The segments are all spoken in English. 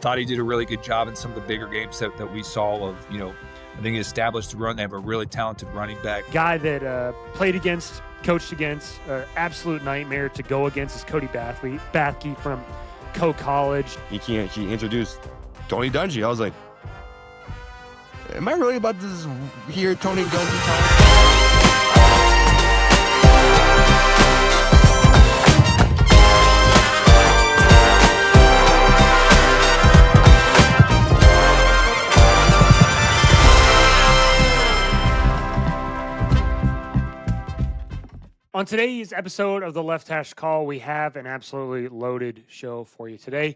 Thought he did a really good job in some of the bigger games that we saw of, I think he established the run. They have a really talented running back. Guy that played against, coached against, absolute nightmare to go against is Cody Bathke from College. He introduced Tony Dungy. I was like, am I really about to hear Tony Dungy talk? On today's episode of the Left Hash Call, we have an absolutely loaded show for you today.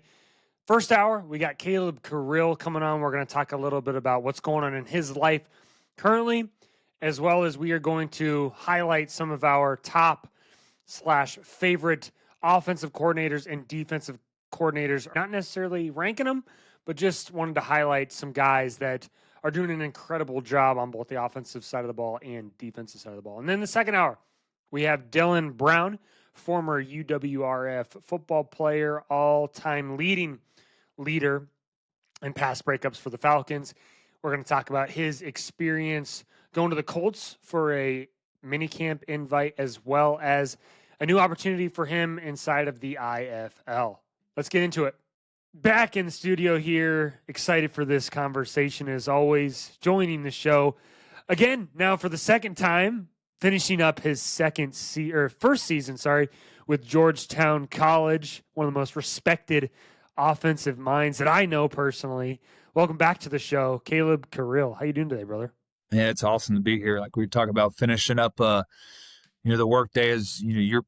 First hour, we got Caleb Corrill coming on. We're going to talk a little bit about what's going on in his life currently, as well as we are going to highlight some of our top/favorite offensive coordinators and defensive coordinators. Not necessarily ranking them, but just wanted to highlight some guys that are doing an incredible job on both the offensive side of the ball and defensive side of the ball. And then the second hour, we have Dylan Brown, former UWRF football player, all-time leader in pass breakups for the Falcons. We're going to talk about his experience going to the Colts for a minicamp invite, as well as a new opportunity for him inside of the IFL. Let's get into it. Back in the studio here, excited for this conversation as always, joining the show again now for the second time, finishing up his first season with Georgetown College, one of the most respected offensive minds that I know personally. Welcome back to the show, Caleb Corrill. How you doing today, brother? Yeah, it's awesome to be here. Like we talk about finishing up, the work day is, your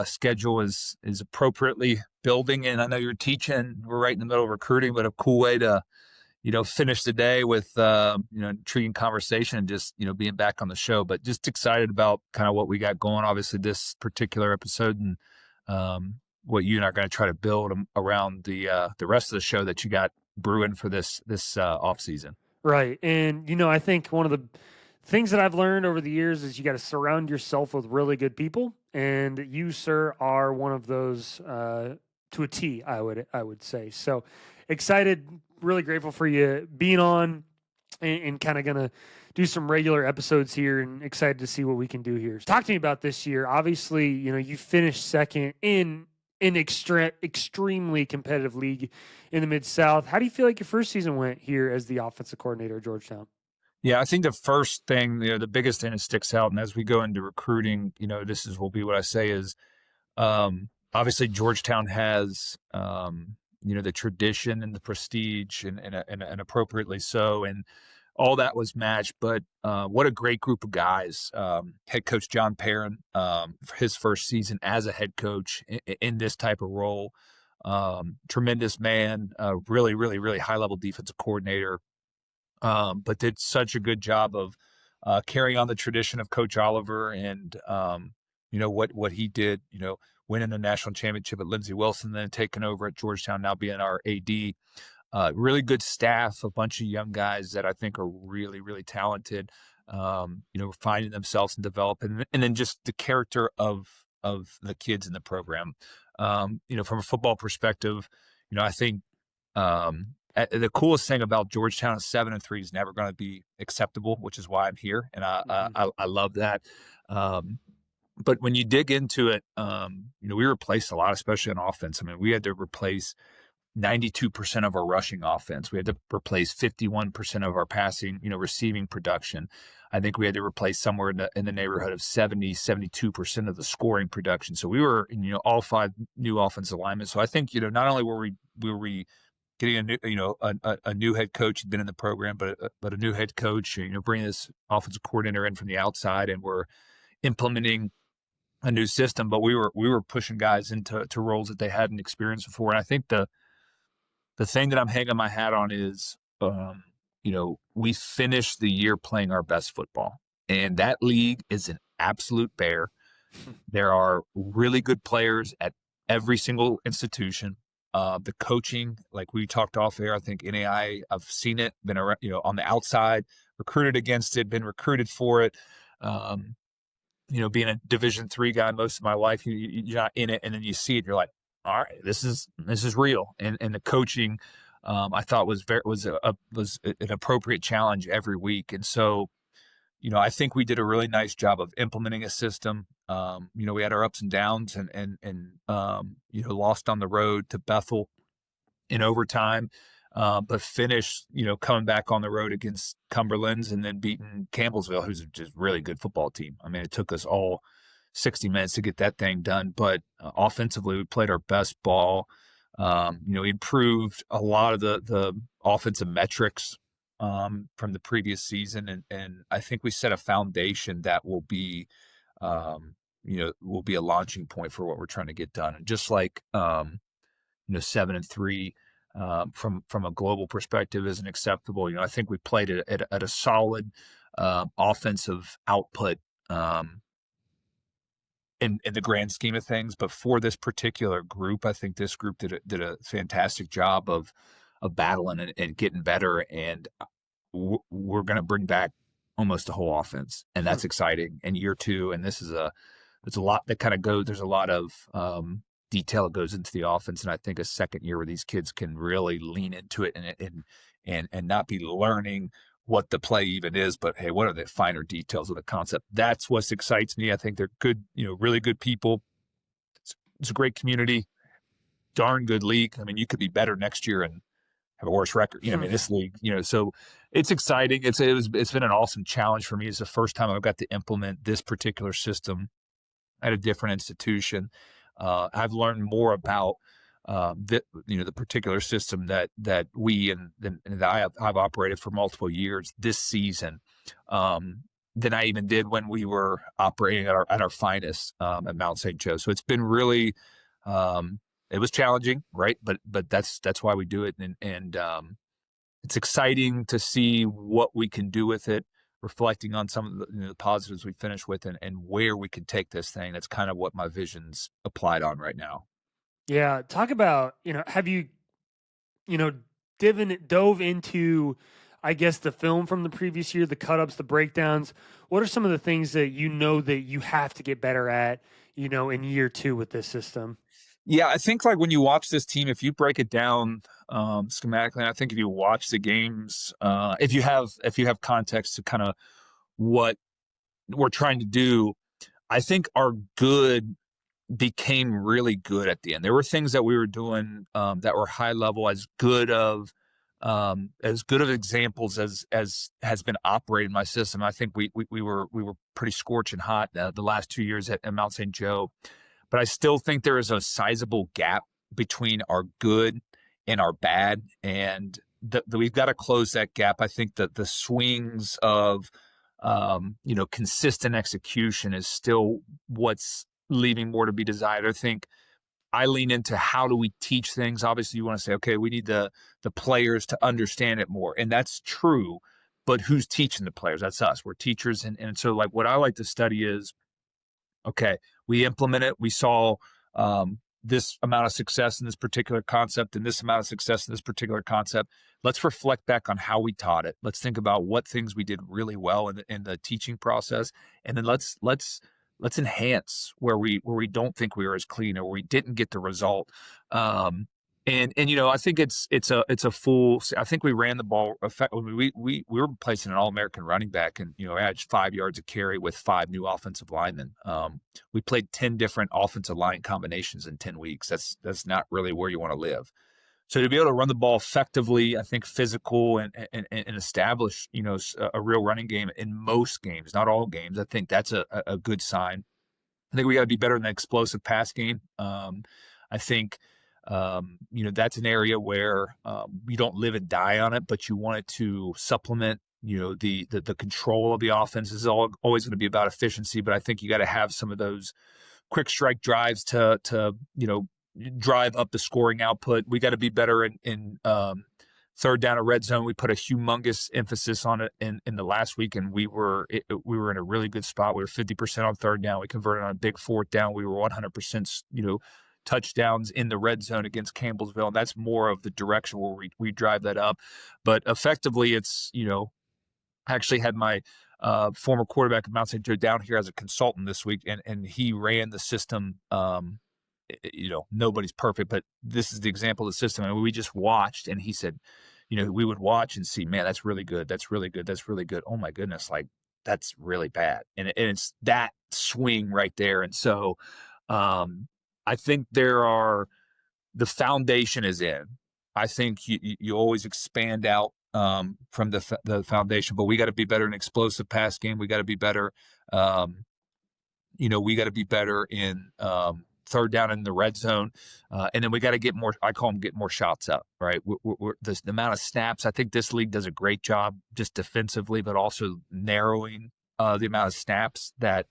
schedule is appropriately building, and I know you're teaching. We're right in the middle of recruiting, but a cool way to finish the day with, intriguing conversation and just, being back on the show. But just excited about kind of what we got going, obviously, this particular episode and what you and I are going to try to build around the rest of the show that you got brewing for this off season. Right. And, I think one of the things that I've learned over the years is you got to surround yourself with really good people. And you, sir, are one of those to a T, I would say. So excited, really grateful for you being on and kind of going to do some regular episodes here, and excited to see what we can do here. Talk to me about this year. Obviously, you finished second in an extremely competitive league in the Mid-South. How do you feel like your first season went here as the offensive coordinator at Georgetown? Yeah, I think the first thing, the biggest thing that sticks out, and as we go into recruiting, will be what I say is, obviously Georgetown has, the tradition and the prestige and appropriately so. And all that was matched, but what a great group of guys. Head coach John Perrin, for his first season as a head coach in this type of role. Tremendous man, really, really, really high level defensive coordinator. But did such a good job of carrying on the tradition of Coach Oliver and, what he did, winning the national championship at Lindsey Wilson, then taking over at Georgetown, now being our AD. Really good staff, a bunch of young guys that I think are really, really talented, finding themselves and developing. And then just the character of the kids in the program. From a football perspective, I think the coolest thing about Georgetown is 7-3 is never going to be acceptable, which is why I'm here. And I love that. But when you dig into it, we replaced a lot, especially on offense. I mean, we had to replace 92% of our rushing offense. We had to replace 51% of our passing, receiving production. I think we had to replace somewhere in the neighborhood of 72% of the scoring production. So we were, all 5 new offensive linemen. So I think, not only were we getting a new head coach who'd been in the program, but a new head coach, bringing this offensive coordinator in from the outside, and we're implementing a new system. But we were pushing guys into roles that they hadn't experienced before. And I think the thing that I'm hanging my hat on is, we finished the year playing our best football, and that league is an absolute bear. There are really good players at every single institution. The coaching, like we talked off air, I think NAI, I've seen it, been around, on the outside, recruited against it, been recruited for it. Being a Division III guy most of my life, you're not in it, and then you see it, you're like, all right, this is real. And the coaching, I thought was an appropriate challenge every week. And so, I think we did a really nice job of implementing a system. We had our ups and downs and lost on the road to Bethel in overtime, but finished, coming back on the road against Cumberland's and then beating Campbellsville, who's just a really good football team. I mean, it took us all 60 minutes to get that thing done, but offensively, we played our best ball. We improved a lot of the offensive metrics from the previous season, and I think we set a foundation that will be a launching point for what we're trying to get done. And just like 7-3 from a global perspective isn't acceptable. I think we played at a solid offensive output in the grand scheme of things. But for this particular group, I think this group did a fantastic job of battling and getting better. And we're going to bring back almost the whole offense, and that's exciting in year 2. And there's a lot that kind of goes. There's a lot of detail that goes into the offense, and I think a second year where these kids can really lean into it and not be learning what the play even is, but hey, what are the finer details of the concept? That's what excites me. I think they're good, really good people. It's a great community, darn good league. I mean, you could be better next year and have a worse record. I mean, this league, so it's exciting. It's been an awesome challenge for me. It's the first time I've got to implement this particular system at a different institution. I've learned more about the particular system that we and that I've operated for multiple years this season than I even did when we were operating at our finest at Mount St. Joe. So it's been really it was challenging, right? But that's why we do it, and it's exciting to see what we can do with it. Reflecting on some of the positives we finished with and where we can take this thing. That's kind of what my vision's applied on right now. Yeah. Talk about, have you, dove into, I guess, the film from the previous year, the cut-ups, the breakdowns? What are some of the things that that you have to get better at, in year 2 with this system? Yeah, I think like when you watch this team, if you break it down schematically, and I think if you watch the games, if you have context to kind of what we're trying to do, I think our good became really good at the end. There were things that we were doing that were high level, as good of examples as has been operating my system. I think we were pretty scorching hot the last 2 years at Mount St. Joe. But I still think there is a sizable gap between our good and our bad, and we've got to close that gap. I think that the swings of, consistent execution is still what's leaving more to be desired. I think I lean into how do we teach things. Obviously, you want to say, okay, we need the players to understand it more, and that's true. But who's teaching the players? That's us. We're teachers, and so like what I like to study is, okay, we implement it. We saw this amount of success in this particular concept and this amount of success in this particular concept. Let's reflect back on how we taught it. Let's think about what things we did really well in the teaching process, and then let's enhance where we don't think we were as clean or we didn't get the result. And I think it's a full. I think we ran the ball effectively. We were placing an All-American running back, and averaged 5 yards a carry with 5 new offensive linemen. We played 10 different offensive line combinations in 10 weeks. That's not really where you want to live. So to be able to run the ball effectively, I think physical and establish a real running game in most games, not all games. I think that's a good sign. I think we got to be better in the explosive pass game. I think. That's an area where you don't live and die on it, but you want it to supplement, the control of the offense. Is always going to be about efficiency, but I think you got to have some of those quick strike drives to drive up the scoring output. We got to be better in third down or red zone. We put a humongous emphasis on it in the last week, and we were in a really good spot. We were 50% on third down. We converted on a big fourth down. We were 100%, touchdowns in the red zone against Campbellsville. And that's more of the direction where we drive that up. But effectively, it's, I actually had my former quarterback at Mount St. Joe down here as a consultant this week, and he ran the system nobody's perfect, but this is the example of the system. And we just watched, and he said, we would watch and see, man, that's really good. That's really good. That's really good. Oh my goodness. Like that's really bad. And it's that swing right there. And so, I think the foundation is in. I think you always expand out from the foundation, but we got to be better in explosive pass game. We got to be better. We got to be better in third down in the red zone, and then we got to get more. I call them get more shots up. Right, the amount of snaps. I think this league does a great job just defensively, but also narrowing the amount of snaps that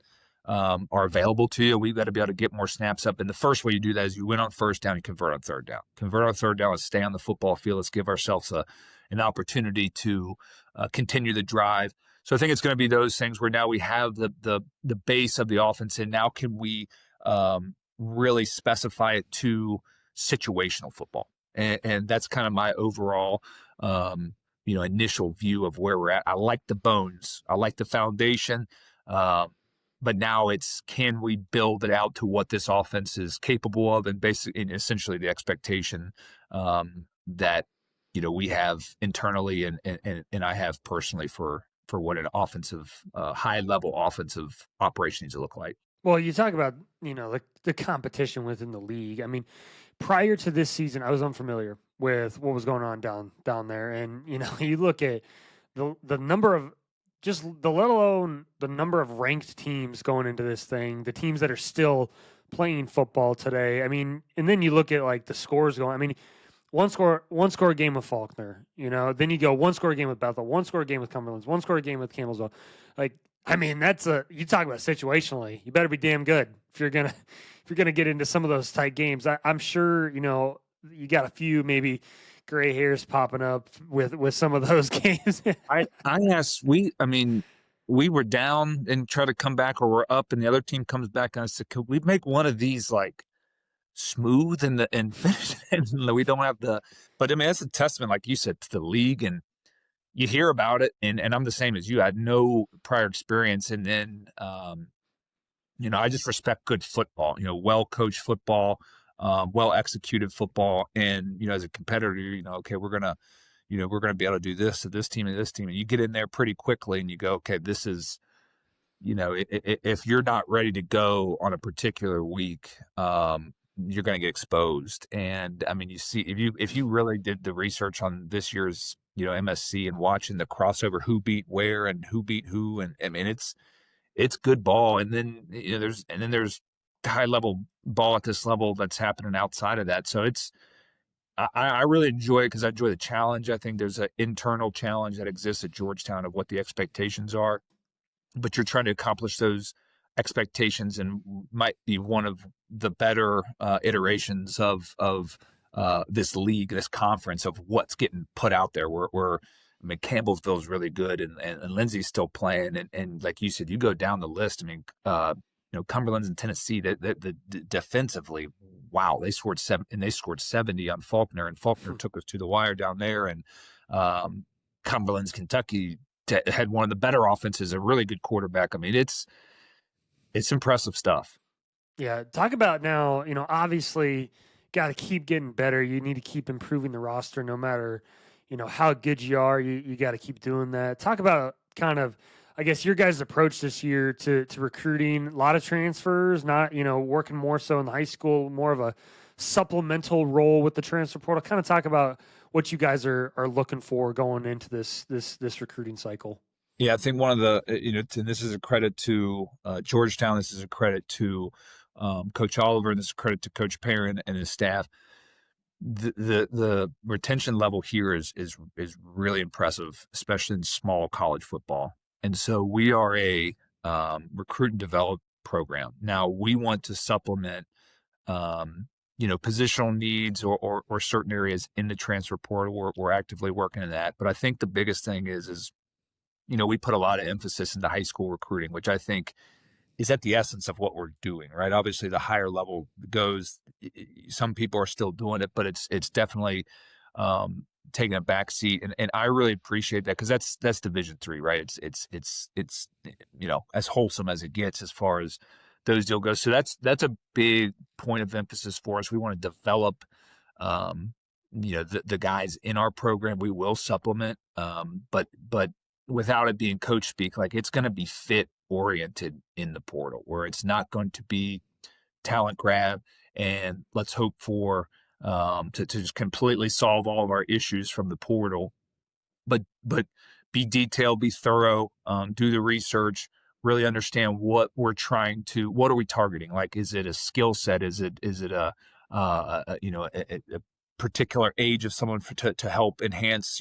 are available to you. We've got to be able to get more snaps up. And the first way you do that is you win on first down, you convert on third down. Convert on third down, let's stay on the football field. Let's give ourselves an opportunity to continue the drive. So I think it's going to be those things where now we have the base of the offense, and now can we really specify it to situational football? And that's kind of my overall initial view of where we're at. I like the bones. I like the foundation. But now it's, can we build it out to what this offense is capable of, and basically, and essentially the expectation that we have internally and I have personally for what an offensive, high level offensive operation needs to look like. Well, you talk about the competition within the league. I mean, prior to this season, I was unfamiliar with what was going on down there, and you look at the number of, just the let alone the number of ranked teams going into this thing, the teams that are still playing football today. I mean, and then you look at like the scores going. I mean, one score game with Faulkner, then you go one score game with Bethel, one score game with Cumberland's, one score game with Campbellsville. Like, I mean, you talk about situationally, you better be damn good if you're gonna get into some of those tight games. I'm sure you got a few maybe gray hairs popping up with some of those games. I asked, we were down and try to come back, or we're up and the other team comes back, and I said, could we make one of these like smooth and finish it? And we don't have but I mean, that's a testament, like you said, to the league, and you hear about it, and I'm the same as you. I had no prior experience, and then I just respect good football, well coached football, well executed football, and as a competitor, okay, we're gonna be able to do this to this team and this team, and you get in there pretty quickly, and you go, okay, this is, if you're not ready to go on a particular week, you're going to get exposed. And I mean, you see, if you really did the research on this year's MSC and watching the crossover, who beat where and who beat who, and I mean, it's good ball, and then there's high level ball at this level that's happening outside of that. So I really enjoy it because I enjoy the challenge. I think there's an internal challenge that exists at Georgetown of what the expectations are, but you're trying to accomplish those expectations, and might be one of the better iterations of this league, this conference, of what's getting put out there. I mean, Campbellsville's really good, and Lindsay's still playing, and like you said, you go down the list. I mean, Cumberland's in Tennessee. The defensively, wow, they scored 70 on Faulkner, and Faulkner took us to the wire down there. And Cumberland's Kentucky had one of the better offenses, a really good quarterback. I mean, it's impressive stuff. Yeah, talk about now. Obviously, got to keep getting better. You need to keep improving the roster, no matter how good you are. You got to keep doing that. Talk about kind of, I guess, your guys' approach this year to recruiting. A lot of transfers, not working more so in the high school, more of a supplemental role with the transfer portal. Kind of talk about what you guys are looking for going into this recruiting cycle. Yeah, I think one of the and this is a credit to Georgetown. This is a credit to Coach Oliver, and this is a credit to Coach Perrin and his staff. The retention level here is really impressive, especially in small college football. And so we are a recruit and develop program. Now we want to supplement, positional needs or certain areas in the transfer portal. We're actively working on that. But I think the biggest thing is we put a lot of emphasis into high school recruiting, which I think is at the essence of what we're doing, right? Obviously, the higher level goes, some people are still doing it, but it's definitely taking a back seat, and I really appreciate that, because that's Division III, right? It's as wholesome as it gets as far as those deal goes. So that's a big point of emphasis for us. We want to develop, the guys in our program. We will supplement, but without it being coach speak, like it's going to be fit oriented in the portal, where it's not going to be talent grab and let's hope for to just completely solve all of our issues from the portal, but be detailed, be thorough, do the research, really understand what are we targeting? Like, is it a skill set? Is it a particular age of someone to help enhance,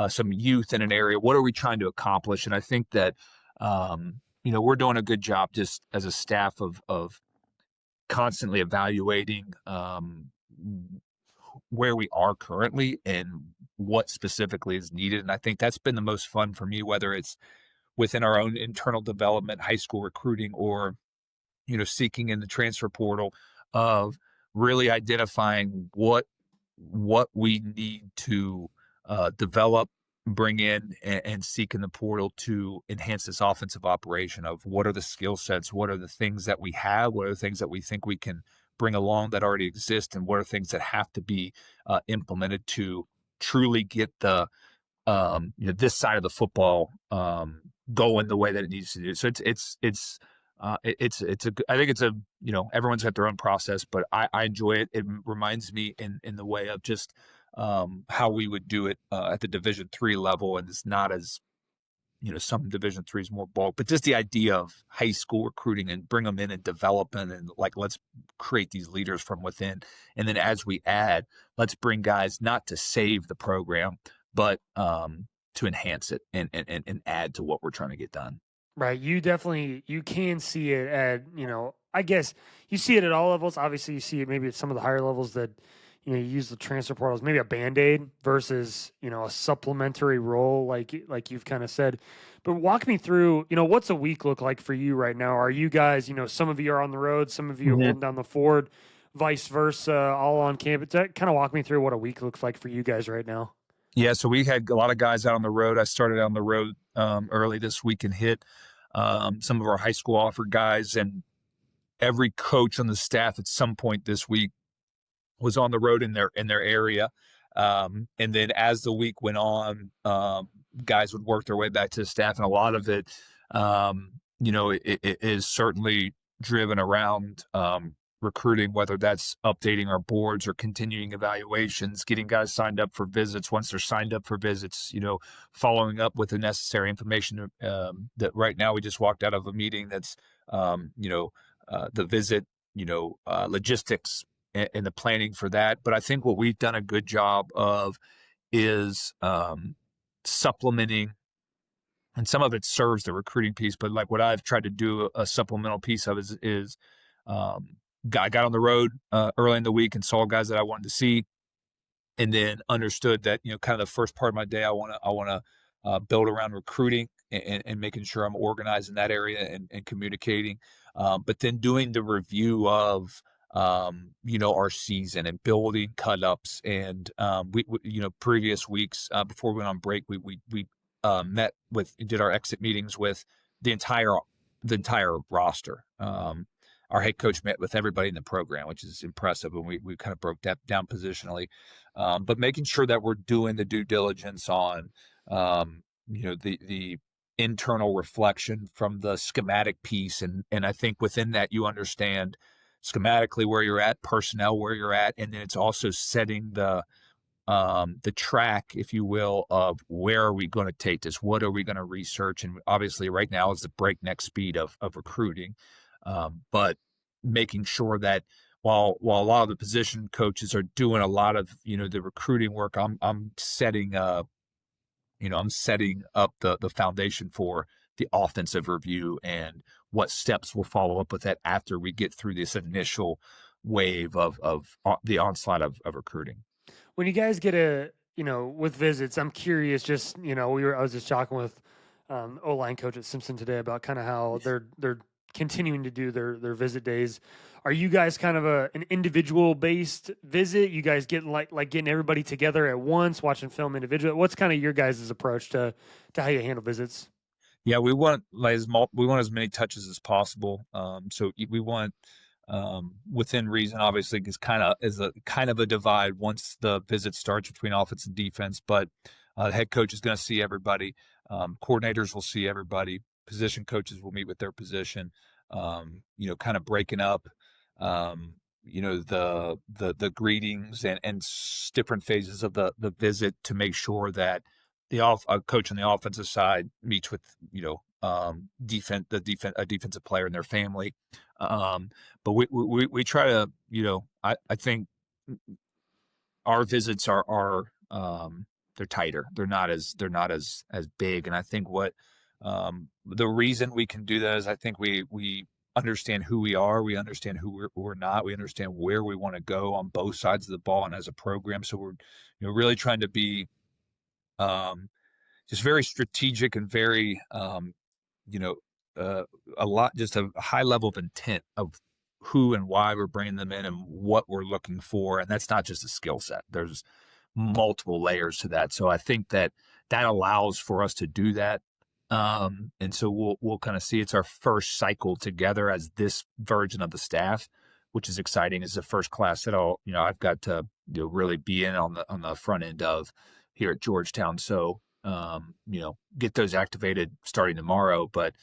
some youth in an area? What are we trying to accomplish? And I think that, we're doing a good job just as a staff of constantly evaluating, where we are currently and what specifically is needed. And I think that's been the most fun for me, whether it's within our own internal development, high school recruiting, or, seeking in the transfer portal, of really identifying what we need to develop, bring in, and seek in the portal to enhance this offensive operation. Of what are the skill sets, what are the things that we have, what are the things that we think we can bring along that already exist, and what are things that have to be implemented to truly get the this side of the football going the way that it needs to do. So I think it's a, everyone's got their own process, but I enjoy it. It reminds me in the way of just how we would do it at the Division III level, and it's not as, some Division III is more bulk, but just the idea of high school recruiting and bring them in and develop them, and like, let's create these leaders from within. And then as we add, let's bring guys not to save the program, but to enhance it and add to what we're trying to get done. Right. You can see it at, I guess you see it at all levels. Obviously you see it maybe at some of the higher levels that, you use the transfer portals, maybe a Band-Aid versus, a supplementary role, like you've kind of said. But walk me through, what's a week look like for you right now? Are you guys, some of you are on the road, some of you are holding down the fort, vice versa, all on campus? Kind of walk me through what a week looks like for you guys right now. Yeah, so we had a lot of guys out on the road. I started on the road early this week and hit some of our high school offered guys, and every coach on the staff at some point this week was on the road in their area. And then as the week went on, guys would work their way back to the staff, and a lot of it, it is certainly driven around recruiting, whether that's updating our boards or continuing evaluations, getting guys signed up for visits. Once they're signed up for visits, following up with the necessary information. That right now we just walked out of a meeting that's, the visit, logistics and the planning for that. But I think what we've done a good job of is supplementing, and some of it serves the recruiting piece, but like what I've tried to do a supplemental piece of is I got on the road early in the week and saw guys that I wanted to see, and then understood that, kind of the first part of my day, I want to build around recruiting and making sure I'm organized in that area and communicating. But then doing the review of, our season and building cut-ups. And we previous weeks before we went on break, we did our exit meetings with the entire roster. Our head coach met with everybody in the program, which is impressive, and we kind of broke that down positionally. But making sure that we're doing the due diligence on, the internal reflection from the schematic piece, and I think within that you understand schematically where you're at, personnel where you're at, and then it's also setting the track, if you will, of where are we going to take this, what are we going to research, and obviously right now is the breakneck speed of recruiting. But making sure that while a lot of the position coaches are doing a lot of the recruiting work, I'm setting up the foundation for the offensive review and what steps will follow up with that after we get through this initial wave of the onslaught of recruiting. When you guys get with visits, I'm curious, just, I was just talking with O-line coach at Simpson today about kind of how they're continuing to do their visit days. Are you guys kind of an individual based visit? You guys get like getting everybody together at once, watching film individually? What's kind of your guys' approach to how you handle visits? Yeah, we want we want as many touches as possible. So we want within reason, obviously, is a kind of a divide once the visit starts between offense and defense. But the head coach is going to see everybody. Coordinators will see everybody. Position coaches will meet with their position. Kind of breaking up. The greetings and different phases of the visit to make sure that a coach on the offensive side meets with a defensive player and their family. But we try to, I think our visits are they're tighter. They're not as big. And I think the reason we can do that is I think we understand who we are. We understand who we're not. We understand where we want to go on both sides of the ball and as a program. So we're really trying to be just very strategic and very you know, just a high level of intent of who and why we're bringing them in and what we're looking for. And that's not just a skill set. There's multiple layers to that. So I think that allows for us to do that. And so we'll kind of see it's our first cycle together as this version of the staff, which is exciting. It's the first class that I've got to really be in on the front end of here at Georgetown. So get those activated starting tomorrow, but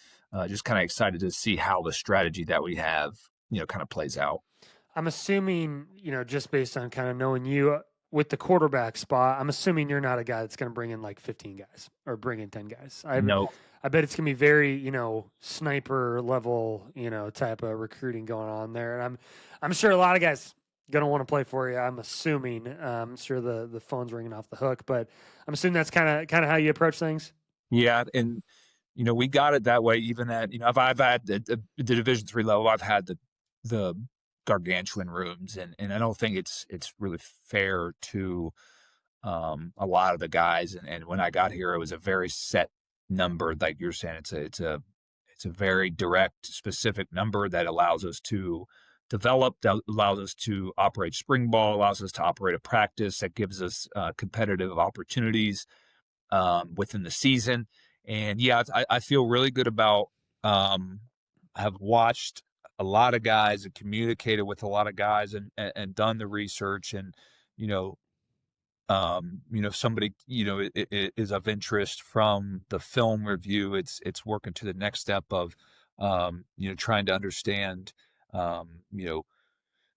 just kind of excited to see how the strategy that we have, kind of plays out. I'm assuming, just based on kind of knowing you with the quarterback spot, I'm assuming you're not a guy that's going to bring in like 15 guys or bring in 10 guys. No. I bet it's going to be very, sniper level, type of recruiting going on there. And I'm sure a lot of guys going to want to play for you. I'm assuming. I'm sure the phone's ringing off the hook, but I'm assuming that's kind of how you approach things. Yeah, and we got it that way. Even at I've had the Division III level. I've had the gargantuan rooms, and I don't think it's really fair to a lot of the guys. And when I got here, it was a very set number, like you're saying. It's a very direct, specific number that allows us to develop, that allows us to operate spring ball, allows us to operate a practice that gives us competitive opportunities within the season. And yeah, I feel really good about. I've watched a lot of guys and communicated with a lot of guys and done the research, and if somebody it is of interest from the film review, it's working to the next step of trying to understand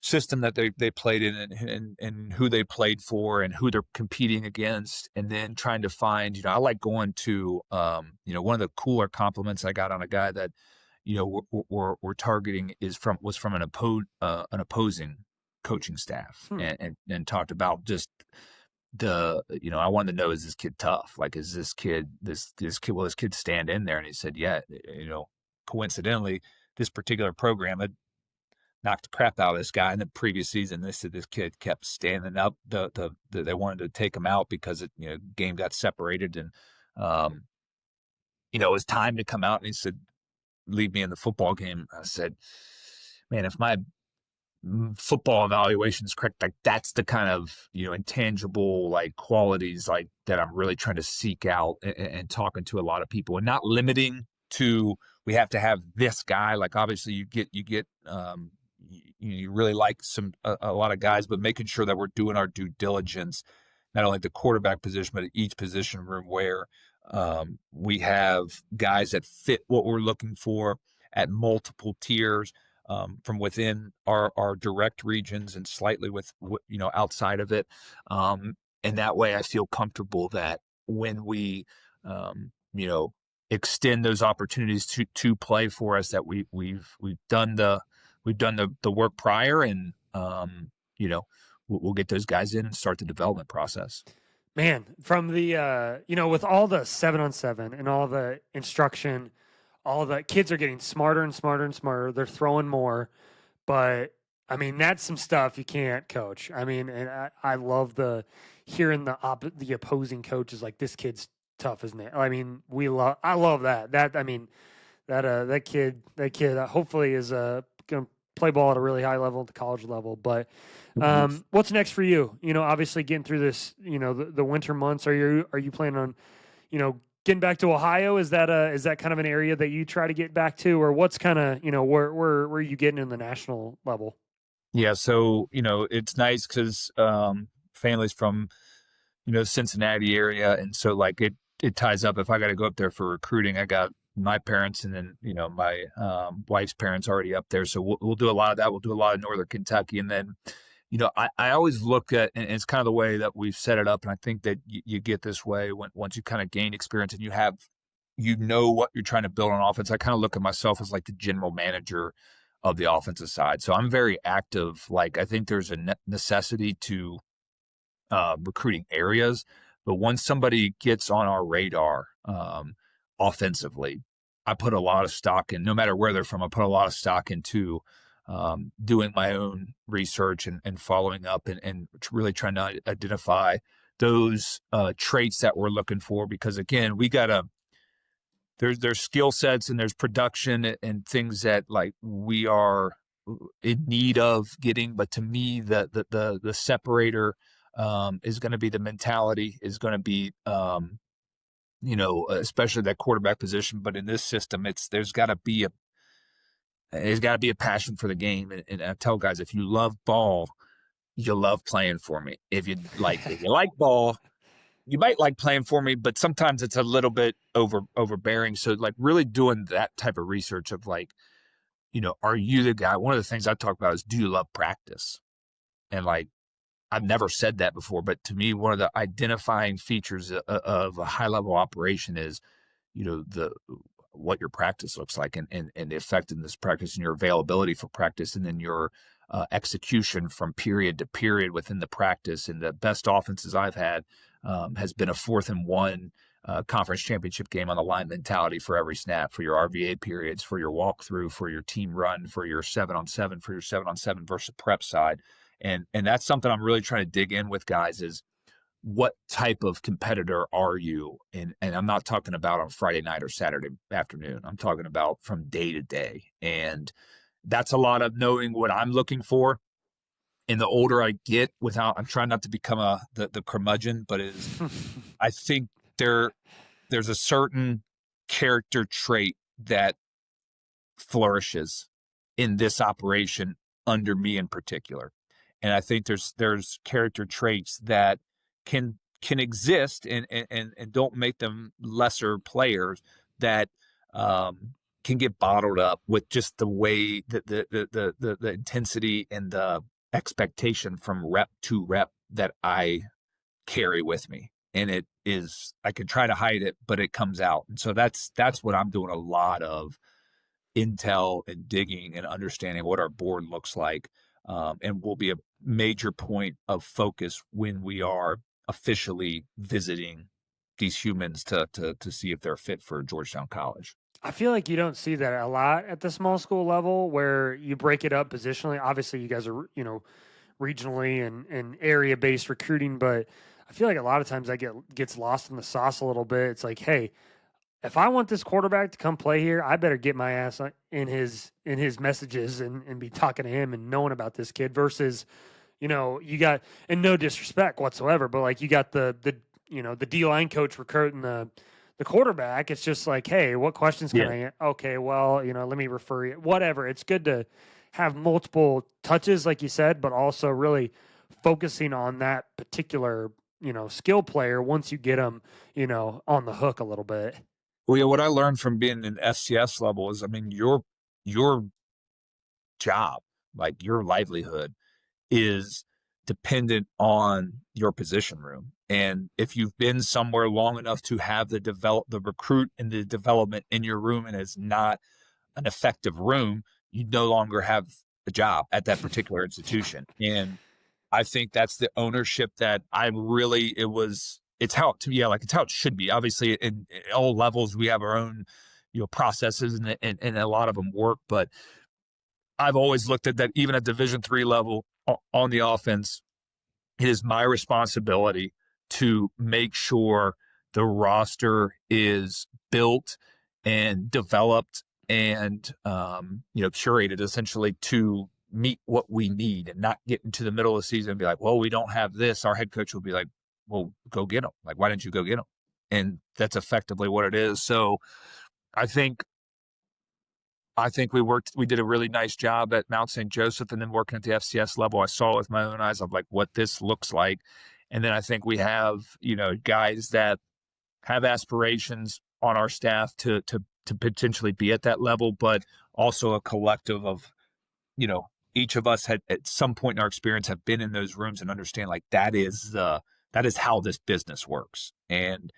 system that they played in and who they played for and who they're competing against, and then trying to find, I like going to one of the cooler compliments I got on a guy that we're targeting was from an opposing coaching staff, and talked about just I wanted to know, is this kid tough? Like, is this kid will this kid stand in there? And he said, yeah. Coincidentally, this particular program had knocked the crap out of this guy in the previous season. This kid kept standing up. They wanted to take him out because game got separated, and it was time to come out. And he said, leave me in the football game. I said, man, if my football evaluation is correct, like that's the kind of intangible like qualities like that I'm really trying to seek out and talking to a lot of people, and not limiting to we have to have this guy. Like, obviously you get you really like a lot of guys, but making sure that we're doing our due diligence, not only at the quarterback position, but at each position room where we have guys that fit what we're looking for at multiple tiers, from within our direct regions and slightly with outside of it. And that way I feel comfortable that when we extend those opportunities to play for us, that we've done the work prior, and we'll get those guys in and start the development process. Man, from the with all the 7-on-7 and all the instruction, all the kids are getting smarter and smarter and smarter. They're throwing more, but I mean, that's some stuff you can't coach. I mean, and I love hearing the opposing coaches like, this kid's tough, isn't it? I mean, I love that. That kid hopefully is going to play ball at a really high level, at the college level. But what's next for you? Obviously getting through this, the winter months. Are you planning on, getting back to Ohio, is that kind of an area that you try to get back to, or what's kind of, where are you getting in the national level? Yeah, so it's nice because families from Cincinnati area, and so like it ties up. If I got to go up there for recruiting, I got my parents and then my wife's parents already up there, so we'll do a lot of that. We'll do a lot of Northern Kentucky, and then I always look at, and it's kind of the way that we've set it up, and I think that you get this way once you kind of gain experience and you know what you're trying to build on offense. I kind of look at myself as like the general manager of the offensive side, so I'm very active. Like I think there's a necessity to recruiting areas, but once somebody gets on our radar offensively, I put a lot of stock in. No matter where they're from, I put a lot of stock into doing my own research and following up and really trying to identify those traits that we're looking for. Because again, we gotta there's skill sets and there's production and things that like we are in need of getting. But to me, the separator is going to be the mentality, is going to be especially that quarterback position. But in this system, there's got to be a passion for the game. And I tell guys, if you love ball, you love playing for me. If you like ball, you might like playing for me, but sometimes it's a little bit overbearing. So like really doing that type of research of like, are you the guy? One of the things I talk about is, do you love practice? And like, I've never said that before, but to me, one of the identifying features of a high level operation is, what your practice looks like and the effectiveness of practice and your availability for practice, and then your execution from period to period within the practice. And the best offenses I've had has been a 4th and 1 conference championship game on the line mentality for every snap, for your RVA periods, for your walkthrough, for your team run, for your 7-on-7, for your 7-on-7 versus prep side. And that's something I'm really trying to dig in with guys is, what type of competitor are you? And I'm not talking about on Friday night or Saturday afternoon. I'm talking about from day to day. And that's a lot of knowing what I'm looking for. And the older I get, I'm trying not to become the curmudgeon, but I think there's a certain character trait that flourishes in this operation under me in particular. And I think there's character traits that can exist and don't make them lesser players that can get bottled up with just the way that the intensity and the expectation from rep to rep that I carry with me. And it is, I could try to hide it, but it comes out. And so that's what I'm doing a lot of intel and digging and understanding what our board looks like, and will be a major point of focus when we are officially visiting these humans to see if they're fit for Georgetown College. I feel like you don't see that a lot at the small school level where you break it up positionally. Obviously, you guys are, regionally and area based recruiting, but I feel like a lot of times that gets lost in the sauce a little bit. It's like, hey, if I want this quarterback to come play here, I better get my ass in his messages and be talking to him and knowing about this kid versus, you got, and no disrespect whatsoever, but like you got the D-line coach recruiting the quarterback. It's just like, hey, what questions can I? Okay, well, let me refer you. Whatever. It's good to have multiple touches, like you said, but also really focusing on that particular, skill player once you get them, on the hook a little bit. Well, yeah, what I learned from being an FCS level is, I mean, your job, like your livelihood, is dependent on your position room. And if you've been somewhere long enough to have the recruit and the development in your room, and it's not an effective room, you no longer have a job at that particular institution. And I think that's the ownership that it's how it should be. Obviously, in all levels, we have our own, processes and a lot of them work. But I've always looked at that, even at Division III level on the offense, it is my responsibility to make sure the roster is built and developed and curated essentially to meet what we need, and not get into the middle of the season and be like, well, we don't have this. Our head coach will be like, well, go get them. Like, why didn't you go get them? and that's effectively what it is. So I think we did a really nice job at Mount St. Joseph, and then working at the FCS level, I saw with my own eyes of like what this looks like. And then I think we have, guys that have aspirations on our staff to potentially be at that level, but also a collective of, each of us had at some point in our experience have been in those rooms and understand like that is how this business works. And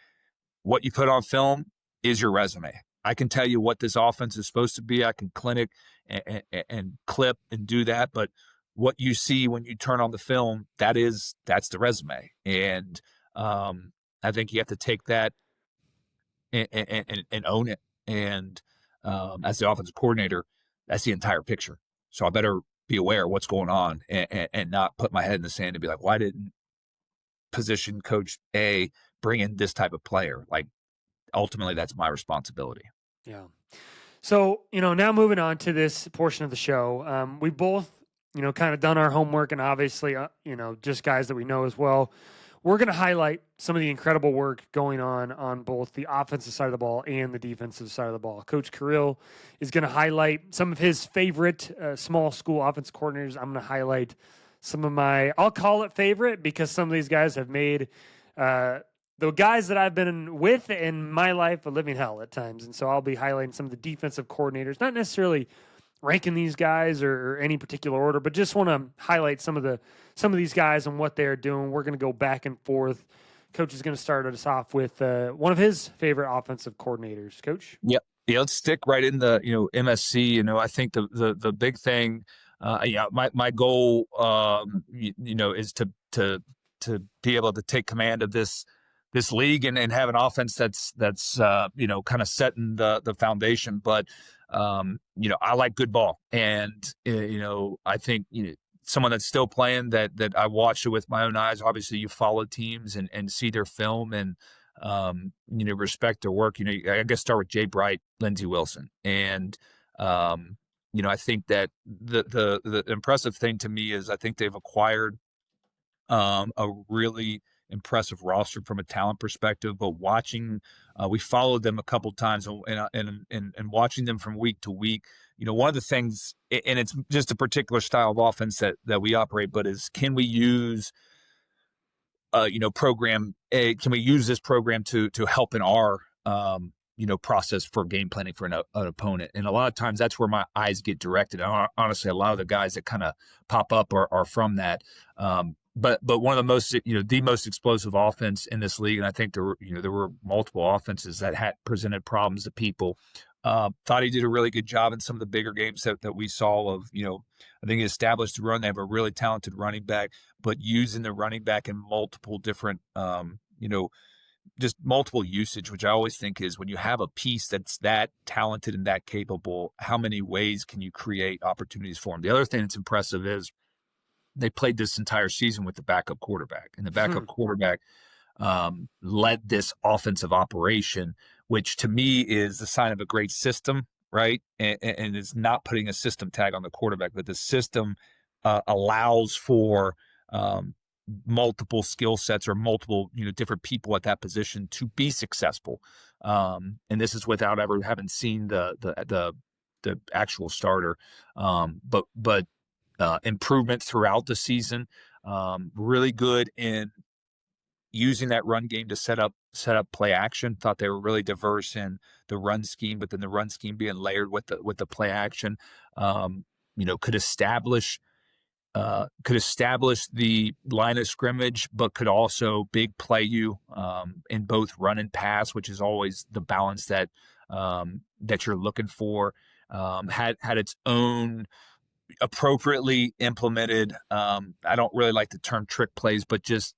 what you put on film is your resume. I can tell you what this offense is supposed to be. I can clinic and clip and do that. But what you see when you turn on the film, that's the resume. And I think you have to take that and own it. And as the offensive coordinator, that's the entire picture. So I better be aware of what's going on and not put my head in the sand and be like, why didn't position coach A bring in this type of player? Like, ultimately, that's my responsibility. Yeah. So, now moving on to this portion of the show, we both, kind of done our homework, and obviously, just guys that we know as well. We're going to highlight some of the incredible work going on both the offensive side of the ball and the defensive side of the ball. Coach Corrill is going to highlight some of his favorite small school offensive coordinators. I'm going to highlight some of I'll call it favorite, because some of these guys have made the guys that I've been with in my life a living hell at times. And so I'll be highlighting some of the defensive coordinators, not necessarily ranking these guys or any particular order, but just want to highlight some of these guys and what they're doing. We're going to go back and forth. Coach is going to start us off with one of his favorite offensive coordinators. Coach? Yep. Yeah, let's stick right in the MSC. I think the big thing, my goal, is to be able to take command of this league and have an offense that's kind of setting the foundation. But I like good ball, and I think someone that's still playing that I watched it with my own eyes. Obviously, you follow teams and see their film and respect their work. I guess start with Jay Bright, Lindsey Wilson, and I think that the impressive thing to me is I think they've acquired a really impressive roster from a talent perspective. But watching, we followed them a couple times, and watching them from week to week. One of the things, and it's just a particular style of offense that we operate, but is can we use program A, can we use this program to help in our process for game planning for an opponent? And a lot of times that's where my eyes get directed. Honestly, a lot of the guys that kind of pop up are from that. But one of the most, the most explosive offense in this league, and I think there were multiple offenses that had presented problems to people. Thought he did a really good job in some of the bigger games that we saw of, I think he established the run. They have a really talented running back, but using the running back in multiple different, just multiple usage, which I always think is when you have a piece that's that talented and that capable, how many ways can you create opportunities for him? The other thing that's impressive is they played this entire season with the backup quarterback, and the backup quarterback led this offensive operation, which to me is the sign of a great system, right? And is not putting a system tag on the quarterback, but the system allows for multiple skill sets or multiple, different people at that position to be successful. And this is without ever having seen the actual starter. But improvement throughout the season, really good in using that run game to set up play action. Thought they were really diverse in the run scheme, but then the run scheme being layered with the play action, could establish the line of scrimmage, but could also big play you in both run and pass, which is always the balance that you're looking for. Had its own appropriately implemented, I don't really like the term trick plays, but just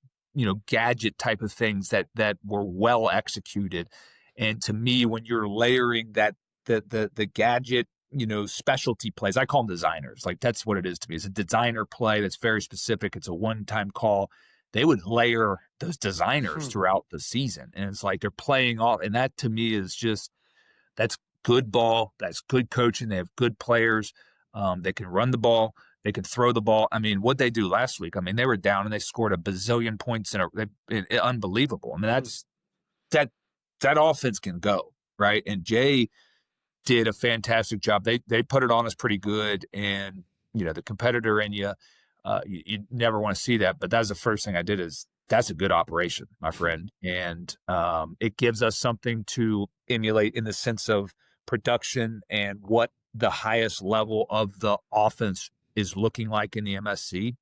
gadget type of things that were well executed. And to me, when you're layering that the gadget, specialty plays, I call them designers. Like that's what it is to me. It's a designer play that's very specific. It's a one-time call. They would layer those designers throughout the season, and it's like they're playing off. And that to me is just, that's good ball. That's good coaching. They have good players. They can run the ball. They can throw the ball. I mean, what they do last week, they were down and they scored a bazillion points unbelievable. That that offense can go, right? And Jay did a fantastic job. They put it on us pretty good, and the competitor in you, you never want to see that. But that's the first thing I did is that's a good operation, my friend, and it gives us something to emulate in the sense of production and what the highest level of the offense is looking like in the MSC.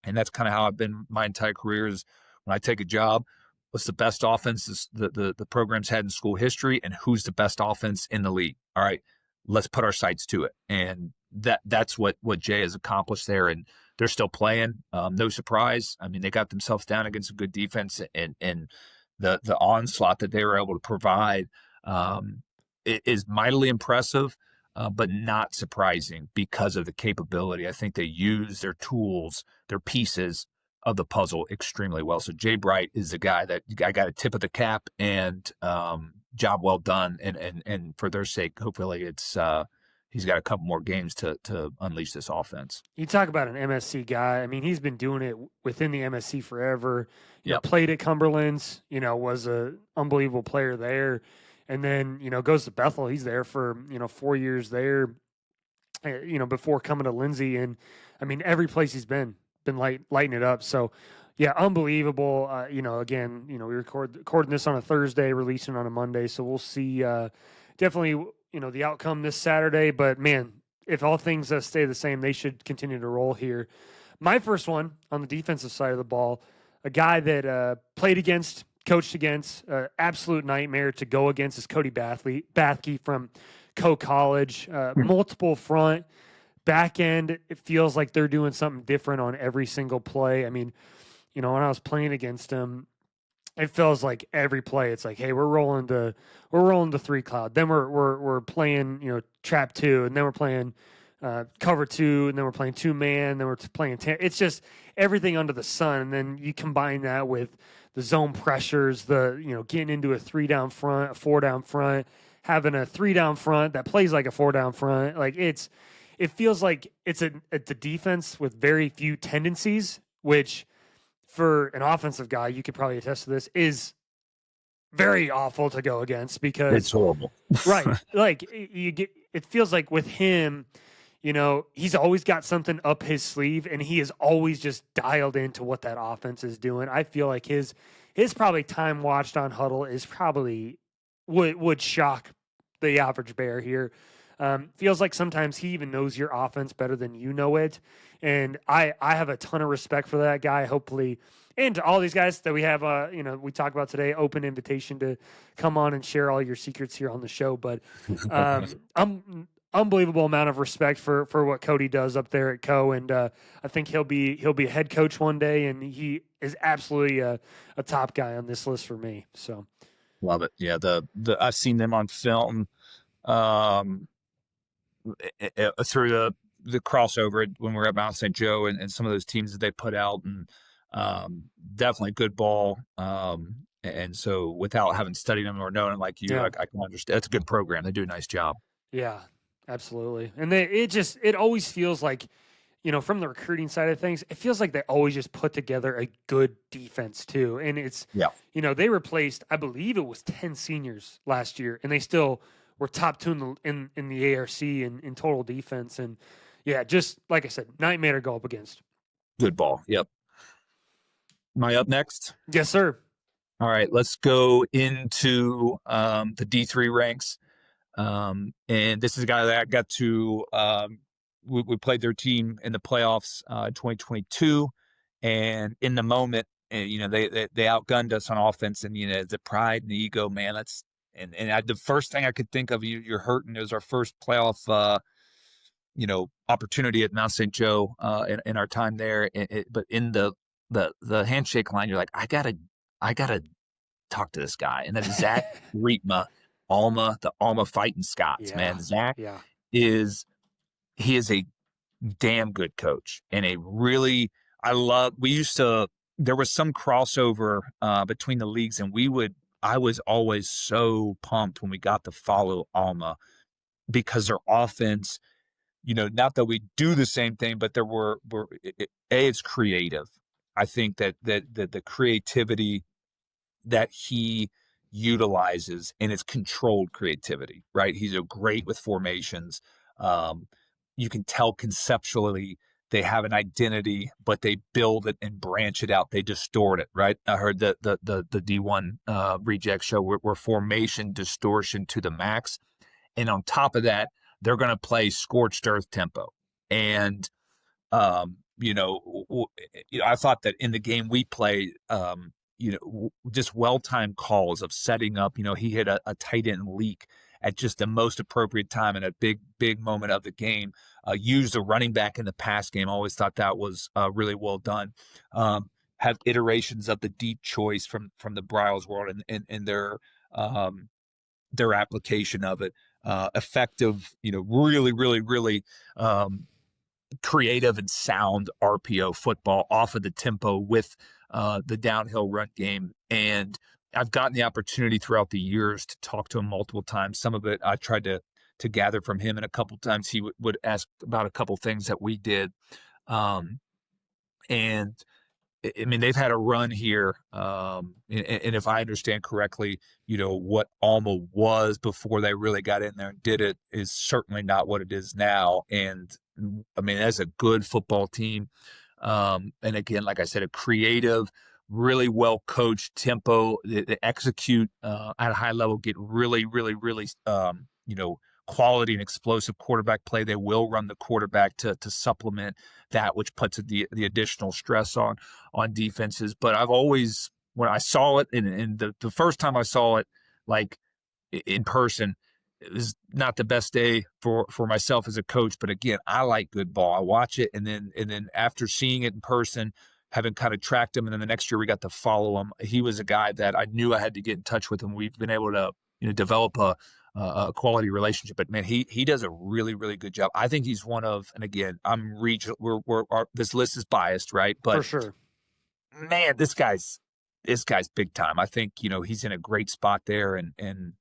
And that's kind of how I've been my entire career is when I take a job, what's the best offense the program's had in school history and who's the best offense in the league. All right, let's put our sights to it. And that's what Jay has accomplished there. And they're still playing. No surprise. I mean, they got themselves down against a good defense, and the onslaught that they were able to provide is mightily impressive. But not surprising because of the capability. I think they use their tools, their pieces of the puzzle extremely well. So Jay Bright is the guy that I got a tip of the cap, and job well done. And for their sake, hopefully it's he's got a couple more games to unleash this offense. You talk about an MSC guy. I mean, he's been doing it within the MSC forever. Yep. Played at Cumberland's, was an unbelievable player there. And then, goes to Bethel. He's there for, 4 years there, before coming to Lindsay. And, I mean, every place he's been lighting it up. So, yeah, unbelievable. Again, we recording this on a Thursday, releasing on a Monday. So we'll see definitely, the outcome this Saturday. But, man, if all things stay the same, they should continue to roll here. My first one on the defensive side of the ball, a guy that played against, coached against, absolute nightmare to go against is Cody Bathke from College. Multiple front, back end. It feels like they're doing something different on every single play. I mean, when I was playing against him, it feels like every play it's like, hey, we're rolling the 3 cloud. Then we're playing trap 2, and then we're playing cover 2, and then we're playing 2-man, then we're playing 10. It's just everything under the sun. And then you combine that with the zone pressures, getting into a 3 down front, a 4 down front, having a 3 down front that plays like a 4 down front. Like it feels like it's a defense with very few tendencies, which for an offensive guy, you could probably attest to this, is very awful to go against because it's horrible. Right. Like it feels like with him, he's always got something up his sleeve, and he is always just dialed into what that offense is doing. I feel like his probably time watched on Huddle is probably would shock the average bear here. Feels like sometimes he even knows your offense better than you know it. And I have a ton of respect for that guy, hopefully. And to all these guys that we have, we talk about today, open invitation to come on and share all your secrets here on the show. But unbelievable amount of respect for what Cody does up there at and I think he'll be a head coach one day, and he is absolutely a top guy on this list for me. So love it. Yeah, the I've seen them on film through the crossover when we were at Mount St. Joe and some of those teams that they put out, and definitely good ball. And so without having studied them or knowing like you, I can understand. It's a good program. They do a nice job. Yeah, absolutely. And it always feels like, from the recruiting side of things, it feels like they always just put together a good defense too. And it's, they replaced, I believe it was 10 seniors last year, and they still were top 2 in the ARC in total defense. And yeah, just like I said, nightmare to go up against. Good ball. Yep. Am I up next? Yes, sir. All right, let's go into the D3 ranks. And this is a guy that I got to we played their team in the playoffs in 2022, and in the moment, they outgunned us on offense, and the pride and the ego, man. The first thing I could think of, you're hurting. It was our first playoff opportunity at Mount St. Joe in our time there. But in the handshake line, you're like, I gotta talk to this guy, and that's Zach Rietma. The Alma Fighting Scots, man. Zach is a damn good coach, and there was some crossover between the leagues, and I was always so pumped when we got to follow Alma because their offense, not that we do the same thing, but it's creative. I think that the creativity that he utilizes, and it's controlled creativity, right? He's a great with formations. Um, you can tell conceptually they have an identity, but they build it and branch it out. They distort it, right? I heard the D1 reject show where formation distortion to the max. And on top of that, they're going to play scorched earth tempo. And I thought that in the game we played, just well-timed calls of setting up, he hit a tight end leak at just the most appropriate time in a big moment of the game, used the running back in the pass game. I always thought that was really well done. Have iterations of the deep choice from the Bryles world and their application of it, effective, really, really, really, creative and sound RPO football off of the tempo with the downhill run game. And I've gotten the opportunity throughout the years to talk to him multiple times. Some of it I tried to gather from him, and a couple times he would ask about a couple things that we did. And I mean, they've had a run here, and if I understand correctly, what Alma was before they really got in there and did it is certainly not what it is now. And I mean, that's a good football team. And again, like I said, a creative, really well coached tempo. They execute at a high level, get really, really, really, quality and explosive quarterback play. They will run the quarterback to supplement that, which puts the additional stress on defenses. But I've always, when I saw it, and the first time I saw it, like in person, it was not the best day for myself as a coach. But again, I like good ball. I watch it, and then after seeing it in person, having kind of tracked him, and then the next year we got to follow him. He was a guy that I knew I had to get in touch with him. We've been able to develop a quality relationship, but man, he does a really, really good job. I think he's one of, and again, I'm regional. This list is biased, right? But for sure, man, this guy's big time. I think he's in a great spot there, and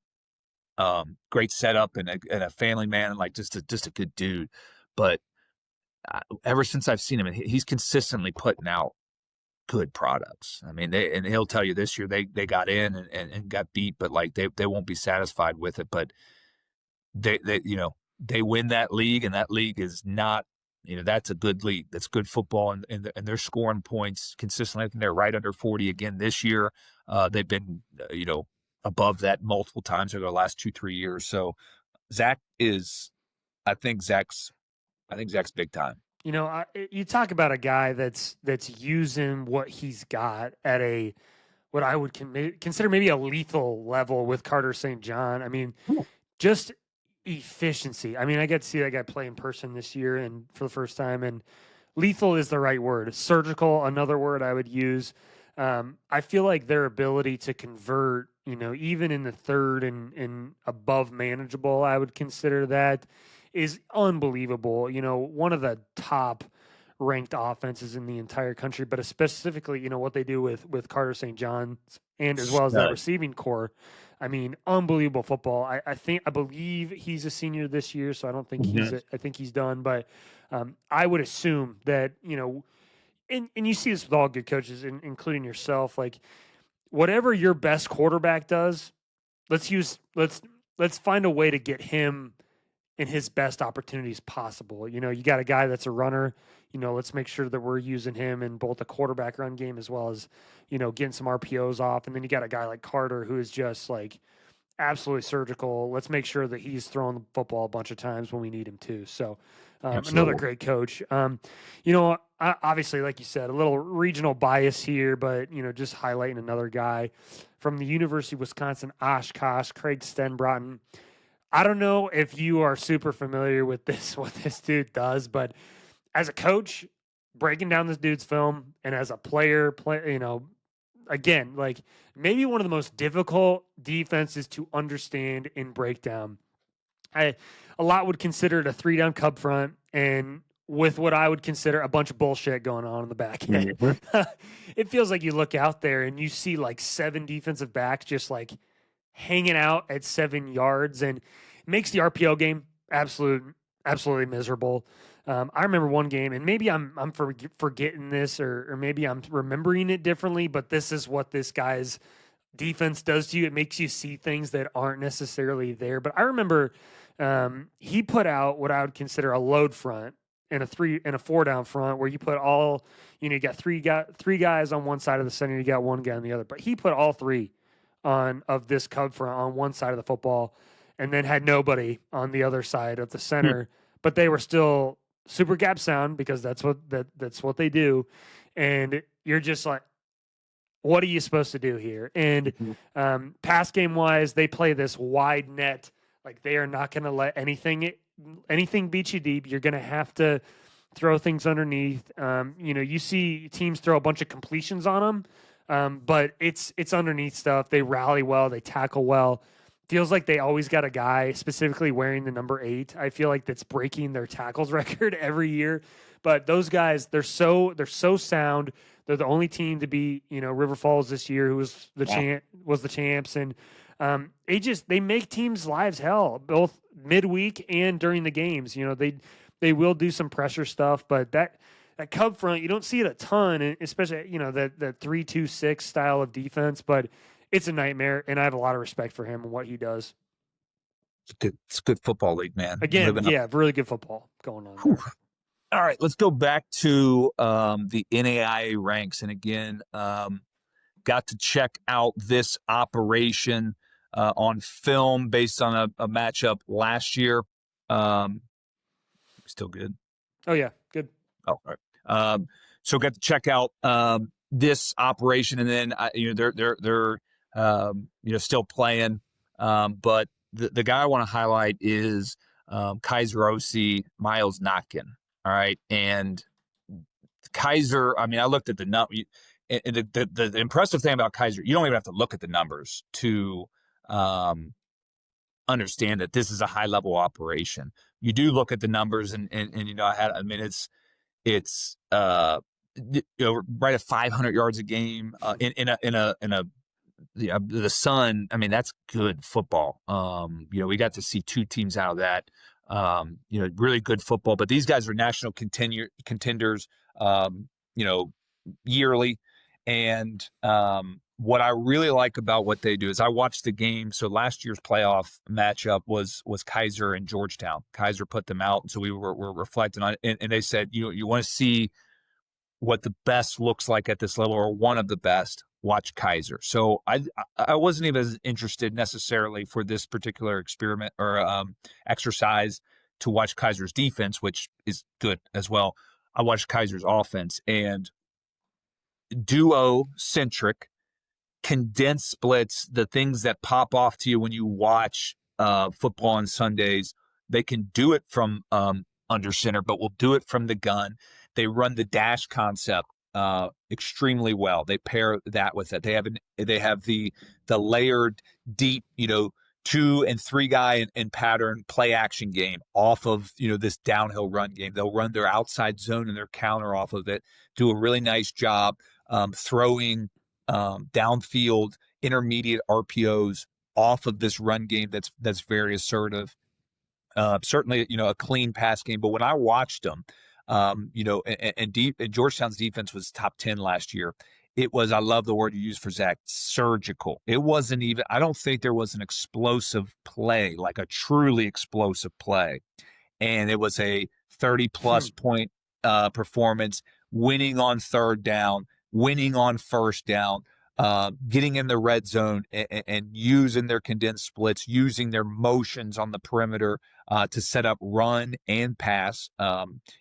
great setup, and a family man, and like just a good dude. But ever since I've seen him, and he's consistently putting out good products. I mean, and he'll tell you this year they got in and got beat, but like they won't be satisfied with it. But they win that league, and that league is not, that's a good league. That's good football, and they're scoring points consistently. I think they're right under 40 again this year. They've been above that multiple times over the last 2-3 years. So I think Zach's big time. You talk about a guy that's using what he's got at what I would consider maybe a lethal level with Carter St. John. I mean, just efficiency. I mean, I got to see that guy play in person this year and for the first time, and lethal is the right word. Surgical, another word I would use. I feel like their ability to convert, even in the third and above manageable, I would consider that, is unbelievable. One of the top ranked offenses in the entire country, but specifically, what they do with Carter St. John's and as well as that receiving core. I mean, unbelievable football. I believe he's a senior this year, so I don't think I think he's done, but I would assume that, and you see this with all good coaches, including yourself, like whatever your best quarterback does, let's find a way to get him in his best opportunities possible. You got a guy that's a runner, let's make sure that we're using him in both the quarterback run game as well as, getting some RPOs off. And then you got a guy like Carter who is just like absolutely surgical. Let's make sure that he's throwing the football a bunch of times when we need him to. So another great coach. Obviously, like you said, a little regional bias here, but, just highlighting another guy from the University of Wisconsin, Oshkosh, Craig Stenbrotten. I don't know if you are super familiar with what this dude does, but as a coach, breaking down this dude's film, and as a player, again, like maybe one of the most difficult defenses to understand and break down. A lot would consider it a 3-down cub front, and with what I would consider a bunch of bullshit going on in the back end. It feels like you look out there and you see like 7 defensive backs just like hanging out at 7 yards, and makes the RPO game absolutely miserable. I remember one game, and maybe I'm forgetting this, or maybe I'm remembering it differently, but this is what this guy's defense does to you. It makes you see things that aren't necessarily there. But I remember he put out what I would consider a load front and a 4 down front where you put all, you got three guys on one side of the center, you got one guy on the other. But he put all three of this Cub front on one side of the football and then had nobody on the other side of the center, but they were still super gap sound because that's what they do. And you're just like, what are you supposed to do here? And pass game wise, they play this wide net. Like they are not going to let anything beat you deep. You're going to have to throw things underneath. You see teams throw a bunch of completions on them, but it's underneath stuff. They rally well. They tackle well. Feels like they always got a guy specifically wearing the number 8. I feel like that's breaking their tackles record every year. But those guys, they're so sound. They're the only team to beat, River Falls this year, who was the champs, and they make teams' lives hell, both midweek and during the games. They will do some pressure stuff, but that Cub front, you don't see it a ton, and especially that 3-2-6 style of defense, but it's a nightmare, and I have a lot of respect for him and what he does. It's a good football league, man. Again, really good football going on there. All right, let's go back to the NAIA ranks. And again, got to check out this operation on film based on a matchup last year. Still good? Oh, yeah, good. Oh, all right. So got to check out this operation, and then they're still playing. But the guy I want to highlight is Kaiser OC Miles Notkin. All right. And Kaiser, I mean, I looked at the number. And the impressive thing about Kaiser, you don't even have to look at the numbers to understand that this is a high level operation. You do look at the numbers, and it's right at 500 yards a game the Sun. I mean, that's good football. We got to see 2 teams out of that. Really good football, but these guys are national contenders, yearly. And what I really like about what they do is I watched the game. So last year's playoff matchup was Kaiser and Georgetown. Kaiser put them out. And so we were reflecting on it. And they said, you want to see what the best looks like at this level, or one of the best, watch Kaiser. So I wasn't even as interested necessarily for this particular experiment or exercise to watch Kaiser's defense, which is good as well. I watched Kaiser's offense, and duo-centric, condensed splits, the things that pop off to you when you watch football on Sundays. They can do it from under center, but will do it from the gun. They run the dash concept extremely well. They pair that with it. They have the layered deep, 2 and 3 guy in pattern play action game off of this downhill run game. They'll run their outside zone and their counter off of it. Do a really nice job throwing downfield intermediate RPOs off of this run game that's very assertive. Certainly, a clean pass game. But when I watched them, and Georgetown's defense was top 10 last year. It was, I love the word you used for Zach, surgical. It wasn't even, I don't think there was an explosive play, like a truly explosive play. And it was a 30-plus point performance, winning on 3rd down, winning on 1st down, getting in the red zone and using their condensed splits, using their motions on the perimeter to set up run and pass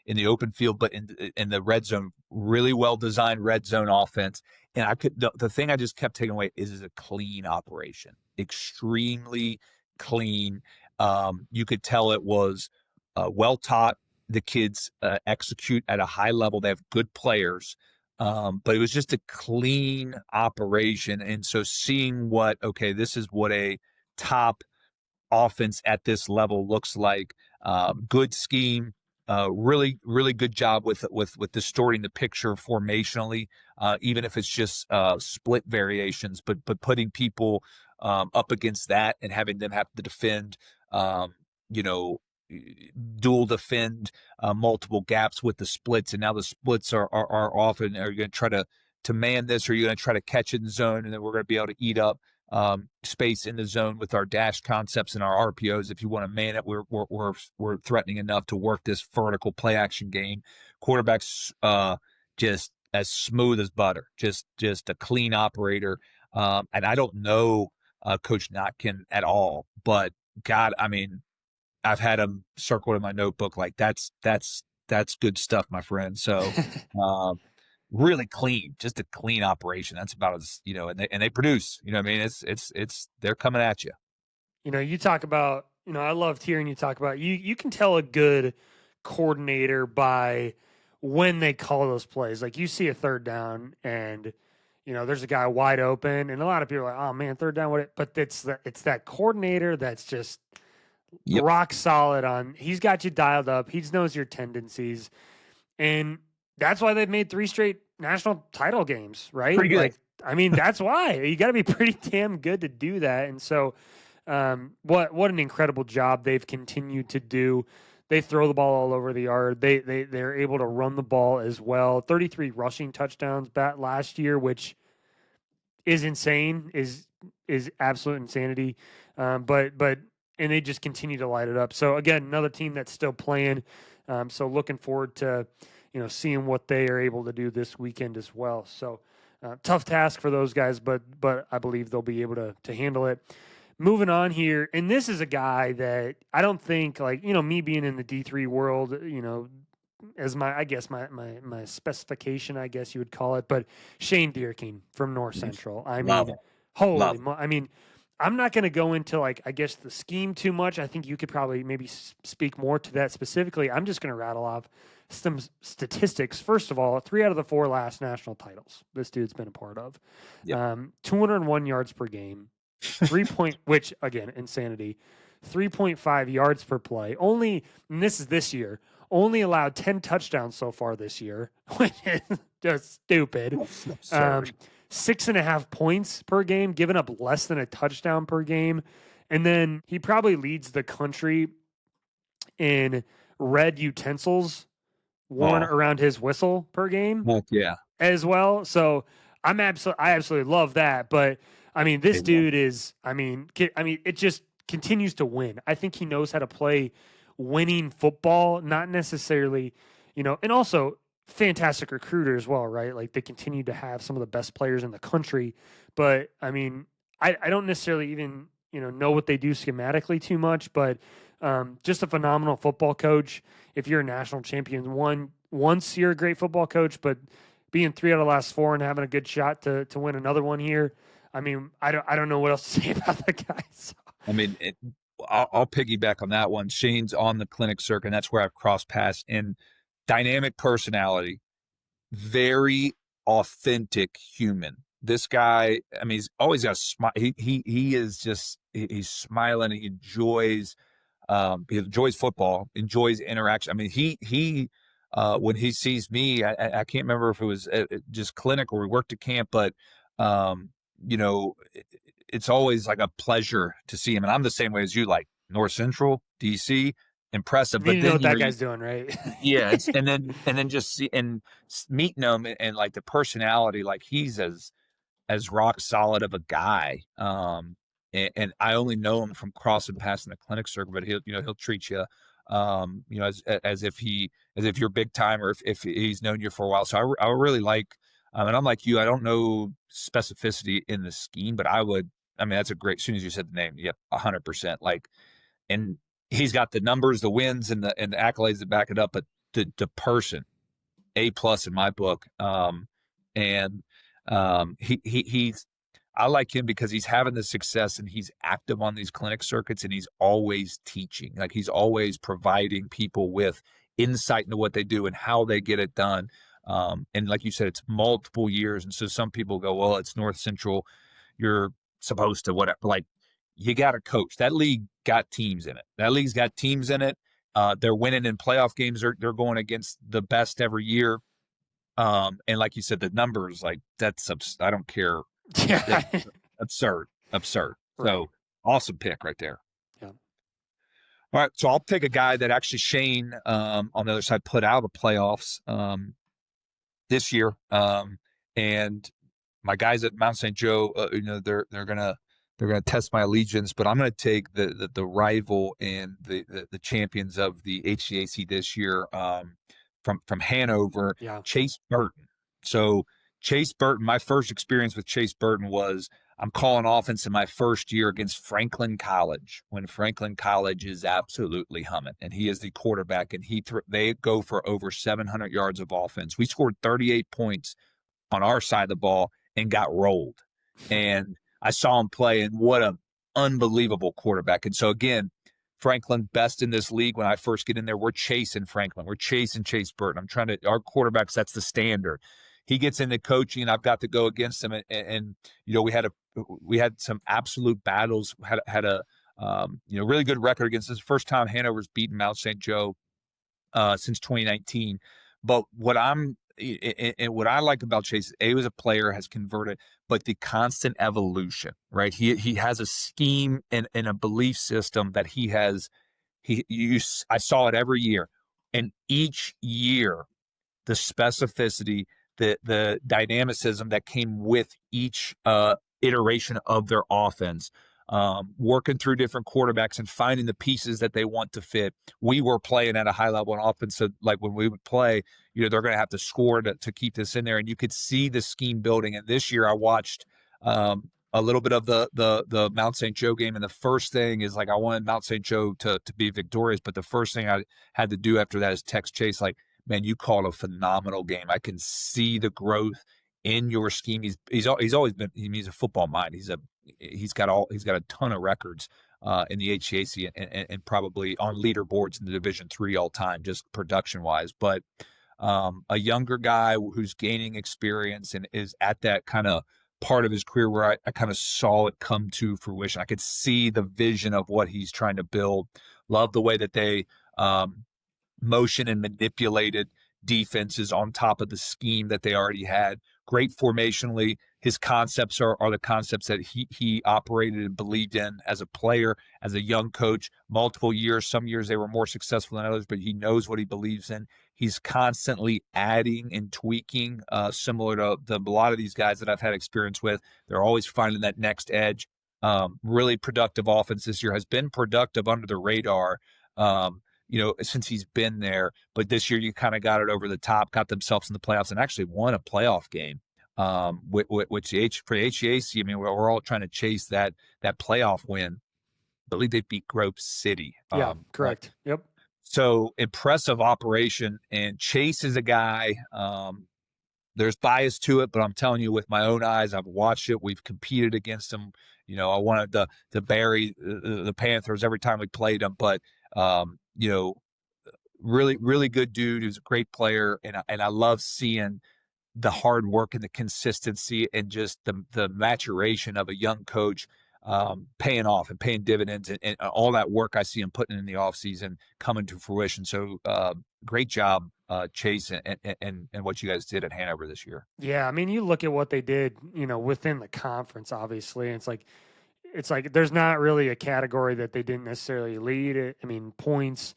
in the open field, but in the red zone, really well designed red zone offense. And the thing I just kept taking away is a clean operation, extremely clean. You could tell it was well taught. The kids execute at a high level. They have good players. But it was just a clean operation. And so seeing this is what a top offense at this level looks like. Good scheme, really, really good job with distorting the picture formationally, even if it's just split variations, but putting people up against that and having them have to defend, dual defend multiple gaps with the splits. And now the splits are often going to try to man this, or are you going to try to catch it in zone, and then we're going to be able to eat up space in the zone with our dash concepts and our RPOs. If you want to man it, we're threatening enough to work this vertical play action game. Quarterbacks just as smooth as butter, just a clean operator. And I don't know Coach Notkin at all, but God, I mean, I've had him circled in my notebook. Like that's good stuff, my friend. So really clean, just a clean operation. That's about as, and they produce, I mean, it's they're coming at you. You talk about, I loved hearing you talk about, you can tell a good coordinator by when they call those plays. Like you see a third down and, there's a guy wide open, and a lot of people are like, oh man, third down, but it's that coordinator that's just rock solid on, he's got you dialed up. He knows your tendencies. And that's why they've made 3 straight national title games, right? Pretty good. Like, I mean, that's why you got to be pretty damn good to do that. And so, what an incredible job they've continued to do. They throw the ball all over the yard. They're able to run the ball as well. 33 rushing touchdowns last year, which is insane, is absolute insanity. But and they just continue to light it up. So again, another team that's still playing. So looking forward to seeing what they are able to do this weekend as well. So tough task for those guys, but I believe they'll be able to handle it. Moving on here, and this is a guy that I don't think, like, me being in the D3 world, as my specification, I guess you would call it, but Shane Deerking from North Central. I mean, I'm not going to go into, like, I guess the scheme too much. I think you could probably maybe speak more to that specifically. I'm just going to rattle off some statistics. First of all, 3 out of the 4 last national titles this dude's been a part of. 201 yards per game, which again, insanity. 3.5 yards per play. And this is this year, only allowed 10 touchdowns so far this year, which is just stupid. 6.5 points per game, giving up less than a touchdown per game. And then he probably leads the country in red utensils worn around his whistle per game. As well. So I absolutely love that. But I mean, this dude is, it just continues to win. I think he knows how to play winning football, not necessarily, and also fantastic recruiter as well, right? Like they continue to have some of the best players in the country. But I mean, I don't necessarily even, know what they do schematically too much, but just a phenomenal football coach. If you're a national champion, once you're a great football coach, but being 3 out of the last 4 and having a good shot to win another one here. I mean, I don't know what else to say about that guy. So. I mean, I'll piggyback on that one. Shane's on the clinic circuit, and that's where I've crossed paths. And dynamic personality, very authentic human. This guy, I mean, he's always got a smile. He is just, he's smiling. He enjoys football, enjoys interaction. I mean, he when he sees me, I can't remember if it was just clinic or we worked at camp, but it's always like a pleasure to see him. And I'm the same way as you, like North Central, DC, impressive. But you know what that guy's doing, right? Yeah. And then just meeting him and like the personality, like he's as rock solid of a guy. And I only know him from crossing paths in the clinic circuit, but he'll treat you, as if you're big time, or if he's known you for a while. So I really like, and I'm like you, I don't know specificity in the scheme, but that's a great, as soon as you said the name, yep, 100%. Like, and he's got the numbers, the wins, and the accolades that back it up, but the person, A+ in my book. He's, I like him because he's having the success and he's active on these clinic circuits, and he's always teaching. Like he's always providing people with insight into what they do and how they get it done. And like you said, it's multiple years. And so some people go, well, it's North Central, you're supposed to whatever. Like, you got to coach. That league got teams in it. That league's got teams in it. They're winning in playoff games. They're going against the best every year. And like you said, the numbers, like that's I don't care. Yeah. Absurd. Right. So awesome pick right there. Yeah. All right. So I'll pick a guy that actually Shane on the other side put out of the playoffs this year. and my guys at Mount St. Joe, they're gonna test my allegiance, but I'm gonna take the rival and the champions of the HCAC this year, from Hanover, Yeah. Chase Burton. So Chase Burton, my first experience with Chase Burton was I'm calling offense in my first year against Franklin College, when Franklin College is absolutely humming, and he is the quarterback, and they go for over 700 yards of offense. We scored 38 points on our side of the ball and got rolled. And I saw him play, and what a unbelievable quarterback. And so again, Franklin, best in this league. When I first get in there, we're chasing Franklin. We're chasing Chase Burton. Our quarterbacks, that's the standard. He gets into coaching, and I've got to go against him. And we had some absolute battles, had a really good record against this. First time Hanover's beaten Mount St. Joe since 2019. But what I like about Chase, he was a player, has converted, but the constant evolution, right? He has a scheme and a belief system that I saw it every year, and each year the specificity, the dynamicism that came with each iteration of their offense, working through different quarterbacks and finding the pieces that they want to fit. We were playing at a high level on offense, so like when we would play, they're going to have to score to keep this in there, and you could see the scheme building. And this year I watched a little bit of the Mount St. Joe game, and the first thing is, like, I wanted Mount St. Joe to be victorious, but the first thing I had to do after that is text Chase, like, man, you called a phenomenal game. I can see the growth in your scheme. He's always been, he's a football mind. He's got a ton of records in the HCAC and probably on leaderboards in the Division III all time, just production wise. But a younger guy who's gaining experience and is at that kind of part of his career where I kind of saw it come to fruition. I could see the vision of what he's trying to build. Love the way that they motion and manipulated defenses on top of the scheme that they already had. Great formationally. His concepts are the concepts that he operated and believed in as a player, as a young coach, multiple years. Some years they were more successful than others, but he knows what he believes in. He's constantly adding and tweaking, similar to a lot of these guys that I've had experience with. They're always finding that next edge. Really productive offense this year, has been productive under the radar, since he's been there. But this year you kind of got it over the top, got themselves in the playoffs, and actually won a playoff game. For HCAC, I mean, we're all trying to chase that playoff win. I believe they beat Grove City. Yeah, correct. Yep. So impressive operation. And Chase is a guy, there's bias to it, but I'm telling you, with my own eyes, I've watched it. We've competed against them. I wanted to bury the Panthers every time we played them, but really, really good dude who's a great player. And I love seeing the hard work and the consistency and just the maturation of a young coach paying off and paying dividends, and all that work I see him putting in the offseason coming to fruition. So great job, Chase, and what you guys did at Hanover this year. Yeah, I mean, you look at what they did, within the conference, obviously, and it's like there's not really a category that they didn't necessarily lead. I mean, points,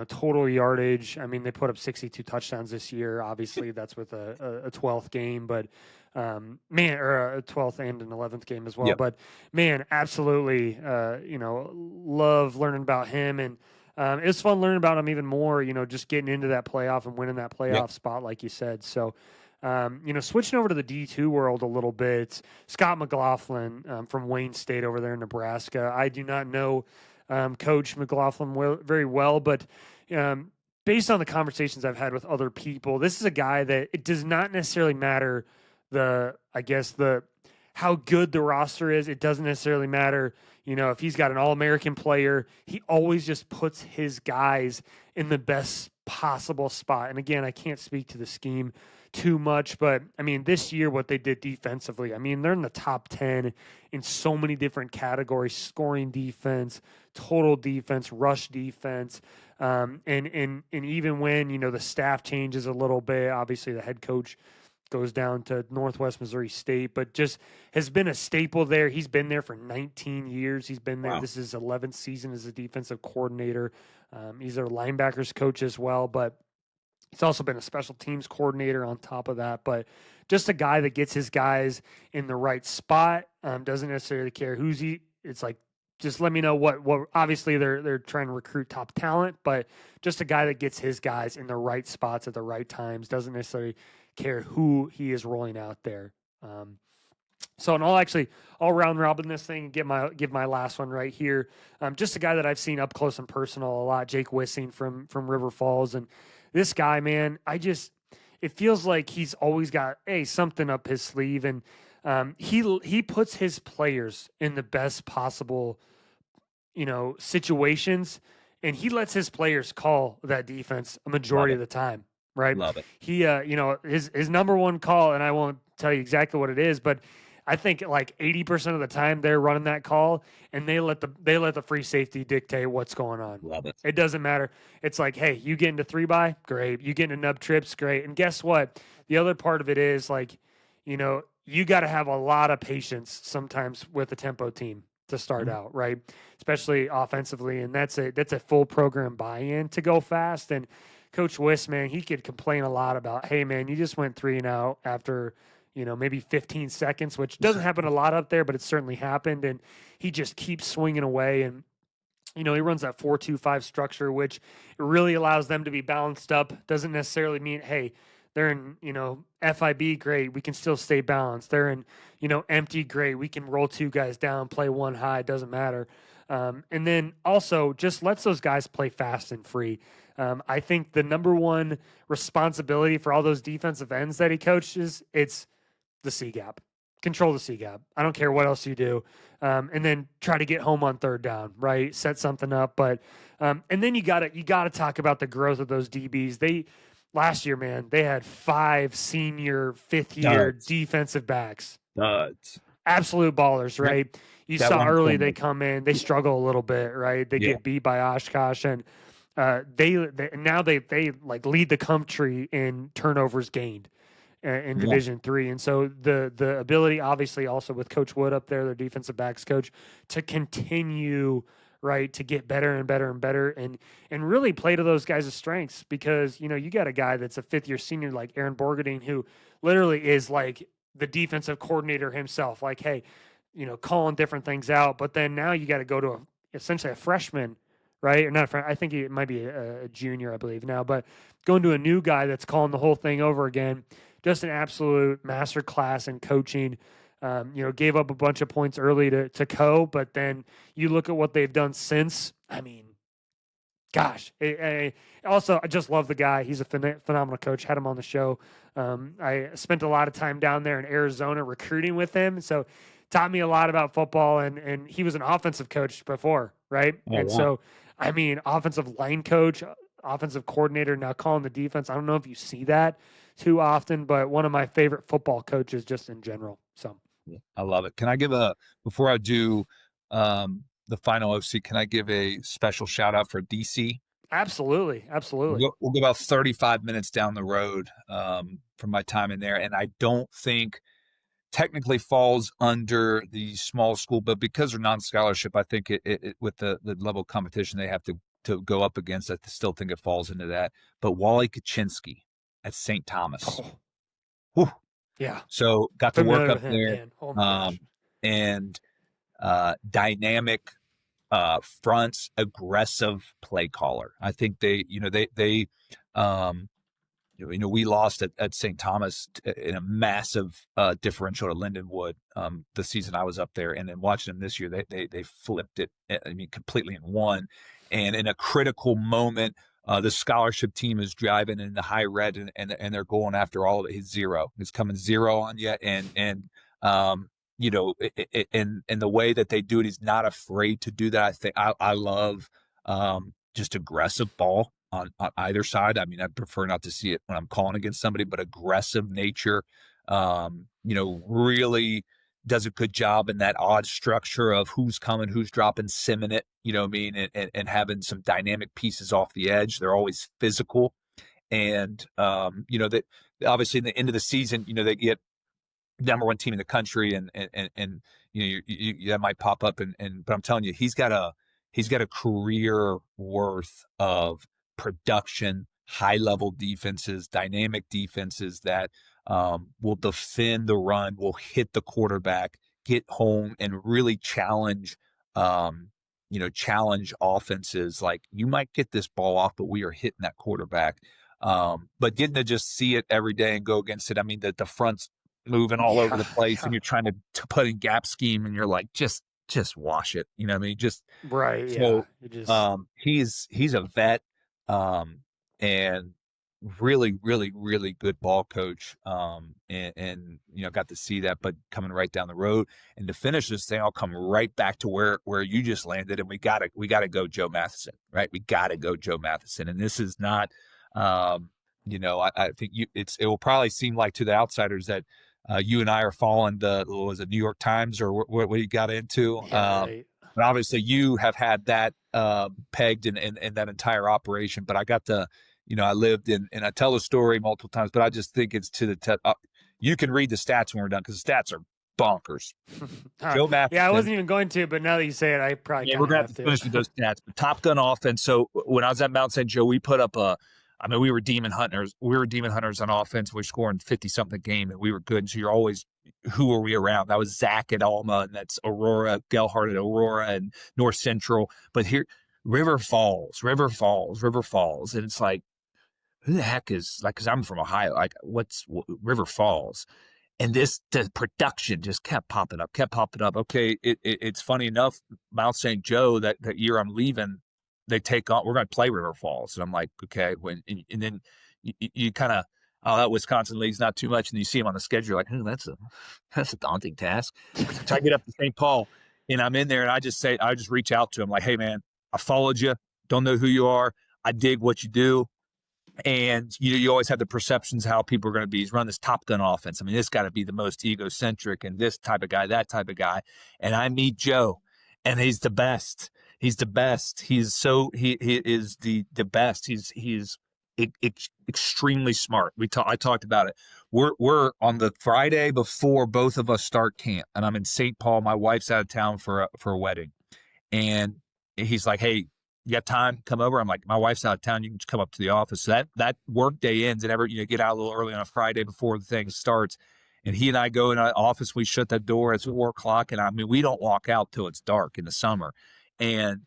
total yardage. I mean, they put up 62 touchdowns this year. Obviously, that's with a 12th game, but or a 12th and an 11th game as well. Yep. But man, absolutely, love learning about him, and it's fun learning about him even more. Just getting into that playoff and winning that playoff spot, like you said. So. Switching over to the D2 world a little bit, Scott McLaughlin from Wayne State over there in Nebraska. I do not know Coach McLaughlin very well, but based on the conversations I've had with other people, this is a guy that it does not necessarily matter how good the roster is. It doesn't necessarily matter, if he's got an All-American player. He always just puts his guys in the best possible spot. And again, I can't speak to the scheme too much, but I mean, this year, what they did defensively, I mean, they're in the top 10 in so many different categories: scoring defense, total defense, rush defense. And even when, the staff changes a little bit, obviously the head coach goes down to Northwest Missouri State, but just has been a staple there. He's been there for 19 years. He's been there. Wow. This is his 11th season as a defensive coordinator. He's their linebackers coach as well, but he's also been a special teams coordinator on top of that. But just a guy that gets his guys in the right spot. Doesn't necessarily care who's he. It's like, just let me know what obviously they're trying to recruit top talent, but just a guy that gets his guys in the right spots at the right times. Doesn't necessarily care who he is rolling out there. So, and I'll round robin this thing and give my last one right here. Just a guy that I've seen up close and personal a lot, Jake Wissing from River Falls, and this guy, man, it feels like he's always got something up his sleeve, and he puts his players in the best possible situations, and he lets his players call that defense a majority of the time. Right. Love it. He, his number one call, and I won't tell you exactly what it is, but I think like 80% of the time they're running that call, and they let the free safety dictate what's going on. Love it. It doesn't matter. It's like, hey, you get into 3-by, great. You get into nub trips, great. And guess what? The other part of it is like, you got to have a lot of patience sometimes with a tempo team to start out, right? Especially offensively, and that's a full program buy-in to go fast. And Coach Wiss, man, he could complain a lot about, hey, man, you just went 3 and out after, maybe 15 seconds, which doesn't happen a lot up there, but it certainly happened. And he just keeps swinging away. And, he runs that 4-2-5 structure, which really allows them to be balanced up. Doesn't necessarily mean, hey, they're in, FIB, great. We can still stay balanced. They're in, empty, great. We can roll 2 guys down, play 1 high. It doesn't matter. And then also just lets those guys play fast and free. I think the number one responsibility for all those defensive ends that he coaches, it's the C gap. Control the C gap. I don't care what else you do. And then try to get home on 3rd down, right? Set something up. But and then you gotta talk about the growth of those DBs. Last year, man, they had 5 senior 5th-year defensive backs. Absolute ballers, right? You saw early they come in, they struggle a little bit, right? They get beat by Oshkosh, and they like lead the country in turnovers gained in Division III. And so the ability, obviously, also with Coach Wood up there, their defensive backs coach, to continue, right, to get better and better and better, and really play to those guys' strengths, because you got a guy that's a 5th-year senior like Aaron Borgadine, who literally is like the defensive coordinator himself, like, hey, calling different things out. But then now you got to go to essentially a freshman, right? Or not a freshman. I think it might be a junior, I believe now, but going to a new guy that's calling the whole thing over again. Just an absolute master class in coaching. Gave up a bunch of points early to Co, but then you look at what they've done since. I mean, gosh. Also, I just love the guy. He's a phenomenal coach. Had him on the show. I spent a lot of time down there in Arizona recruiting with him, so taught me a lot about football. And he was an offensive coach before, right? So, I mean, offensive line coach, offensive coordinator, now calling the defense. I don't know if you see that too often, but one of my favorite football coaches just in general. So I love it. Can I give before I do the final OC, can I give a special shout out for DC? Absolutely. We'll go about 35 minutes down the road from my time in there, and I don't think technically falls under the small school, but because they're non-scholarship, I think it with the level of competition they have to go up against, I still think it falls into that. But Wally Kaczynski at St. Thomas. Whew. Yeah. So got to work up there. And dynamic fronts, aggressive play caller. I think they we lost at St. Thomas in a massive differential to Lindenwood the season I was up there, and then watching them this year, they flipped it. I mean, completely and won. And in a critical moment, the scholarship team is driving in the high red, and they're going after all of it. He's zero. He's coming zero on you, and in the way that they do it, he's not afraid to do that. I think I love just aggressive ball on either side. I mean, I prefer not to see it when I'm calling against somebody, but aggressive nature, really does a good job in that odd structure of who's coming, who's dropping, simming it, and having some dynamic pieces off the edge. They're always physical. And, that obviously in the end of the season, they get number 1 team in the country, and that might pop up. But I'm telling you, he's got a career worth of production, high level defenses, dynamic defenses that will defend the run, will hit the quarterback, get home, and really challenge, challenge offenses. Like, you might get this ball off, but we are hitting that quarterback. But getting to just see it every day and go against it. I mean, the front's moving all over the place, and you're trying to put in gap scheme, and you're like, just wash it. You know what I mean? Just Right. so. Yeah. He's a vet, and really, really, really good ball coach. And got to see that, but coming right down the road. And to finish this thing, I'll come right back to where you just landed, and we gotta go Joe Matheson, right? We gotta go Joe Matheson. And this is not, I think it will probably seem like to the outsiders that you and I are following was it New York Times or what you got into? Yeah, right. But obviously you have had that pegged in that entire operation. But I got to, I lived in, and I tell the story multiple times, but I just think it's to the you can read the stats when we're done, because the stats are bonkers. Joe Matheson. Yeah, I wasn't even going to, but now that you say it, I probably we're gonna have to finish with those stats. But Top Gun offense. So when I was at Mount St. Joe, we put up we were demon hunters. We were demon hunters on offense. We were scoring 50-something a game, and we were good. And so you're always, who are we around? That was Zach at Alma, and that's Aurora, Gelhardt at Aurora, and North Central. But here, River Falls. And it's like, who the heck is, like, because I'm from Ohio, like, what's River Falls? And the production just kept popping up. Okay, it's funny enough, Mount St. Joe, that year I'm leaving, they take on, we're going to play River Falls. And I'm like, okay, and then you kind of, that Wisconsin league's not too much. And you see them on the schedule, like, that's a daunting task. So I get up to St. Paul, and I'm in there, and I just reach out to him like, hey man, I followed you. Don't know who you are. I dig what you do. And you always have the perceptions how people are going to be. He's run this Top Gun offense. I mean, this got to be the most egocentric and this type of guy, that type of guy. And I meet Joe, and he's the best. He's the best. He is the best. He's extremely smart. I talked about it. We're on the Friday before both of us start camp, and I'm in St. Paul. My wife's out of town for a wedding, and he's like, hey, you got time? Come over. I'm like, my wife's out of town. You can just come up to the office. So that work day ends, and get out a little early on a Friday before the thing starts. And he and I go in our office. We shut that door. It's 4 o'clock. And I mean, we don't walk out till it's dark in the summer. And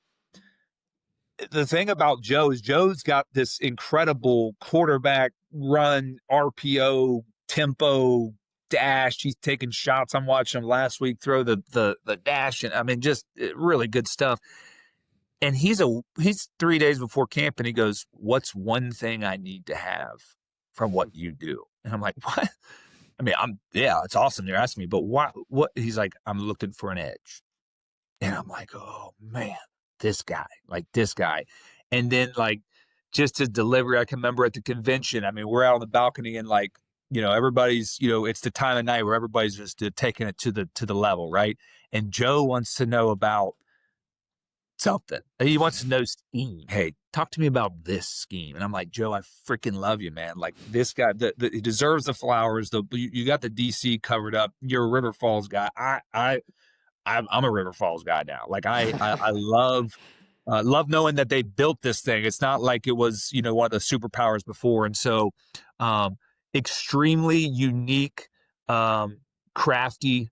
the thing about Joe is Joe's got this incredible quarterback run, RPO, tempo, dash. He's taking shots. I'm watching him last week throw the dash. And I mean, just really good stuff. And he's 3 days before camp, and he goes, what's one thing I need to have from what you do? And I'm like, what? I mean, it's awesome they're asking me, but what? He's like, I'm looking for an edge. And I'm like, oh man, this guy. And then, like, just his delivery, I can remember at the convention, I mean, we're out on the balcony, and like, everybody's, it's the time of night where everybody's just taking it to the level, right? And Joe wants to know about something. He wants to know scheme. Hey, talk to me about this scheme. And I'm like, Joe, I freaking love you, man. Like, this guy, he deserves the flowers. You got the DC covered up. You're a River Falls guy. I'm a River Falls guy now. Like, I love knowing that they built this thing. It's not like it was, one of the superpowers before. And so, extremely unique, crafty,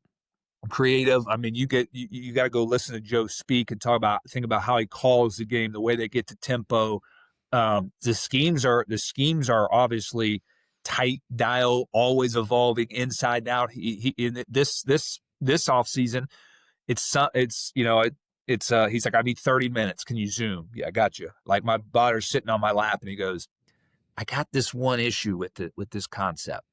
creative. I mean, you got to go listen to Joe speak and think about how he calls the game, the way they get to tempo. The schemes are obviously tight dial, always evolving inside and out. He in this offseason, he's like, I need 30 minutes. Can you Zoom? Yeah, I got you. Like, my daughter's sitting on my lap, and he goes, I got this one issue with this concept.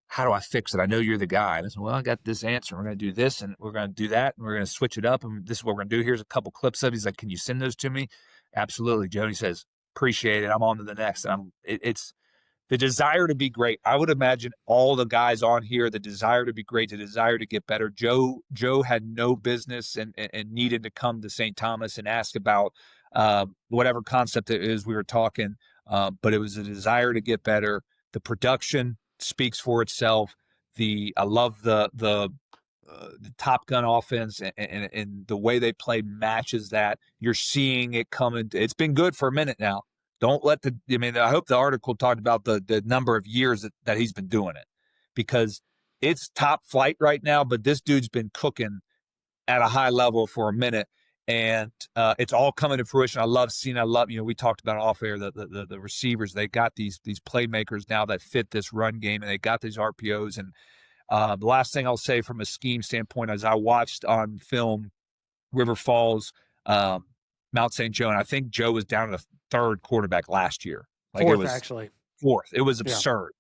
How do I fix it? I know you're the guy. And I said, well, I got this answer. We're going to do this, and we're going to do that, and we're going to switch it up, and this is what we're going to do. Here's a couple clips of it. He's like, can you send those to me? Absolutely, Joe. He says, appreciate it. I'm on to the next. And it's the desire to be great. I would imagine all the guys on here, the desire to be great, the desire to get better. Joe had no business and needed to come to St. Thomas and ask about whatever concept it is we were talking, but it was a desire to get better. The production speaks for itself. I love the Top Gun offense, and the way they play matches that. You're seeing it coming. It's been good for a minute now. Don't let I hope the article talked about the number of years that he's been doing it. because it's top flight right now, but this dude's been cooking at a high level for a minute. And it's all coming to fruition. I love, we talked about off air, the receivers. They got these playmakers now that fit this run game, and they got these RPOs. And the last thing I'll say from a scheme standpoint is I watched on film River Falls, Mount St. Joe, and I think Joe was down to the third quarterback last year. Like Fourth, it was actually. fourth. It was absurd.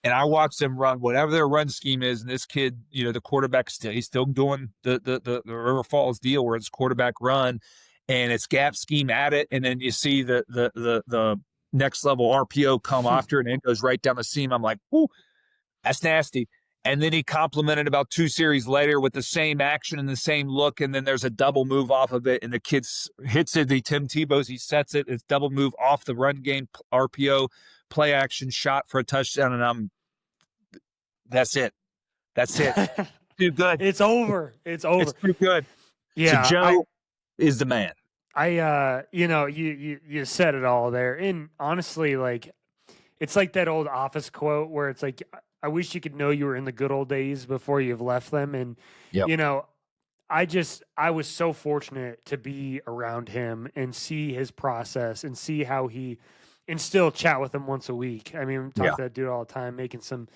And I watched them run whatever their run scheme is, and this kid, the quarterback he's still doing the River Falls deal where it's quarterback run, and it's gap scheme at it, and then you see the next level RPO come after, and it goes right down the seam. I'm like, whoo, that's nasty. And then he complemented about 2 series later with the same action and the same look, and then there's a double move off of it, and the kid hits it. Tim Tebow's, he sets it. It's double move off the run game, RPO, play action, shot for a touchdown, and that's it. That's it. Too good. It's over. It's over. It's too good. Yeah. So Joe is the man. You said it all there. And honestly, like, it's like that old Office quote where it's like, I wish you could know you were in the good old days before you've left them. And, I was so fortunate to be around him and see his process and see how and still chat with him once a week. I mean, talk to that dude all the time, making some.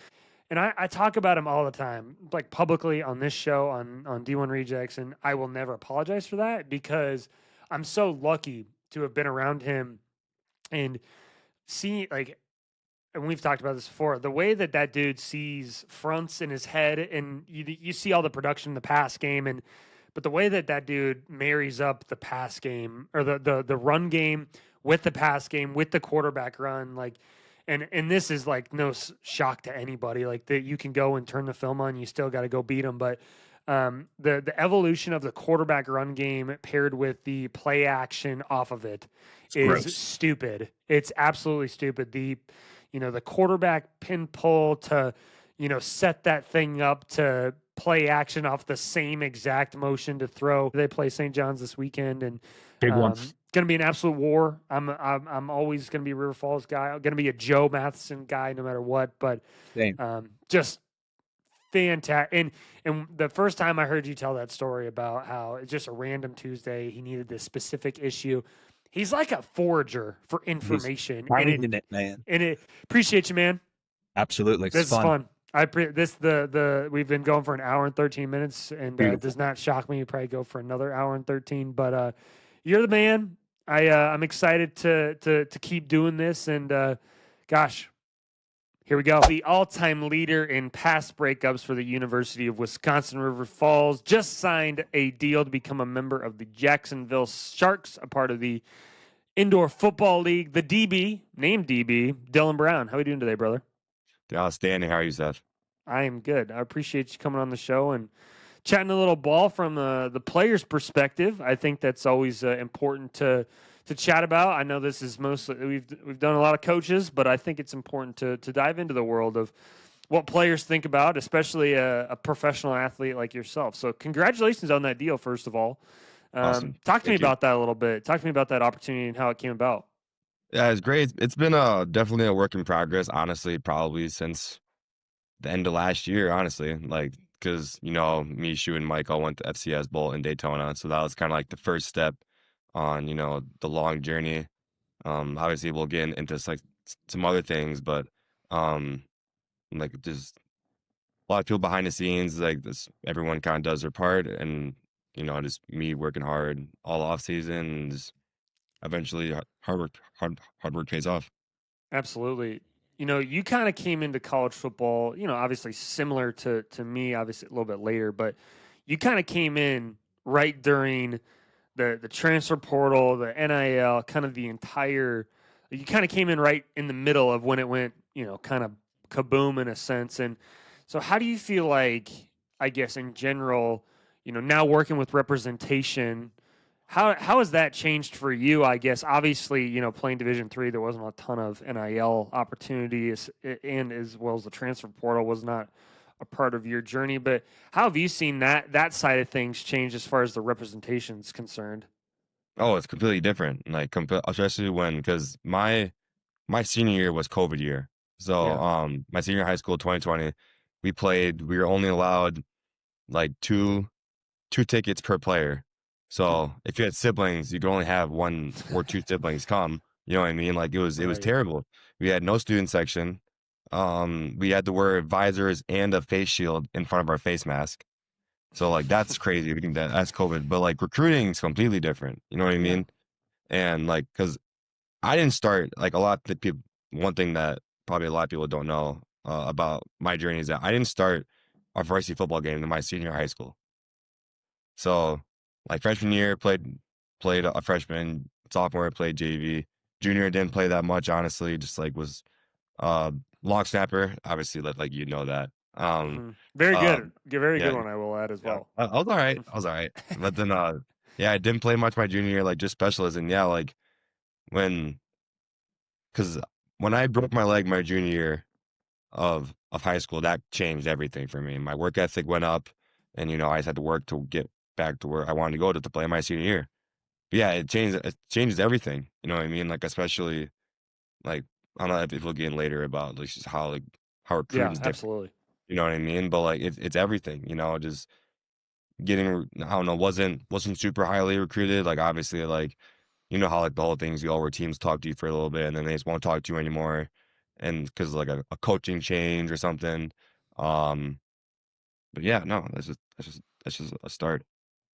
And I talk about him all the time, like publicly on this show, on D1 Rejects, and I will never apologize for that because I'm so lucky to have been around him and see, like, and we've talked about this before, the way that dude sees fronts in his head, and you see all the production in the pass game, but the way that dude marries up the pass game or the run game with the pass game with the quarterback run, like. And this is like no shock to anybody. Like that, you can go and turn the film on. You still got to go beat them. But the evolution of the quarterback run game paired with the play action off of it is stupid. It's absolutely stupid. The quarterback pin pull to set that thing up to play action off the same exact motion to throw. They play St. John's this weekend, and big one. Going to be an absolute war. I'm always going to be a River Falls guy. I'm going to be a Joe Matheson guy no matter what. But just fantastic. And the first time I heard you tell that story about how it's just a random Tuesday, he needed this specific issue. He's like a forager for information. Finding it, man. And appreciate you, man. Absolutely, This is fun. We've been going for an hour and 13 minutes, and it does not shock me. You probably go for another hour and 13, but you're the man. I'm excited to keep doing this, and gosh, here we go. The all-time leader in pass breakups for the University of Wisconsin River Falls just signed a deal to become a member of the Jacksonville Sharks, a part of the Indoor Football League. The DB, named DB, Dylan Brown. How are you doing today, brother? Outstanding. How are you, Seth? I am good. I appreciate you coming on the show and chatting a little ball from the player's perspective. I think that's always important to chat about. I know this is mostly we've done a lot of coaches, but I think it's important to dive into the world of what players think about, especially a professional athlete like yourself. So congratulations on that deal, first of all. Awesome. Talk to me about that a little bit. Talk to me about that opportunity and how it came about. Yeah, it's great. It's been definitely a work in progress, honestly, probably since the end of last year, honestly. Like, because, me, Shu, and Mike all went to FCS Bowl in Daytona. So that was kind of like the first step on, the long journey. Obviously, we'll get into like some other things, but like just a lot of people behind the scenes, like this, everyone kind of does their part. And, just me working hard all off season, and just eventually hard work pays off. Absolutely. You kind of came into college football, obviously similar to me, obviously a little bit later, but you kind of came in right during the transfer portal, the NIL, kind of the entire, you kind of came in right in the middle of when it went, kind of kaboom in a sense. And so how do you feel like, I guess in general, now working with representation, how has that changed for you? I guess obviously, playing Division III, there wasn't a ton of NIL opportunities, and as well as the transfer portal was not a part of your journey. But how have you seen that side of things change as far as the representation is concerned? Oh, it's completely different. Like, especially because my senior year was COVID year. So, my senior high school, 2020, we were only allowed like two tickets per player. So if you had siblings, you could only have one or two siblings come. You know what I mean? Like it was Right. terrible. We had no student section. We had to wear visors and a face shield in front of our face mask. So like that's crazy. We think that's COVID, but like recruiting is completely different. You know what I Yeah. mean? And like, cause I didn't start like a lot of the people. One thing that probably a lot of people don't know about my journey is that I didn't start a varsity football game in my senior high school. So like freshman year played a freshman, sophomore played JV, junior didn't play that much honestly. Just like was uh long snapper, obviously like you know that. Very Uh good. Very yeah, good one, I will add as yeah. well. I was all right. I was all right. But then yeah, I didn't play much my junior year, like just specialists. And yeah, like when because when I broke my leg my junior year of high school, that changed everything for me. My work ethic went up, and I just had to work to get back to where I wanted to go to play my senior year. But yeah, it changes everything. You know what I mean? Like especially like I don't know if we'll get in later about like just how recruiting Yeah, is different. absolutely. You know what I mean? But like it's everything. Just getting I don't know wasn't super highly recruited. Like obviously like how like the whole things go where teams talk to you for a little bit and then they just won't talk to you anymore, and because like a coaching change or something. Um, but yeah, no, that's just a start.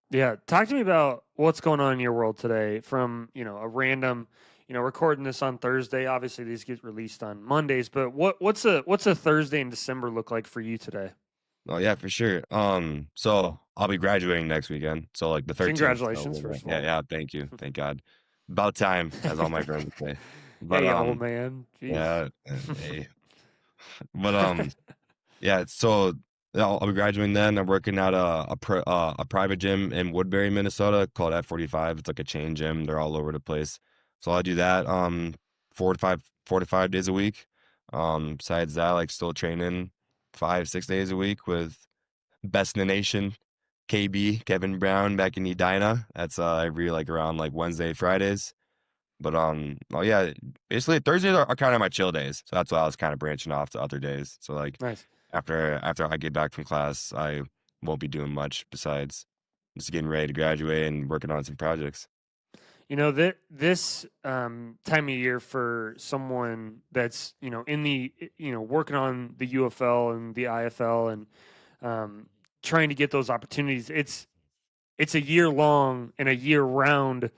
Yeah, talk to me about what's going on in your world today from, a random, recording this on Thursday. Obviously these get released on Mondays, but what's a Thursday in December look like for you today? Oh yeah, for sure. So I'll be graduating next weekend. So like the 13th. Congratulations, first of Yeah, all. yeah. Thank you, thank God. About time, as all my friends would say. But Hey, old man. Jeez. yeah, hey. But yeah, so yeah, I'll be graduating then. I'm working at a private gym in Woodbury, Minnesota called F45. It's like a chain gym. They're all over the place. So I do that 4 to 5 days a week. Besides that, like still training 5, 6 days a week with best in the nation, KB, Kevin Brown back in Edina. That's every like around like Wednesday, Fridays. But oh yeah, basically Thursdays are kind of my chill days. So that's why I was kind of branching off to other days. So like Nice. after I get back from class, I won't be doing much besides just getting ready to graduate and working on some projects. This time of year for someone that's in the working on the UFL and the IFL and trying to get those opportunities. It's a year long and a year round,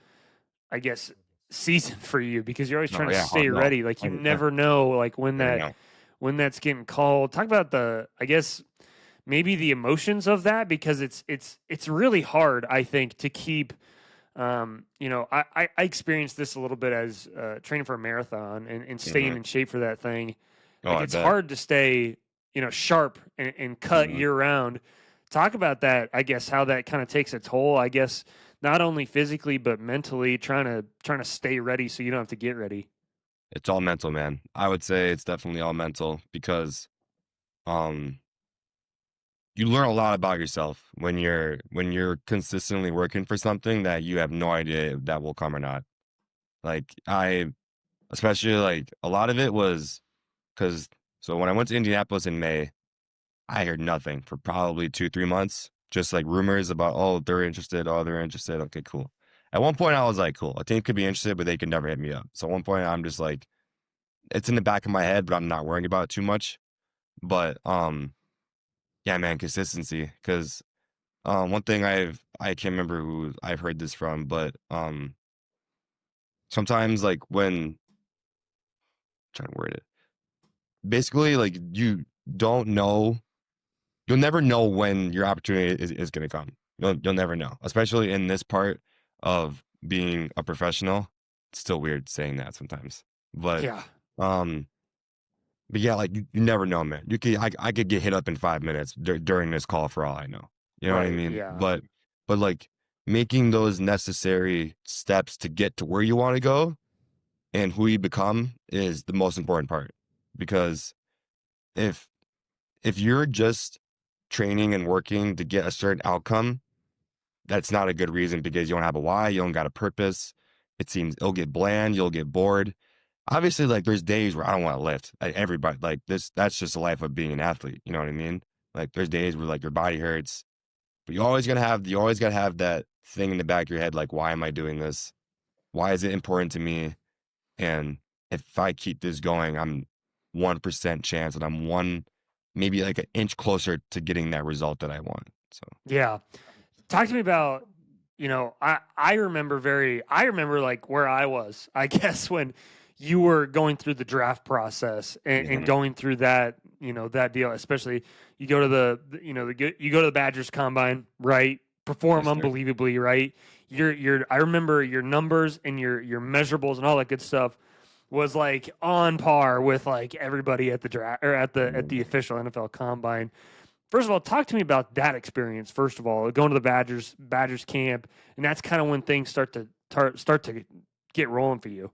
I guess, season for you because you're always No, trying to yeah, stay no, ready. Like you 100%. never know, like when Never that know. when that's getting called. Talk about I guess maybe the emotions of that because it's really hard. I think to keep. I experienced this a little bit as training for a marathon and staying Hmm. in shape for that thing. Oh, Like I it's bet. hard to stay, sharp and cut Hmm. year round. Talk about that. I guess how that kind of takes a toll. I guess not only physically but mentally, trying to stay ready so you don't have to get ready. It's all mental, man. I would say it's definitely all mental because um you learn a lot about yourself when you're consistently working for something that you have no idea if that will come or not. Like I especially like a lot of it was because so when I went to Indianapolis in May, I heard nothing for probably 2, 3 months. Just like rumors about, oh, they're interested. Oh, they're interested. Okay, cool. At one point, I was like, cool. A team could be interested, but they could never hit me up. So at one point, I'm just like, it's in the back of my head, but I'm not worrying about it too much. But yeah, man, consistency. Because one thing I can't remember who I've heard this from, but sometimes like when trying to word it, basically like you don't know. You'll never know when your opportunity is going to come. You'll never know, especially in this part of being a professional. It's still weird saying that sometimes, but Yeah. um, but yeah, like you never know, man. I could get hit up in 5 minutes during this call for all I know. You know what I Right. mean? Yeah. But like making those necessary steps to get to where you want to go and who you become is the most important part, because if if you're just training and working to get a certain outcome, that's not a good reason because you don't have a why, you don't got a purpose. It seems it'll get bland, you'll get bored. obviously, like, there's days where I don't want to lift. Like, everybody, like, that's just the life of being an athlete. You know what I mean? Like, there's days where like your body hurts, but you always gotta have that thing in the back of your head, like, why am I doing this? Why is it important to me? And if I keep this going, I'm 1% chance that I'm maybe like an inch closer to getting that result that I want. So Yeah. Talk to me about, I remember like where I was, I guess, when you were going through the draft process and yeah, going through that, that deal, especially you go to you go to the Badgers combine, right? Perform yes, sir. unbelievably, right? I remember your numbers and your measurables and all that good stuff was like on par with like everybody at the draft or at the official NFL combine. First of all, talk to me about that experience. First of all, going to the Badgers camp, and that's kind of when things start to get rolling for you.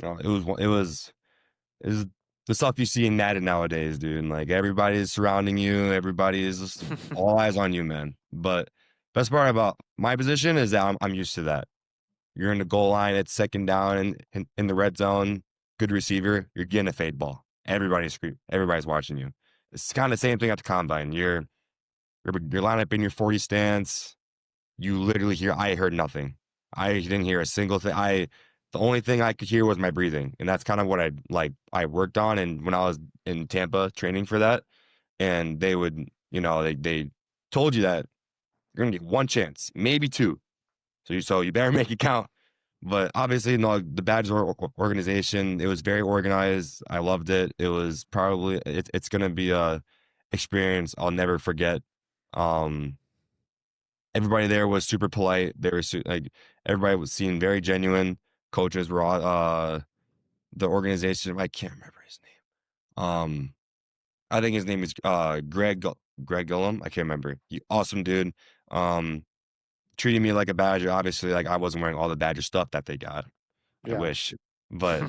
It was the stuff you see in Madden nowadays, dude. And like everybody is surrounding you, everybody is just all eyes on you, man. But best part about my position is that I'm used to that. You're in the goal line, it's second down and in the red zone, good receiver, you're getting a fade ball. Everybody's watching you. It's kind of the same thing at the combine. You're lined up in your 40 stance. You literally I heard nothing. I didn't hear a single thing. The only thing I could hear was my breathing. And that's kind of what I worked on. And when I was in Tampa training for that, and they would, they told you that you're gonna get one chance, maybe two. So you better make it count. But obviously, no, the Badgers organization, it was very organized. I loved it. It was probably it's gonna be a experience I'll never forget. Um, Everybody there was super polite. They were like everybody was seen very genuine. Coaches were all the organization. I can't remember his name. I think his name is Greg Gillum. I can't remember. Awesome dude. Um, Treating me like a Badger. Obviously, like I wasn't wearing all the Badger stuff that they got. I Yeah. wish, but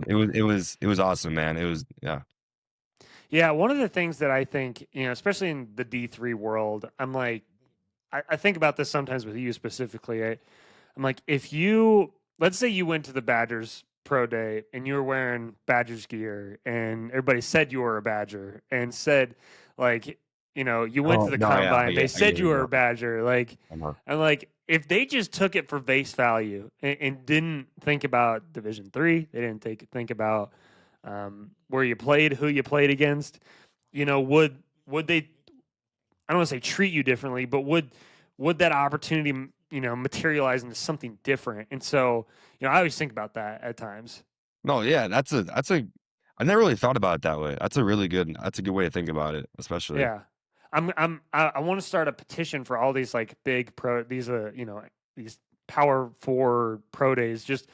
it was awesome, man. It was yeah. Yeah, one of the things that I think, especially in the D3 world, I'm like, I think about this sometimes with you specifically. I'm like, if you, let's say you went to the Badgers pro day and you were wearing Badgers gear and everybody said you were a Badger and said, like, you went to Oh the no, yeah, combine, they I get said where you you're were a going. Badger. Like, Uh-huh. I'm like, if they just took it for face value and didn't think about Division 3, they didn't think about where you played, who you played against, would they? I don't want to say treat you differently, but would that opportunity materialize into something different? And so I always think about that at times. No, yeah, that's a. I never really thought about it that way. That's a good way to think about it, especially. Yeah, I want to start a petition for all these like big these Power 4 pro days. Just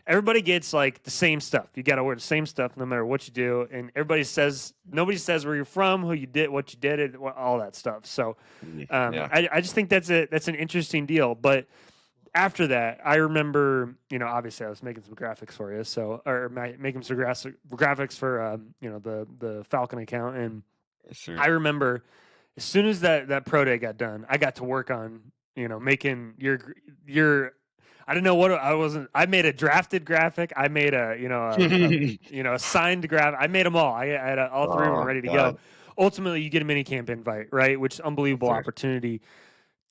everybody gets like the same stuff. You got to wear the same stuff no matter what you do, and nobody says where you're from, who you did, what you did, and all that stuff. So Yeah. I just think that's an interesting deal. But after that, I remember, obviously I was making some graphics for you, making some graphics for, the Falcon account. And Sure. I remember as soon as that pro day got done, I got to work on, making your, I don't know what I made a drafted graphic. I made a signed graphic. I made them all. I had all three of them Oh ready to go. God. Ultimately, you get a mini camp invite, right? Which is Yes, unbelievable sir. opportunity.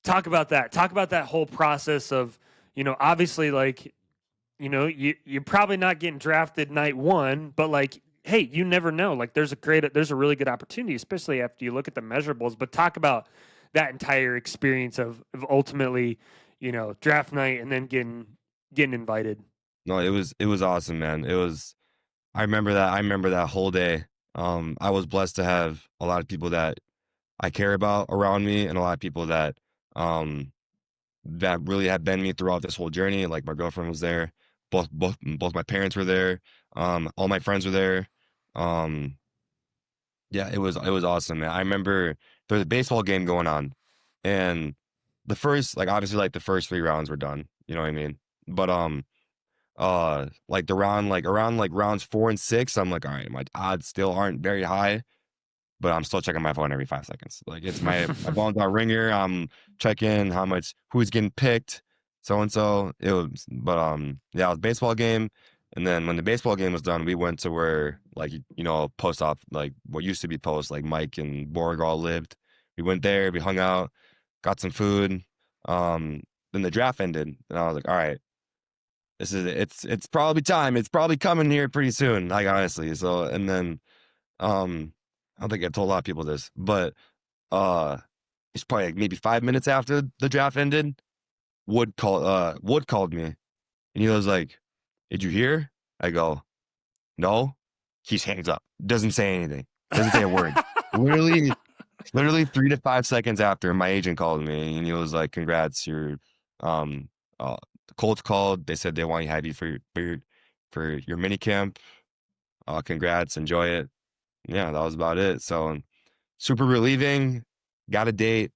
Talk about that. Talk about that whole process of, obviously, like, you're probably not getting drafted night one, but like, hey, you never know. Like, there's a really good opportunity, especially after you look at the measurables. But talk about that entire experience of ultimately, draft night and then getting invited. No, it was awesome, man. I remember that whole day. I was blessed to have a lot of people that I care about around me and a lot of people um that really have been me throughout this whole journey. Like my girlfriend was there, both my parents were there, all my friends were there. Um yeah, it was awesome, man. I remember there was a baseball game going on and the first like obviously like the first three rounds were done. You know what I mean? But like the round like around like rounds 4 and 6, I'm like, all right, my odds still aren't very high, but I'm still checking my phone every 5 seconds. Like it's my phone's on ringer. I'm checking who's getting picked, so and so. It was, but yeah, it was a baseball game, And then when the baseball game was done, we went to where, like, you know, post off, like what used to be post, like Mike and Borg all lived. We went there, we hung out, got some food. Then the draft ended, and I was like, all right, it's probably time. It's probably coming here pretty soon. Like, honestly. So, and then I don't think I've told a lot of people this, but it's probably like maybe 5 minutes after the draft ended, Wood called me, and he was like, "Did you hear?" I go, "No." He hangs up. Doesn't say anything. Doesn't say a word. Literally, literally 3 to 5 seconds after, my agent called me, and he was like, "Congrats, um the Colts called. They said they want to have you for your mini camp. Congrats, enjoy it." Yeah, that was about it. So super relieving. Got a date,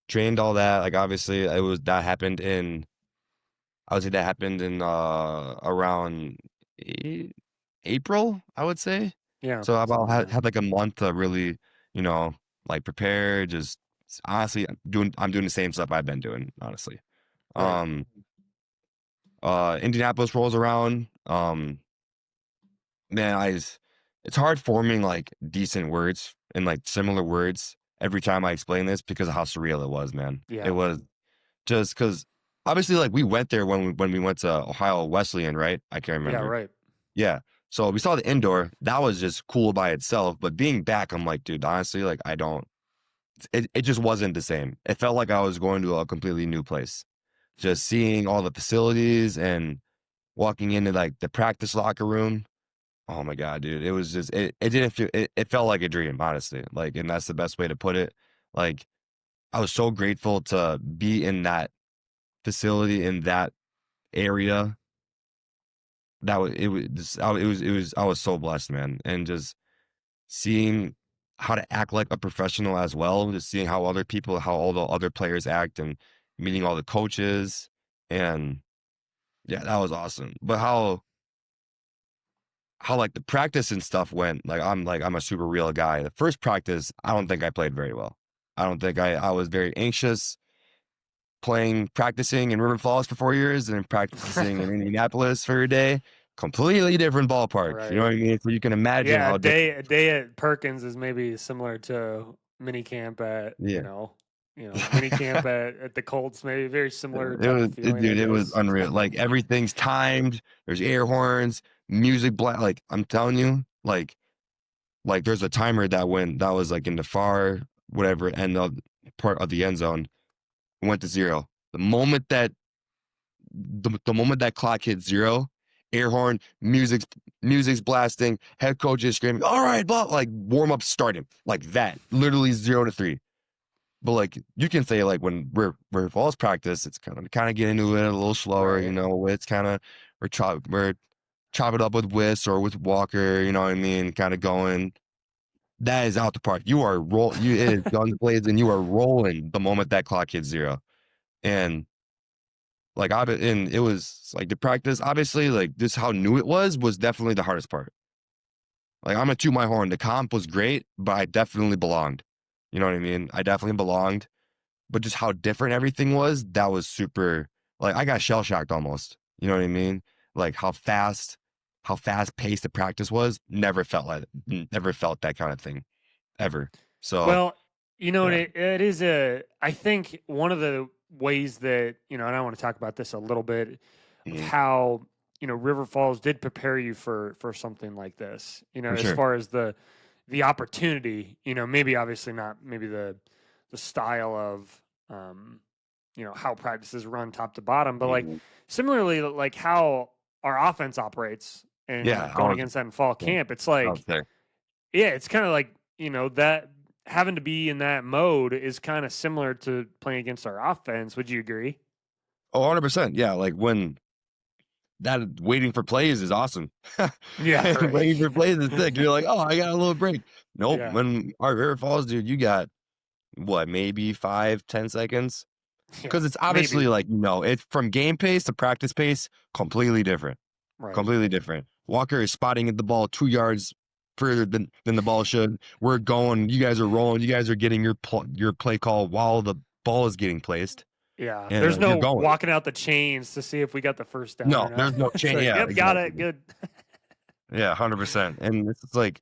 trained all that. Like, obviously, that happened in. I would say that happened in around April, I would say. Yeah. So I about Something like had like a month to really, you know, like prepare. Just honestly, I'm doing the same stuff I've been doing, honestly. Right. Um, Indianapolis rolls around. Man, it's hard forming like decent words and like similar words every time I explain this because of how surreal it was, man. It Yeah. was just because obviously, like, we went there when we went to Ohio Wesleyan, right? I can't Yeah. remember. Right. Yeah. So we saw the indoor. That was just cool by itself. But being back, I'm like, dude, honestly, like, I don't. It just wasn't the same. It felt like I was going to a completely new place. Just seeing all the facilities and walking into like the practice locker room. Oh my God, dude. It was just it didn't feel it felt like a dream, honestly. Like, and that's the best way to put it. Like, I was so grateful to be in that facility in that area. That was it was just, it was I was so blessed, man. And just seeing how to act like a professional as well, just seeing how all the other players act, and meeting all the coaches, and yeah, that was awesome. But how like the practice and stuff went, I'm a super real guy. The first practice, I don't think I played very well. I don't think I was very anxious practicing in River Falls for 4 years and then practicing in Indianapolis for a day. Completely different ballpark. You know Right. what I mean? So you can imagine Yeah. how different. A day at Perkins is maybe similar to mini camp at Yeah. mini camp at the Colts. Maybe very similar It type was, of feeling, I dude, it was guess. unreal. Like, everything's timed. There's air horns, music, like, I'm telling you, like there's a timer that was like in the far whatever end of part of the end zone, went to zero. The moment that clock hit zero, air horn, music's blasting, head coach is screaming, "All right, blah," like warm up starting, like that, literally 0 to 3. But like you can say, like, when we're falls practice, it's kind of get into it a little slower, you Right. know. It's kind of we're chop it up with Wiss or with Walker, you know what I mean? Kind of going. That is out the park. You are it is guns blazing. You are rolling the moment that clock hits zero, and like and it was like the practice. Obviously, like, this how new it was definitely the hardest part. Like, I'm gonna toot my horn. The comp was great, but I definitely belonged. You know what I mean? I definitely belonged. But just how different everything was, that was super. Like, I got shell shocked almost. You know what I mean? Like, how fast paced the practice was. Never felt that kind of thing ever. So Well, yeah. it is I think one of the ways that, and I want to talk about this a little bit of Mhm. how, River Falls did prepare you for something like this, For as sure. far as the opportunity, maybe obviously not maybe the style of, how practices run top to bottom, but like Mhm. similarly, like how our offense operates and Yeah, going against that in fall yeah, camp, it's I like, was there. yeah, it's kind of like, that having to be in that mode is kind of similar to playing against our offense. Would you agree? Oh, 100%. Yeah, like, when that waiting for plays is awesome. Yeah, right. Waiting for plays is sick. You're like, "Oh, I got a little break." Nope. Yeah. When our River Falls, dude, you got what, maybe 5, 10 seconds? Yeah. Because it's obviously, Maybe. like, it's from game pace to practice pace, completely different. Right. Completely different. Walker is spotting at the ball 2 yards further than the ball should. We're going. You guys are rolling. You guys are getting your play call while the ball is getting placed. Yeah, and there's you're no going. walking out the chains to see if we got the first down No, or not. there's no It's change. like, Yeah, yep, got exactly. it, good. Yeah, 100%. And this is like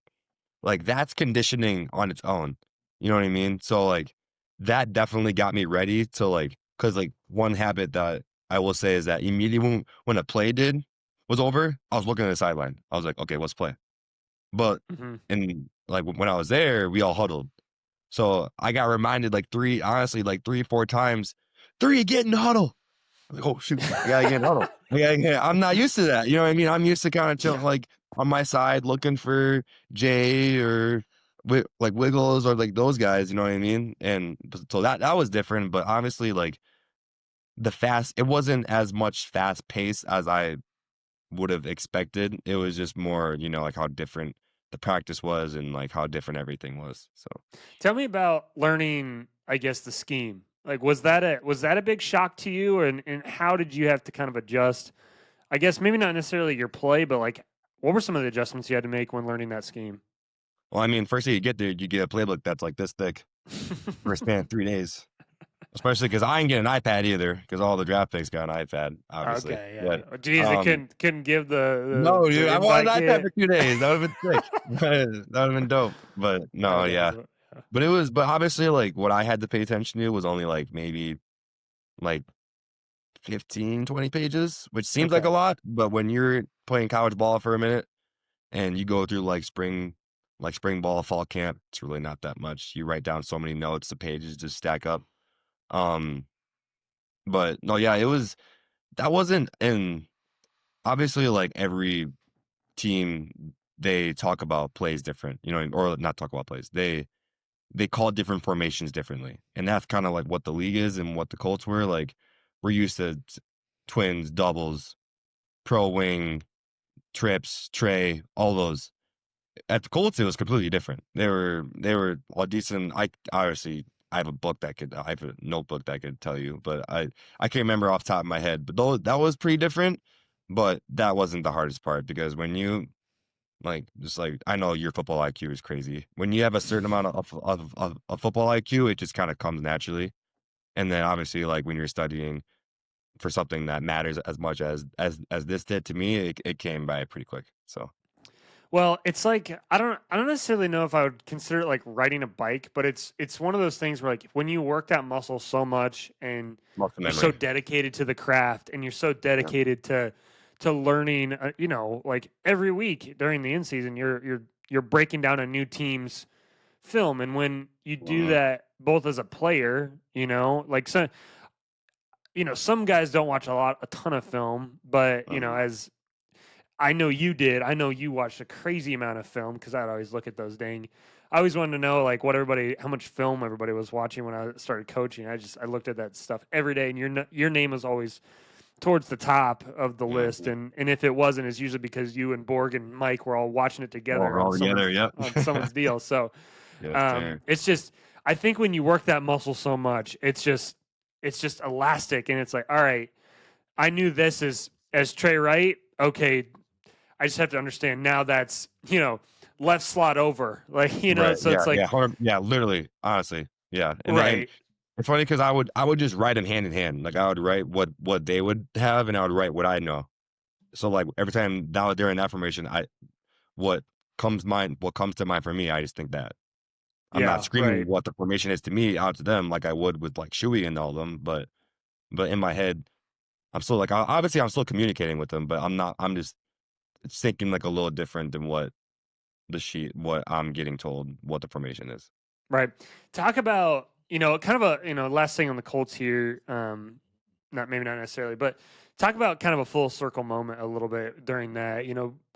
that's conditioning on its own. You know what I mean? So like that definitely got me ready to like, cause like one habit that I will say is that immediately when a play was over, I was looking at the sideline. I was like, okay, let's play. But Hmm. and like when I was there, we all huddled. So I got reminded like honestly, like 3, 4 times, 3, get in the huddle. I'm like, oh shoot, I gotta get in the huddle. I'm not used to that. You know what I mean? I'm used to kind of chilling like on my side, looking for Jay or like Wiggles or like those guys. You know what I mean? And so that was different. But honestly, like it wasn't as much fast pace as I would have expected. It was just more, like how different the practice was and like how different everything was. So Tell me about learning, I guess, the scheme. Like, was that a big shock to you, and how did you have to kind of adjust? I guess maybe not necessarily your play, but like, what were some of the adjustments you had to make when learning that scheme? well, I mean, first thing you get there, you get a playbook that's like this thick for a span of 3 days. Especially because I ain't get an iPad either, because all the draft picks got an iPad, obviously. Okay, yeah. But Oh, geez, it couldn't give no, the dude, I wanted invite an iPad kit. for 2 days. That would have been sick. That would have been dope. But no, Okay, yeah. so yeah. But obviously, like what I had to pay attention to was only like maybe like 15, 20 pages, which seems like a Okay. lot. But when you're playing college ball for a minute and you go through like spring ball, fall camp, it's really not that much. You write down so many notes, the pages just stack up. Um, but no, yeah, that wasn't in obviously like every team they talk about plays different, or not talk about plays. They call different formations differently. And that's kind of like what the league is and what the Colts were. Like we're used to twins, doubles, pro wing, trips, tray, all those. At the Colts, it was completely different. They were all decent. I have a I have a notebook that could tell you, but I can't remember off the top of my head. But that was pretty different. But that wasn't the hardest part because when you just like I know your football IQ is crazy. When you have a certain amount of football IQ, it just kind of comes naturally. And then obviously, like when you're studying for something that matters as much as this did to me, it came by pretty quick. So Well, it's like I don't necessarily know if I would consider it like riding a bike, but it's one of those things where like when you work that muscle so much and muscle you're so memory. dedicated to the craft and you're so Yeah. dedicated to learning, like every week during the in season, you're breaking down a new team's film, and when you do Mhm. that both as a player, like some guys don't watch a ton of film, but Mhm. as I know you did. I know you watched a crazy amount of film because I'd always look at those dang. I always wanted to know like how much film everybody was watching when I started coaching. I looked at that stuff every day, and your name was always towards the top of the list. Mhm. And if it wasn't, it's usually because you and Borg and Mike were all watching it Well, together we're all together. Yep. on someone's deal. So Yes, sir. it's just I think when you work that muscle so much, it's just elastic, and it's like, all right, I knew this as Trey Wright. Okay, I just have to understand now that's, left slot over. Like, Right. so Yeah. it's like, Yeah. Yeah. Literally. Honestly. Yeah. And right. it's funny because I would just write them hand in hand. Like I would write what they would have, and I would write what I know. So like every time now during that formation, what what comes to mind for me, I just think that. I'm not Yeah, screaming right. what the formation is to me out to them like I would with like Shuey and all of them, but in my head, I'm still like obviously I'm still communicating with them, but I'm not. I'm just thinking like a little different than what I'm getting told what the formation is. Right. Talk about, kind of a, last thing on the Colts here. Not necessarily, but talk about kind of a full circle moment a little bit during that,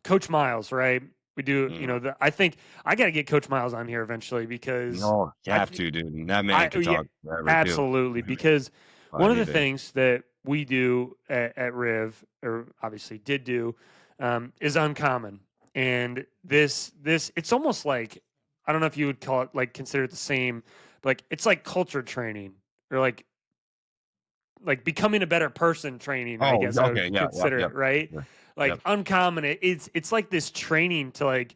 Coach Miles, right? We do, Mm. I think I got to get Coach Miles on here eventually because No, you I have think to, dude. And that man could yeah, talk forever too. absolutely. Because one of Any the day. things that we do at Riv, or obviously did do, is uncommon. And this it's almost like, I don't know if you would call it like consider it the same, but like it's like culture training, or like becoming a better person training, I Oh, guess I okay. would Yeah. Yep. consider Yep. it, right? Sure. Like Yep. uncommon, it's like this training to like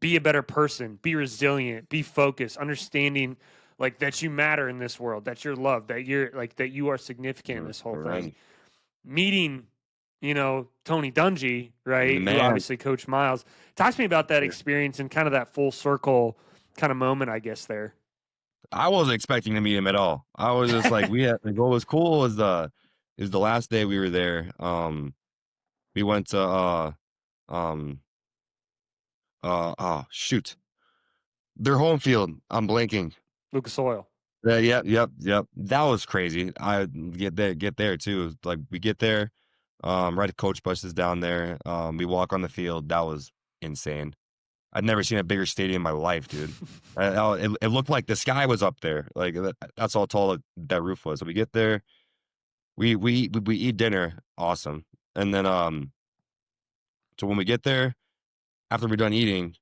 be a better person, be resilient, be focused, understanding like that you matter in this world, that you're loved, that you're like that you are significant in Mm, this whole thing. right. Meeting, Tony Dungy, The right, who man. obviously coached Miles. Talk to me about that experience and kind of that full circle kind of moment, I guess there. I wasn't expecting to meet him at all. I was just like, like, what was cool was the last day we were there. We went to um oh shoot, their home field. I'm blanking. Lucas Oil. Yep. That was crazy. I get there too. Like we get there, right. Coach bus is down there. We walk on the field. That was insane. I'd never seen a bigger stadium in my life, dude. It looked like the sky was up there. Like that's how tall that roof was. So we get there, we eat dinner, awesome, and then so when we get there, after we're done eating,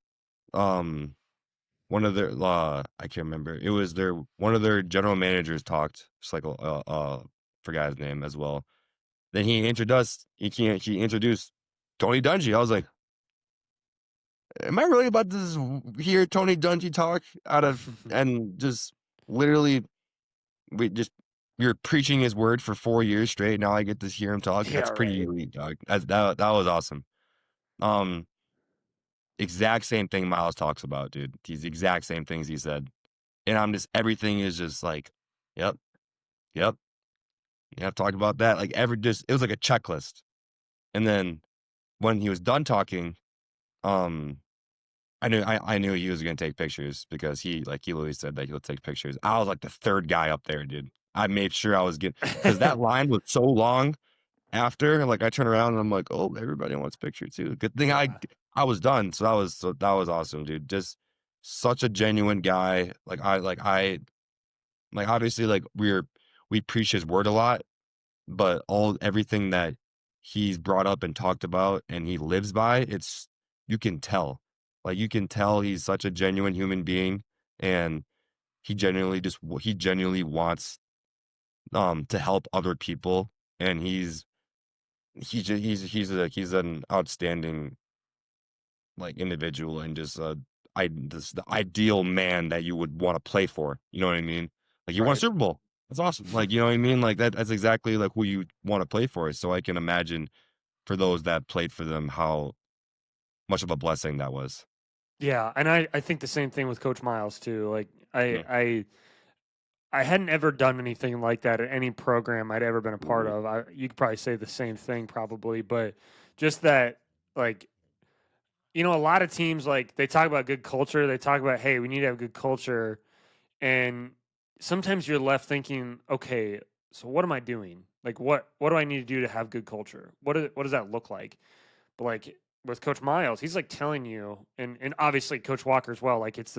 um, one of their I can't remember. It was their one of their general managers talked. Just like forgot his name as well. Then he introduced Tony Dungy. I was like, am I really about to hear Tony Dungy talk and just literally we just you're preaching his word for 4 years straight. Now I get to hear him talk. Yeah, That's pretty right. elite, dog. That was awesome. Um, exact same thing Miles talks about, dude. These exact same things he said. And I'm just everything is just like, yep, yep. Yeah, I've talked about that. Like it was like a checklist. And then when he was done talking, um, I knew he was gonna take pictures because he always said that he'll take pictures. I was like the third guy up there, dude. I made sure I was getting because that line was so long after, like I turn around and I'm like, oh, everybody wants a picture too. Good thing Yeah. I was done. So that was awesome, dude. Just such a genuine guy. Like obviously like we preach his word a lot, but everything that he's brought up and talked about and he lives by, you can tell. Like you can tell he's such a genuine human being and he genuinely wants to help other people and he's an outstanding like individual and just the ideal man that you would want to play for. You know what I mean? Like you won a Right. Super Bowl. That's awesome. Like you know what I mean? Like that's exactly like who you want to play for. So I can imagine for those that played for them how much of a blessing that was. Yeah, and I think the same thing with Coach Miles too. Like Mm. I hadn't ever done anything like that at any program I'd ever been a part Mhm. of. You could probably say the same thing probably, but just that like a lot of teams like they talk about good culture, they talk about hey, we need to have good culture, and sometimes you're left thinking, okay, so what am I doing? Like what do I need to do to have good culture? What does that look like? But like with Coach Miles, he's like telling you, and obviously Coach Walker as well. Like it's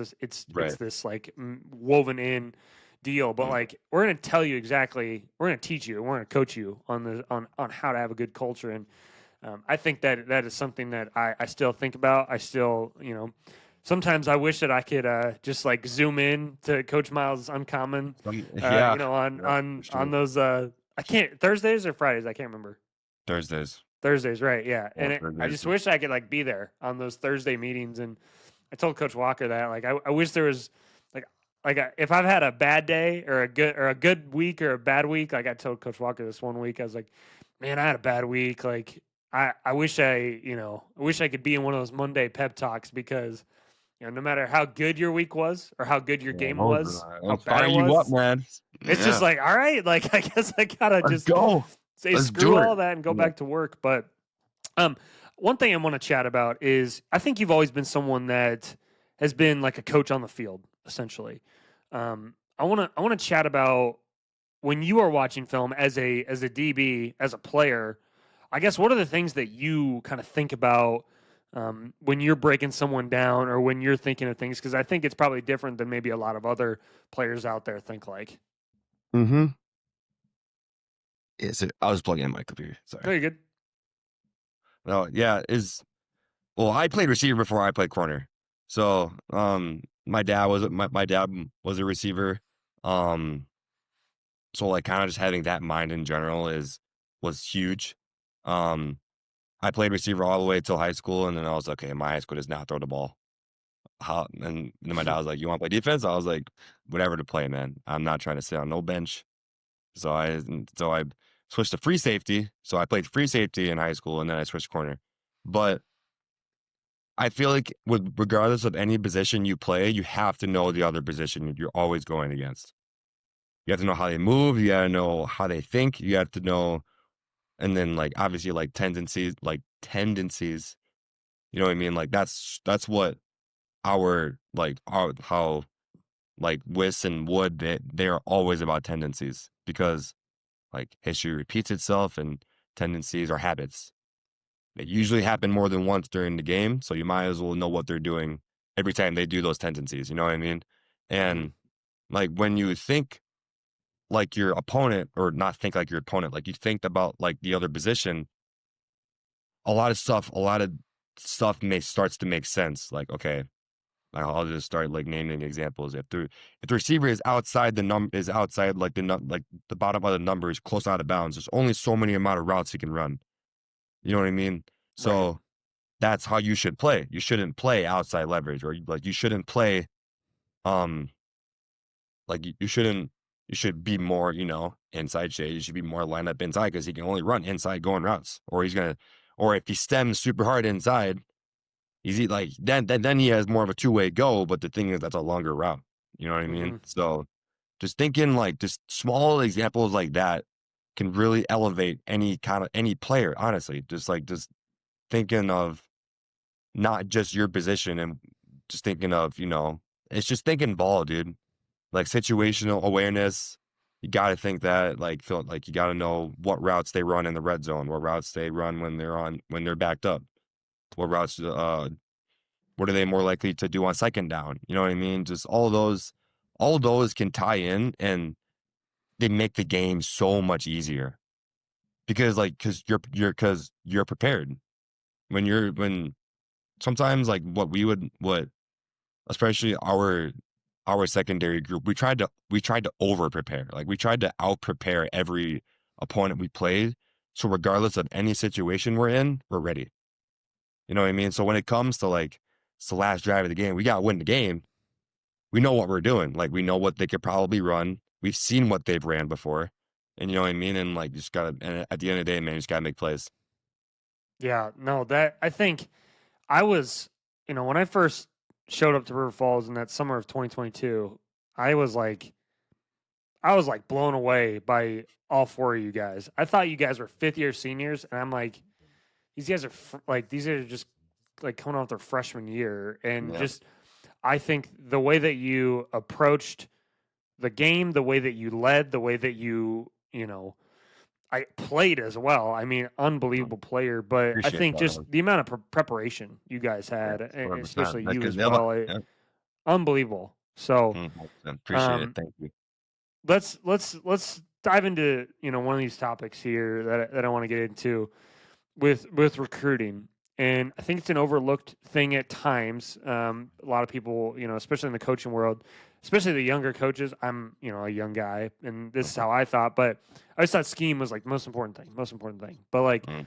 Right. this like woven in deal. But Mm. like we're gonna tell you exactly, we're gonna teach you, we're gonna coach you on on how to have a good culture. And I think that is something that I still think about. I still sometimes I wish that I could just like zoom in to Coach Miles Uncommon, Yeah. on Yeah, for on sure. those I can't Thursdays or Fridays, I can't remember. Thursdays. Thursdays, right? Yeah, Yeah, and I Thursdays. just wish I could like be there on those Thursday meetings. And I told Coach Walker that like I wish there was like if I've had a bad day or a good week or a bad week, like I told Coach Walker this one week, I was like, man, I had a bad week. Like I wish I wish I could be in one of those Monday pep talks because no matter how good your week was or how good your Yeah, game was, how I'll bad fire it you up, was, man. it's just Yeah. like all right, like I guess I gotta Let's just go. say Let's screw do it. all that and go Yeah. back to work. But um, one thing I want to chat about is I think you've always been someone that has been like a coach on the field, essentially. I want to chat about when you are watching film as a DB, as a player. I guess what are the things that you kind of think about when you're breaking someone down or when you're thinking of things? Because I think it's probably different than maybe a lot of other players out there think like. Mm-hmm. Yeah, so I was plugging in my computer. No, Sorry. you're good. No, yeah, well, I played receiver before I played corner. So, my dad was a receiver. Um, so like kind of just having that mind in general was huge. Um, I played receiver all the way till high school, and then I was like, okay, my high school does not throw the ball. how, and then my dad was like, "You want to play defense?" I was like, "Whatever to play, man. I'm not trying to sit on no bench." So I switched to free safety. So I played free safety in high school, and then I switched corner. But I feel like with regardless of any position you play, you have to know the other position you're always going against. You have to know how they move. You got to know how they think. You have to know, and then like obviously like tendencies. You know what I mean? Like that's what our how like Wiss and Wood they are always about tendencies because like history repeats itself and tendencies are habits. They usually happen more than once during the game, so you might as well know what they're doing every time they do those tendencies. You know what I mean? Hmm. And like when you think like your opponent, or not think like your opponent, like you think about like the other position, a lot of stuff starts to make sense. Like, okay, I'll just start like naming examples. If the receiver is outside is outside like like the bottom of the numbers, close out of bounds, there's only so many amount of routes he can run. You know what I mean? Right. So that's how you should play. You shouldn't play outside leverage, or like you shouldn't play um like you should be more, inside shade. You should be more lined up inside because he can only run inside going routes. Or if he stems super hard inside, like then he has more of a two-way go, but the thing is that's a longer route. You know what I mean? Hmm. So just thinking like just small examples like that can really elevate any player, honestly. Just thinking of not just your position and just thinking of, it's just thinking ball, dude. Like situational awareness. You got to think that, like, feel like you got to know what routes they run in the red zone, what routes they run when they're backed up, what are they more likely to do on second down? You know what I mean? Just all those can tie in and they make the game so much easier because because you're prepared when sometimes like what especially our secondary group, we tried to over prepare. Like we tried to out prepare every opponent we played. So regardless of any situation we're in, we're ready. You know what I mean? So when it comes to like it's the last drive of the game, we gotta win the game. We know what we're doing. Like we know what they could probably run. We've seen what they've ran before. And you know what I mean? And like just gotta and at the end of the day, man, you just gotta make plays. Yeah. No, that I think I was, when I first showed up to River Falls in that summer of 2022, I was like, blown away by all four of you guys. I thought you guys were fifth year seniors, and I'm like, these guys are just like coming off their freshman year, and Yeah. just I think the way that you approached the game, the way that you led, the way that I played as well. I mean, unbelievable player, but I Appreciate think that, just man. the amount of preparation you guys Yeah, had, 100%. especially That's you good. as well, Yeah. unbelievable. So, 100%. Appreciate it. um, Thank you. let's dive into one of these topics here that I want to get into with recruiting. And I think it's an overlooked thing at times. A lot of people, especially in the coaching world, especially the younger coaches. I'm, a young guy, and this is Mhm, how I thought. But I just thought scheme was like most important thing. But like mhm.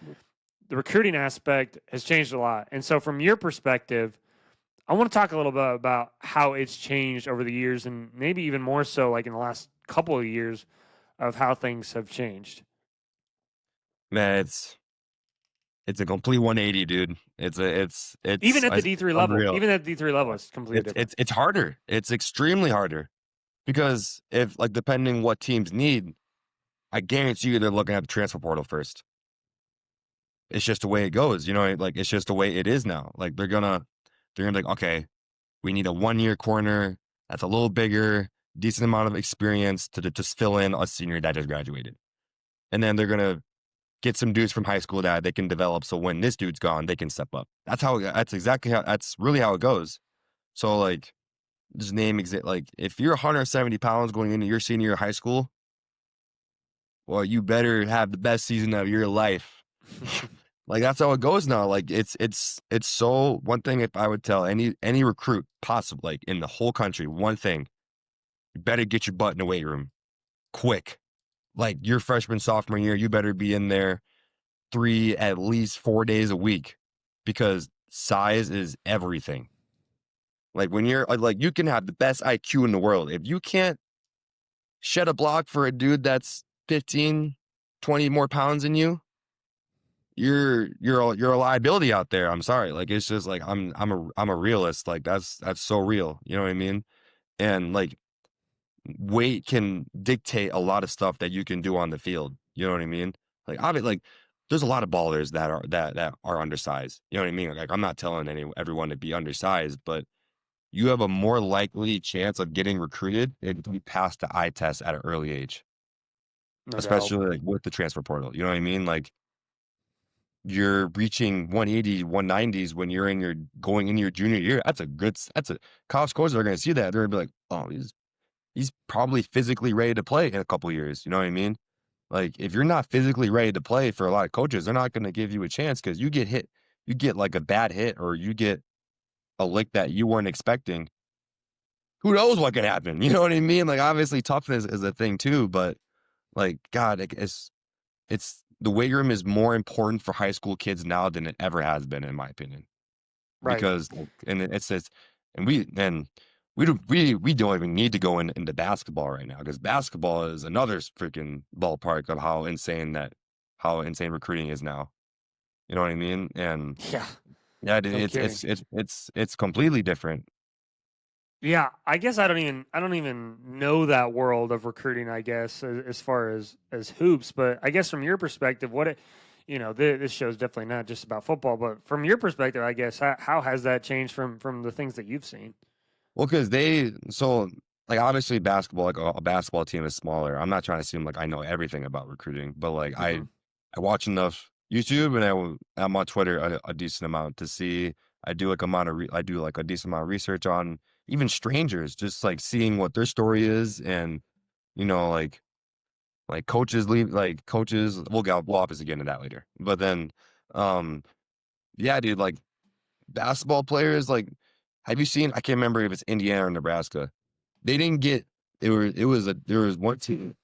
the recruiting aspect has changed a lot. And so, from your perspective, I want to talk a little bit about how it's changed over the years, and maybe even more so, like in the last couple of years, of how things have changed. Man, it's a complete 180, dude. Even at the D3 level, unreal. Yeah. it's completely different. It's harder. It's extremely harder because if like depending what teams need, I guarantee you they're looking at the transfer portal first. It's just the way it goes, like it's just the way it is now. Like they're gonna be like, okay, we need a 1-year corner that's a little bigger, decent amount of experience to just fill in a senior that just graduated. And then they're gonna get some dudes from high school that they can develop so when this dude's gone, they can step up. That's really how it goes. So like just like if you're 170 pounds going into your senior year of high school, well, you better have the best season of your life. Like that's how it goes now. Like it's so one thing if I would tell any recruit possible like in the whole country, one thing, you better get your butt in the weight room quick. Like your freshman, sophomore year, you better be in there at least 4 days a week because size is everything. Like when you're like you can have the best IQ in the world. If you can't shed a block for a dude that's 15, 20 more pounds than you, you're a liability out there. I'm sorry. Like it's just like I'm a realist. Like that's so real. You know what I mean? And like weight can dictate a lot of stuff that you can do on the field. You know what I mean? Like obviously, like there's a lot of ballers that are undersized. You know what I mean? Like I'm not telling everyone to be undersized, but you have a more likely chance of getting recruited if you pass the eye test at an early age, No doubt. especially like with the transfer portal. You know what I mean? Like you're reaching 180, 190s when you're going into your junior year. That's a college coaches are going to see that. They're going to be like, oh, he's probably physically ready to play in a couple years. You know what I mean? Like if you're not physically ready to play for a lot of coaches, they're not going to give you a chance because you get hit, you get like a bad hit or you get a lick that you weren't expecting. Who knows what could happen? You know what I mean? Like obviously toughness is a thing too, but like God, it's the weight room is more important for high school kids now than it ever has been, in my opinion. Right. Because and it says, and we don't even need to go into basketball right now because basketball is another freaking ballpark of how insane recruiting is now. You know what I mean? And Yeah. yeah, No it's kidding. it's completely different. Yeah, I guess I don't even know that world of recruiting. I guess as far as hoops, but I guess from your perspective, this show is definitely not just about football, but from your perspective, I guess how has that changed from the things that you've seen? Well, because like obviously basketball, like a basketball team is smaller. I'm not trying to seem like I know everything about recruiting, but like Hmm. I watch enough YouTube and I'm on Twitter a decent amount to see. I do like a decent amount of research on even strangers, just like seeing what their story is, and you know like coaches leave like coaches. We'll obviously get into that later, but then um yeah, dude, like basketball players, like have you seen? I can't remember if it's Indiana or Nebraska. They didn't get there was one team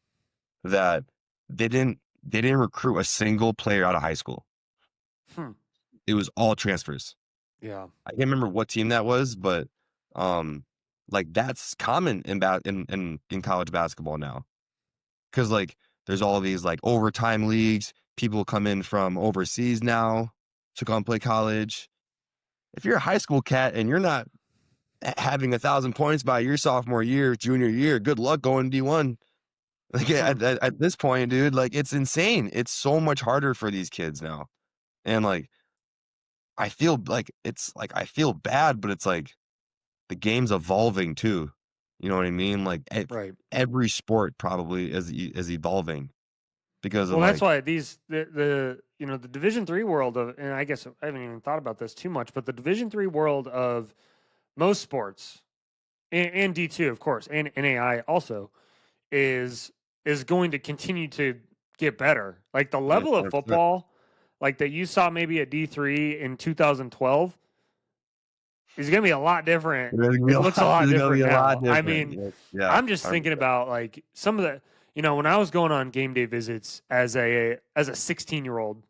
that they didn't recruit a single player out of high school. Hmm. It was all transfers. Yeah. I can't remember what team that was, but like that's common in college basketball now. Cause like there's all these like overtime leagues, people come in from overseas now to come play college. If you're a high school cat and you're not having 1,000 points by your sophomore year, junior year, good luck going D1. Like Hmm. at this point, dude, like it's insane. It's so much harder for these kids now. And like I feel bad, but it's like the game's evolving too. You know what I mean? Like Right. every sport probably is evolving because of Well, that's like why the Division 3 world of, and I guess I haven't even thought about this too much, but the Division 3 world of most sports and D2 of course and NAI also is going to continue to get better. Like the yeah, level of 100%. football, like that you saw maybe at D3 in 2012, is going to be a lot different. It looks a lot It's gonna be different a lot now. I different. mean, Yeah, I'm just thinking 100%. about like some of the, when I was going on game day visits as a 16-year-old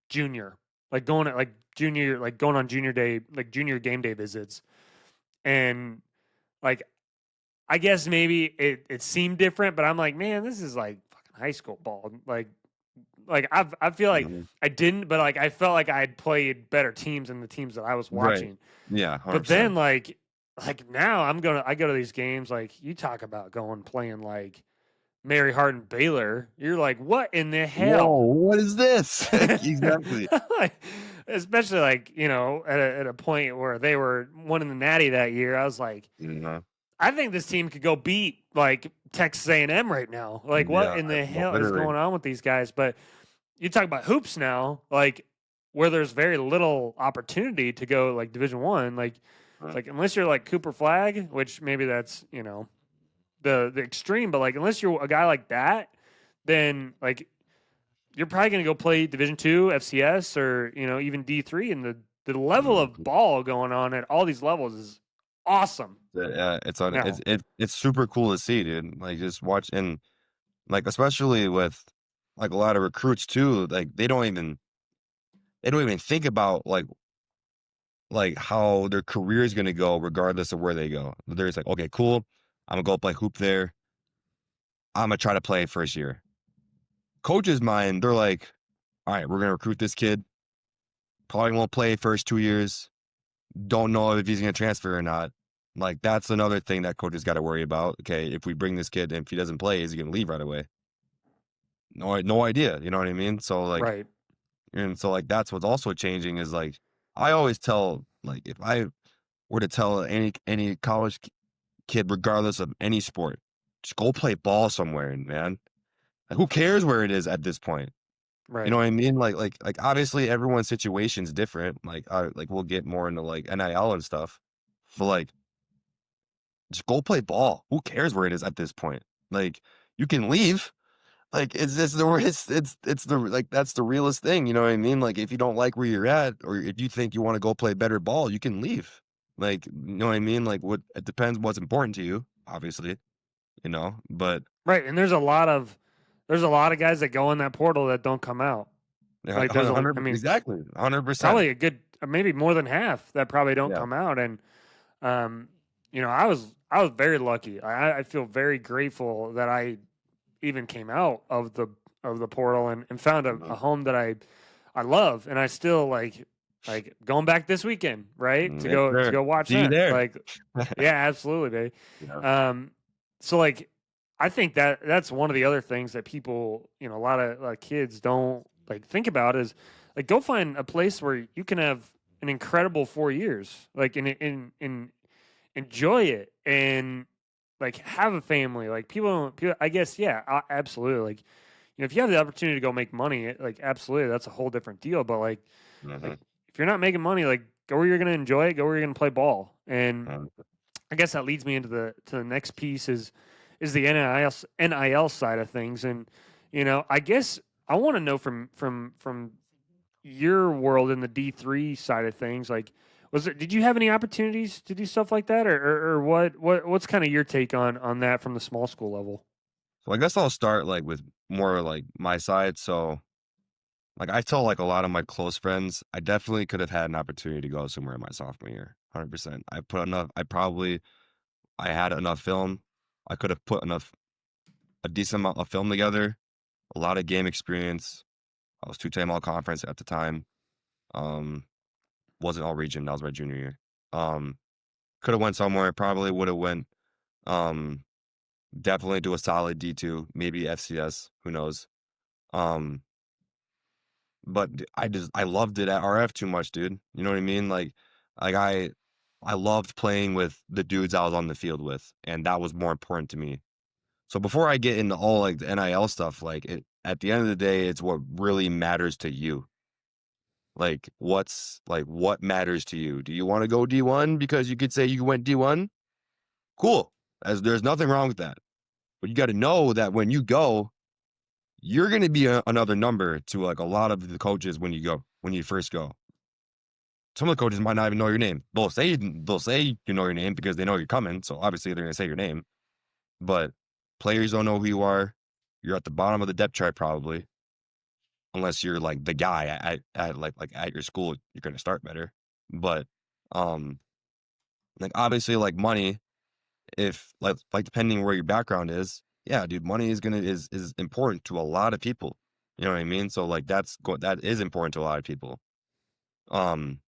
junior, like going at like junior, like going on junior day, like junior game day visits, and like I guess maybe it seemed different, but I'm like, man, this is like fucking high school ball. Like I feel like Mhm. I didn't, but like I felt like I had played better teams than the teams that I was Right. watching. Yeah, But then 100%. like now I go to these games, like you talk about going playing like Mary Hardin Baylor. You're like, what in the Whoa, hell? what is this? Exactly. Like, especially like at a point where they were winning the Natty that year, I was like, Mhm. I think this team could go beat like Texas A&M right now. Like, what Yeah, in the hell is literally. going on with these guys? But you talk about hoops now, like where there's very little opportunity to go like Division 1. Like, it's like unless you're like Cooper Flag, which maybe that's the extreme, but like unless you're a guy like that, then like you're probably gonna go play Division 2 FCS or even D3, and the level of Mhm. ball going on at all these levels is awesome Yeah, now. it's super cool to see, dude. Like just watch and like especially with like a lot of recruits too, like they don't even think about like like how their career is going to go regardless of where they go. They're just like, okay, cool. I'm gonna go play hoop there. I'm gonna try to play first year. Coach's mind, they're like, all right, we're gonna recruit this kid. Probably won't play first 2 years. Don't know if he's gonna transfer or not. Like that's another thing that coaches got to worry about. Okay, if we bring this kid and if he doesn't play, is he gonna leave right away? No idea. You know what I mean? So like, Right. and so like that's what's also changing is like I always tell like if I were to tell any college kid, regardless of any sport, just go play ball somewhere, man. Like, who cares where it is at this point? You know Right. what I mean? Like obviously everyone's situation's different. Like we'll get more into like NIL and stuff, but like just go play ball. Who cares where it is at this point? Like you can leave. Like it's the like that's the realest thing. You know what I mean? Like if you don't like where you're at, or if you think you want to go play better ball, you can leave. Like you know what I mean? Like what it depends what's important to you, obviously. But Right. And there's a lot of guys that go in that portal that don't come out. yeah, Like I 100 mean, exactly 100%. probably a good, maybe more than half that probably don't Yeah. come out. And um, I was very lucky. I feel very grateful that I even came out of the portal and found a Mhm. home that I love, and I still like going back this weekend, right? To Yes, to sir. go watch See you that. there. Like, yeah, absolutely, baby. Yeah. Um, so like, I think that's one of the other things that people, a lot of kids don't like think about is like go find a place where you can have an incredible 4 years, like in enjoy it and like have a family. Like people I guess, yeah, absolutely. Like, if you have the opportunity to go make money, like absolutely, that's a whole different deal. But like Mhm. if you're not making money, like go where you're gonna enjoy it, go where you're gonna play ball. And Mhm. I guess that leads me into the next piece is the NIL side of things. And I guess I want to know from your world in the D3 side of things, like did you have any opportunities to do stuff like that, or what's kind of your take on that from the small school level? So I guess I'll start like with more like my side. So like I tell like a lot of my close friends, I definitely could have had an opportunity to go somewhere in my sophomore year. 100%. I had enough film. I could have put a decent amount of film together, a lot of game experience. I was two-time all conference at the time. Um, wasn't all region. That was my junior year. Um, could have went somewhere. Probably would have went. Um, definitely do a solid D2, maybe FCS. Who knows? Um, but I loved it at RF too much, dude. You know what I mean? Like I loved playing with the dudes I was on the field with, and that was more important to me. So before I get into all like the NIL stuff, like at the end of the day, it's what really matters to you. What matters to you? Do you want to go D1 because you could say you went D1? Cool. As there's nothing wrong with that. But you got to know that when you go, you're going to be another number to like a lot of the coaches when you first go. Some of the coaches might not even know your name. They'll say you know your name because they know you're coming. So obviously they're going to say your name. But players don't know who you are. You're at the bottom of the depth chart probably, unless you're like the guy at at your school. You're going to start better. But um, like obviously like money, if like depending where your background is, yeah, dude, money is important to a lot of people. You know what I mean? So like that is important to a lot of people. Um,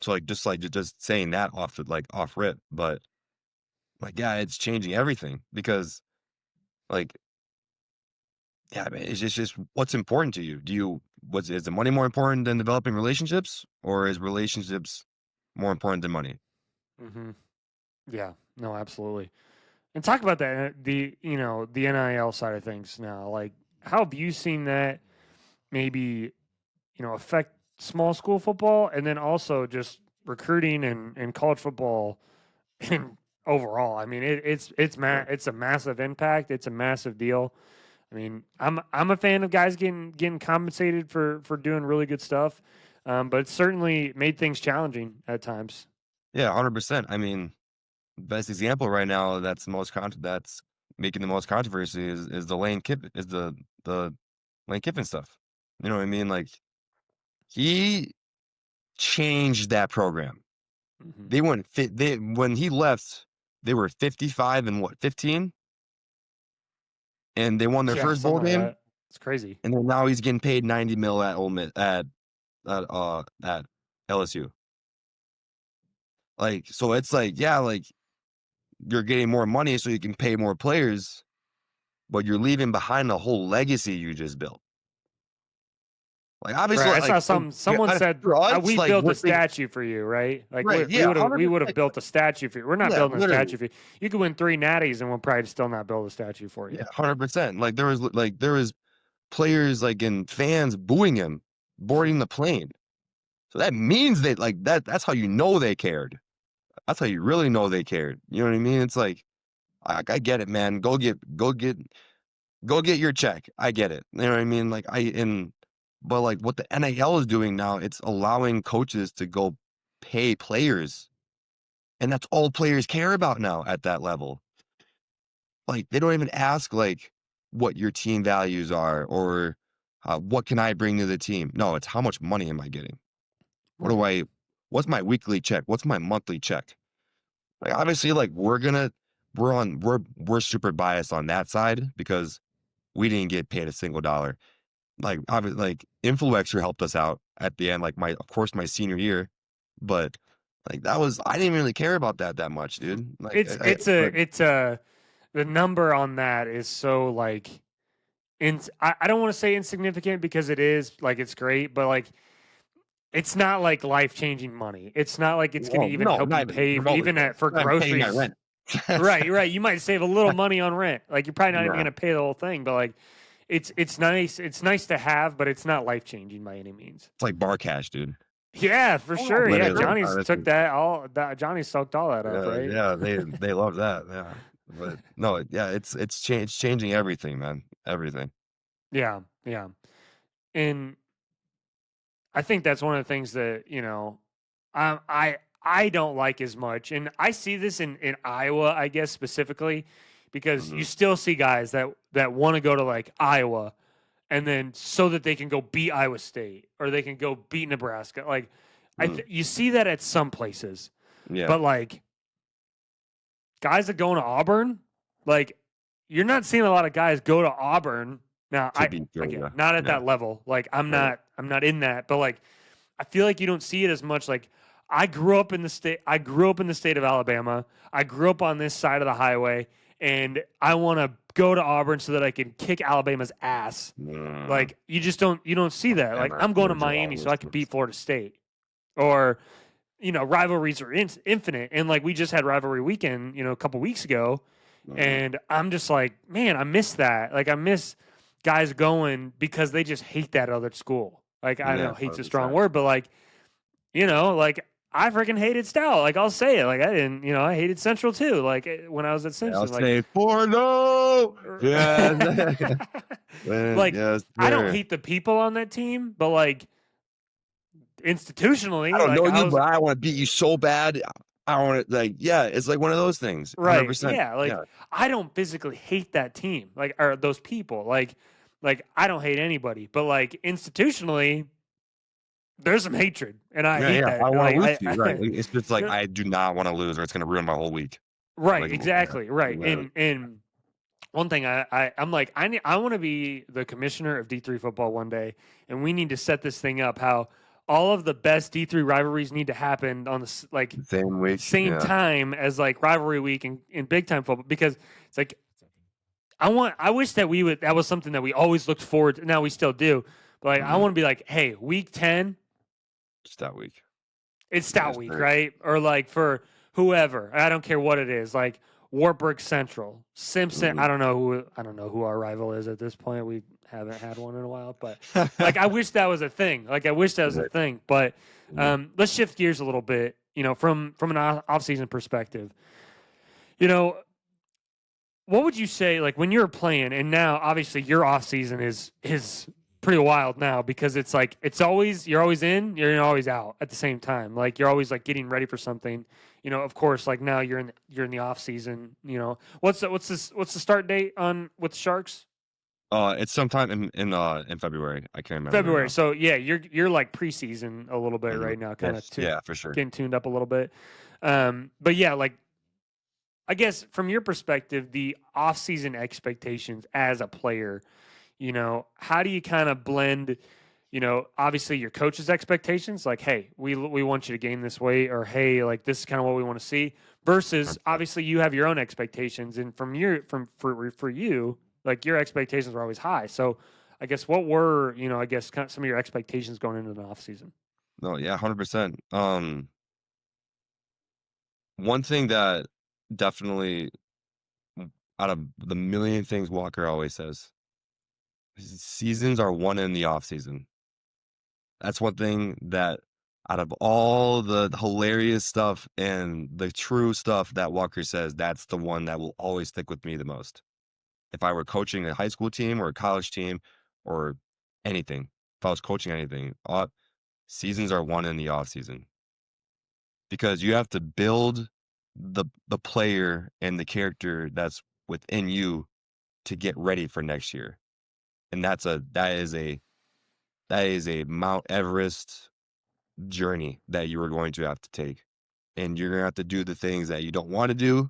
so just saying that off rip, but like yeah, it's changing everything because like yeah, man, it's just what's important to you. Is the money more important than developing relationships, or is relationships more important than money? Hmm. Yeah, no, absolutely. And talk about that, the NIL side of things now. Like, how have you seen that maybe, affect small school football, and then also just recruiting and college football and overall? I mean, Yeah. it's a massive impact. It's a massive deal. I mean, I'm a fan of guys getting compensated for doing really good stuff, but it's certainly made things challenging at times. Yeah, 100%. I mean, best example right now that's making the most controversy is the the Lane Kiffin stuff. You know what I mean? Like he changed that program. Mhm. They went when he left, they were 55 and 15, and they won their Yeah, first bowl something like game, that. It's crazy. and then now he's getting paid 90 mil at Ole Miss at LSU. Like, so it's like, yeah, like you're getting more money so you can pay more players, but you're leaving behind the whole legacy you just built. Like, obviously, Right. I saw yeah, someone said for us, we like built we're a thinking, statue for you, right? Like right, we yeah, would have 100%, built a statue for you. We're not yeah, building a literally, statue for you. You could win 3 natties and we'll probably still not build a statue for you. yeah, 100%. Like there was players like and fans booing him boarding the plane. So that means that like that's how you know they cared. That's how you really know they cared. You know what I mean? It's like I get it, man. Go get your check. I get it. You know what I mean? But like what the NIL is doing now, it's allowing coaches to go pay players. And that's all players care about now at that level. Like they don't even ask like what your team values are or what can I bring to the team? No, it's how much money am I getting? Right. What's my weekly check? What's my monthly check? Like obviously like we're super biased on that side because we didn't get paid a single dollar. Like obviously like Influencer helped us out at the end, like of course my senior year, but like I didn't really care about that much, dude. Like It's the number on that is so like I don't want to say insignificant because it is like it's great, but like it's not like life-changing money. It's not like it's going to well, even no, help you not even pay remotely close. for I'm paying my groceries. rent. Right, right. You might save a little money on rent. Like you're probably not even Nah, going to pay the whole thing, but like it's nice. It's nice to have, but it's not life-changing by any means. it's like bar cash, dude. Yeah, for sure. Yeah, Literally, Johnny's took honestly. that all. Johnny soaked all that up, Yeah, right? yeah, they love that. Yeah, but no, yeah, it's changing everything, man. Everything. Yeah, yeah. And I think that's one of the things that I don't like as much, and I see this in Iowa, I guess specifically, because you Hmm. still see guys that want to go to like Iowa, and then so that they can go beat Iowa State or they can go beat Nebraska. Like Mm, you see that at some places, yeah, but like guys that go to Auburn, like you're not seeing a lot of guys go to Auburn. Now, to I beat again Georgia. not at Yeah, that level. Like right. I'm not in that, but like I feel like you don't see it as much. Like I grew up in the state. I grew up in the state of Alabama. I grew up on this side of the highway, and I want to go to Auburn so that I can kick Alabama's ass. Mm, Like you don't see that. Like Alabama, I'm going to Georgia, Miami so I can always. beat Florida State, or rivalries are infinite. And like we just had rivalry weekend, a couple weeks ago, Mhm. and I'm just like, man, I miss that. Like I miss guys going because they just hate that other school. Like I Yeah, know hate's a strong 100%. word, but like like I freaking hated Stout. Like I'll say it. Like I didn't, I hated Central too. Like when I was at Yeah, I'll Simpson, like say for no. Yeah, like yes, I don't sir. hate the people on that team, but like I institutionally, don't like know I you, was but I want to beat you so bad. I want to like, yeah, it's like one of those things. right. 100%. Yeah, like Yeah, I don't physically hate that team, like or those people. Like I don't hate anybody, but like institutionally, there's some hatred, and I yeah, hate yeah. I that. want to Like lose to you, right? I Like, it's just like no, I do not want to lose, or it's going to ruin my whole week. right, Like, yeah, exactly, right. literally. And one thing I'm like I want to be the commissioner of D3 football one day, and we need to set this thing up how all of the best D3 rivalries need to happen on the like Same week. same Yeah. time as like rivalry week in big time football, because it's like I wish that that was something that we always looked forward to. Now we still do, but like I Mhm. want to be like, hey, week 10, Just that week. it's Stout Yes, Week, sir. right? Or like for whoever, I don't care what it is, like Wartburg Central, Simpson. Mhm. I don't know who our rival is at this point. We haven't had one in a while, but like I wish that was a thing. Like I wish that was a Right. thing. But Mhm. let's shift gears a little bit. From an off season perspective. You know, what would you say like when you're playing, and now obviously your off season is pretty wild now because it's like you're always in, you're always out at the same time. Like you're always like getting ready for something. Of course, like now you're in the off season. What's the start date on with the Sharks? It's sometime in February. I can't remember right February. now. So yeah, you're like preseason a little bit Mhm. right now, kind of Yes, yeah, for sure. getting tuned up a little bit. But yeah, like I guess from your perspective, the off-season expectations as a player, how do you kind of blend, obviously your coach's expectations, like, hey, we want you to gain this weight, or hey, like this is kind of what we want to see, versus 100%. obviously you have your own expectations, and for you, like your expectations were always high. So I guess what were, I guess kind of some of your expectations going into the off-season? No, yeah, 100%. One thing that definitely out of the million things Walker always says, seasons are won in the off season. That's one thing that out of all the hilarious stuff and the true stuff that Walker says, that's the one that will always stick with me the most. If I were coaching a high school team or a college team or anything, if I was coaching anything, seasons are won in the off season because you have to build the player and the character that's within you to get ready for next year. And that is a Mount Everest journey that you are going to have to take. And you're going to have to do the things that you don't want to do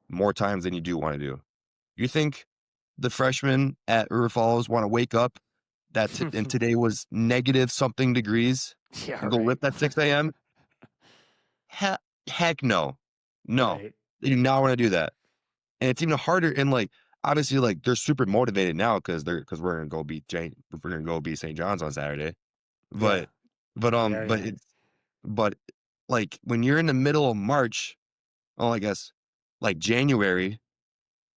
more times than you do want to do. You think the freshmen at River Falls want to wake up and today was negative something degrees Yeah, and go right. lift at 6 a.m.? Heck no. No. Right. They do not want to do that. And it's even harder. And like, obviously, like they're super motivated now because we're gonna go beat St. John's on Saturday. Yeah. But but Yeah. but Yeah. it's but like when you're in the middle of March, oh, I guess like January,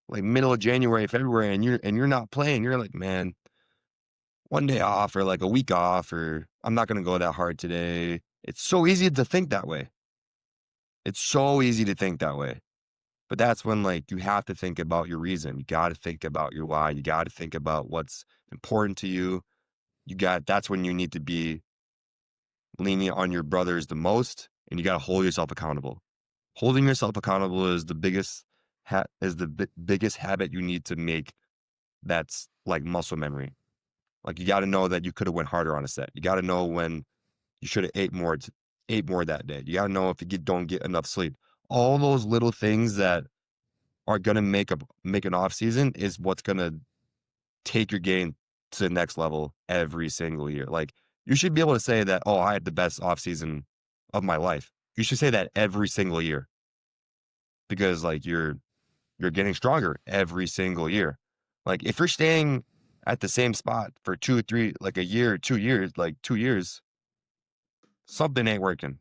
like middle of January, February, and you're not playing, you're like, man, one day off or like a week off, or I'm not gonna go that hard today. It's so easy to think that way. It's so easy to think that way. But that's when like you have to think about your reason. You got to think about your why. You got to think about what's important to you. That's when you need to be leaning on your brothers the most, and you got to hold yourself accountable. Holding yourself accountable is the biggest habit you need to make. That's like muscle memory. Like you got to know that you could have went harder on a set. You got to know when you should have ate more that day. You got to know if you don't get enough sleep. All those little things that are gonna make an off season is what's gonna take your game to the next level every single year. Like you should be able to say that, oh, I had the best off season of my life. You should say that every single year because like you're getting stronger every single year. Like if you're staying at the same spot for 2 or 3, like a year, 2 years, like 2 years, something ain't working.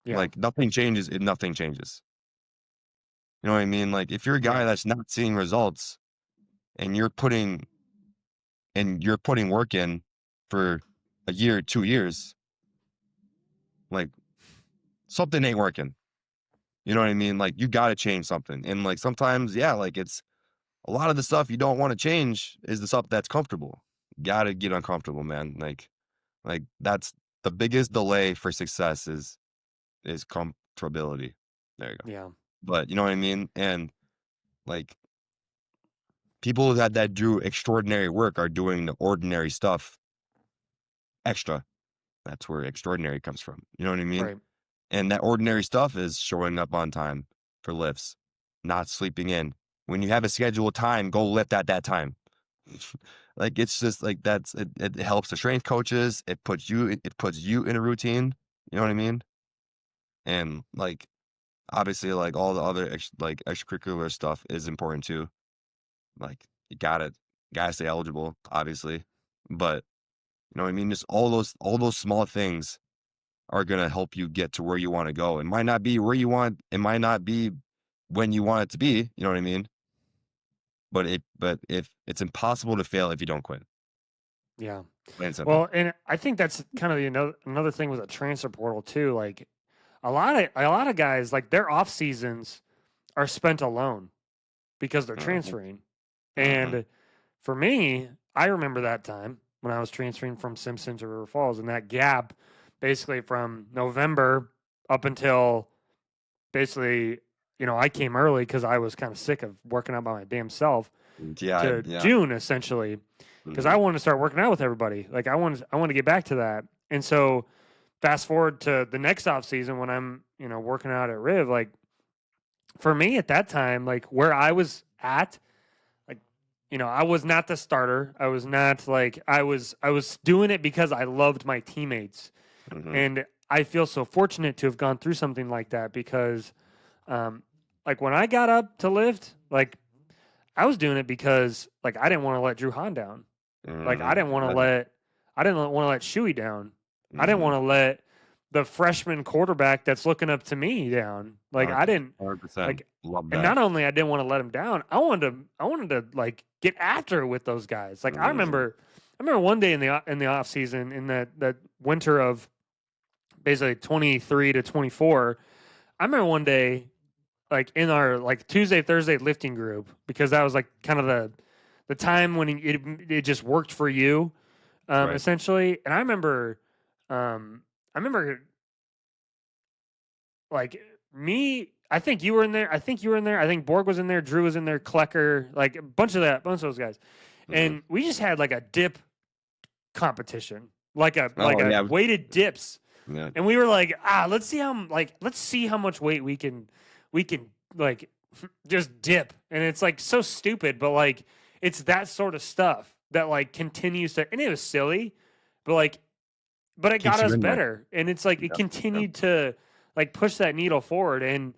Yeah. Like nothing changes if nothing changes. You know what I mean? Like if you're a guy Yeah. that's not seeing results and you're putting work in for a year, 2 years, like something ain't working. You know what I mean? Like you got to change something. And like sometimes, yeah, like it's a lot of the stuff you don't want to change is the stuff that's comfortable. Got to get uncomfortable, man. Like that's the biggest delay for success is comfortability. There you go. Yeah. But you know what I mean? And like people that do extraordinary work are doing the ordinary stuff extra. That's where extraordinary comes from. You know what I mean? Right. And that ordinary stuff is showing up on time for lifts, not sleeping in. When you have a scheduled time, go lift at that time. Like it's just like it helps the strength coaches. It puts you in a routine. You know what I mean? And like obviously like all the other extracurricular stuff is important too. Like you gotta stay eligible, obviously. But you know what I mean? Just all those small things are gonna help you get to where you want to go. It might not be where you want. It might not be when you want it to be. You know what I mean? But if it's impossible to fail if you don't quit. Yeah. Plain and simple. Well, and I think that's kind of another thing with a transfer portal too. Like a lot of guys, like their off seasons are spent alone because they're Uh-huh. transferring. Uh-huh. And for me, I remember that time when I was transferring from Simpson to River Falls, and that gap basically from November up until basically, I came early because I was kind of sick of working out by my damn self. Yeah, to yeah. June essentially, because I Mhm, wanted to start working out with everybody. Like I want to get back to that. And so fast forward to the next off season when I'm working out at Riv, like for me at that time, like where I was at, like I was not the starter. I was not like I was doing it because I loved my teammates. mhm, And I feel so fortunate to have gone through something like that because um like when I got up to lift, like I was doing it because like I didn't want to let Drew Hahn down. Like mhm. I didn't want to let Shuey down. I didn't Mhm. want to let the freshman quarterback that's looking up to me down. Like I didn't 100%. like Love and that. not only I didn't want to let him down, I wanted to like get after it with those guys. Like Mhm, I remember one day in the off season in that winter of basically 23 to 24. I remember one day like in our like Tuesday Thursday lifting group because that was like kind of the time when it just worked for you right. essentially. And I remember like me. I think you were in there. I think you were in there. I think Borg was in there. Drew was in there. Klecker, like a bunch of those guys, Mhm. and we just had like a dip competition, like Oh, a yeah, weighted dips, yeah. and we were like, let's see how much weight we can like just dip, and it's like so stupid, but like it's that sort of stuff that like continues to, and it was silly, but like but it got Keeps you us in there. better, and it's like it Yep, yep. continued to like push that needle forward, and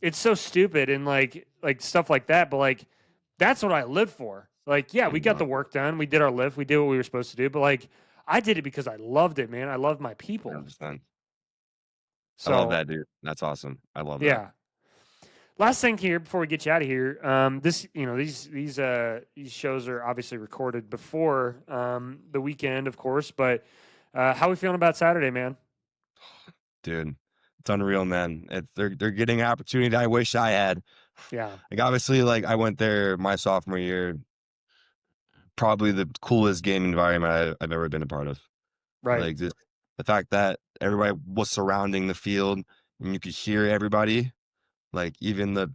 it's so stupid and like stuff like that, but like that's what I live for. Like yeah, we got the work done, we did our lift, we did what we were supposed to do, but like I did it because I loved it, man. I loved my people. 100%. I love So that, dude. That's awesome. I love that. yeah. Last thing here before we get you out of here, this these shows are obviously recorded before the weekend, of course. But how we feeling about Saturday, man? Dude, it's unreal, man. They're getting an opportunity that I wish I had. Yeah, Like, obviously, like, I went there my sophomore year, probably the coolest game environment I've ever been a part of. right. Like, just the fact that everybody was surrounding the field and you could hear everybody, like, even the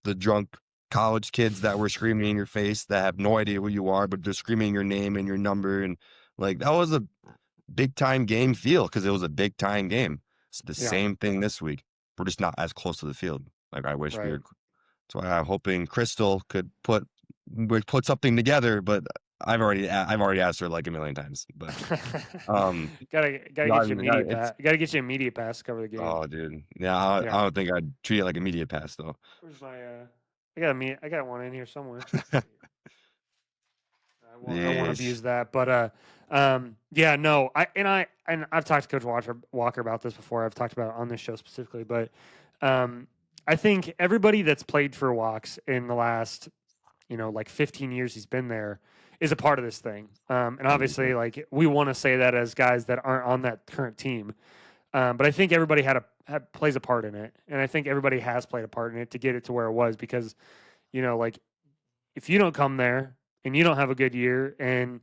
the drunk college kids that were screaming in your face that have no idea who you are, but they're screaming your name and your number, and, like, that was a big time game feel because it was a big time game. It's the Yeah, same thing this week. We're just not as close to the field. Like, I wish we right. were. So I'm hoping Crystal could put something together, but I've already asked her like a million times. But gotta no, get you a media it's pass. Gotta get you a media pass to cover the game. oh, dude, yeah, I Yeah. don't think I'd treat it like a media pass though. Where's my I got one in here somewhere. I won't Yeesh. abuse that, but yeah, no, I've talked to Coach Walker about this before. I've talked about it on this show specifically, but um, I think everybody that's played for Walks in the last like 15 years he's been there is a part of this thing. And obviously, Mhm. like we want to say that as guys that aren't on that current team, but I think everybody plays a part in it, and I think everybody has played a part in it to get it to where it was because like if you don't come there and you don't have a good year and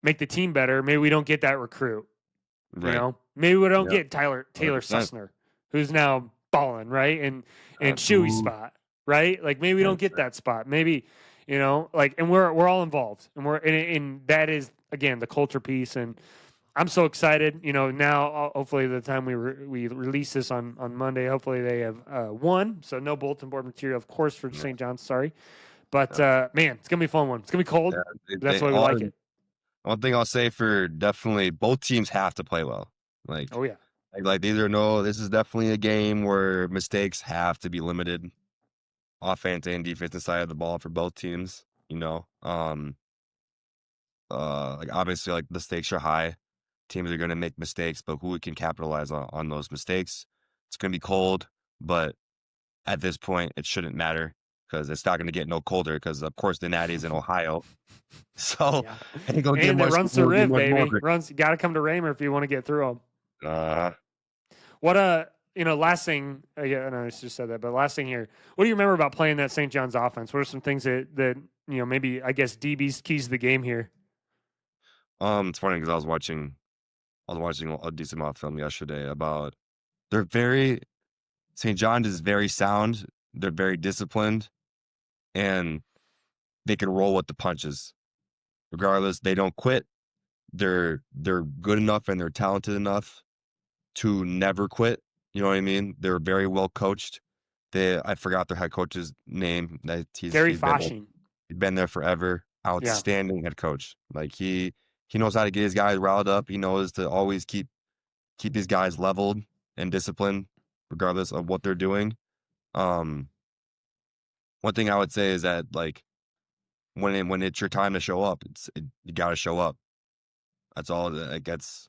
make the team better, maybe we don't get that recruit. Right. Maybe we don't Yeah. get Taylor 100%. Sussner, who's now balling right and Chewy Absolutely. spot, right? Like maybe we don't get 100%. that spot. Maybe like and we're all involved and and that is again the culture piece and. I'm so excited. Now hopefully the time we release this on Monday, hopefully they have won. So no bulletin board material, of course, for Yeah. St. John's. Sorry, but Yeah. man, it's gonna be a fun one. It's gonna be cold. Yeah. But that's the way we like it. One thing I'll say for definitely both teams have to play well. Like, Oh yeah, these are no. This is definitely a game where mistakes have to be limited, offense and defensive side of the ball for both teams. Like obviously, like the stakes are high. Teams are going to make mistakes, but who can capitalize on those mistakes? It's going to be cold, but at this point, it shouldn't matter because it's not going to get no colder. Because of course, the Natty's in Ohio, so yeah. it ain't gonna get And it much. runs the Won't get Riv, much baby. warmer. Runs. You got to come to Raymer if you want to get through them. Uh, What last thing. Yeah, I know I just said that, but last thing here. What do you remember about playing that St. John's offense? What are some things that maybe I guess DB's keys to the game here? it's funny because I was watching a decent amount of film yesterday about they're very St. John's is very sound. They're very disciplined, and they can roll with the punches. Regardless, they don't quit. They're good enough and they're talented enough to never quit. You know what I mean? They're very well coached. I forgot their head coach's name. Gary He's Fashing. been there forever. Yeah. Outstanding head coach. Like he knows how to get his guys riled up. He knows to always keep these guys leveled and disciplined, regardless of what they're doing. One thing I would say is that, like, when it's your time to show up, you got to show up. That's all that gets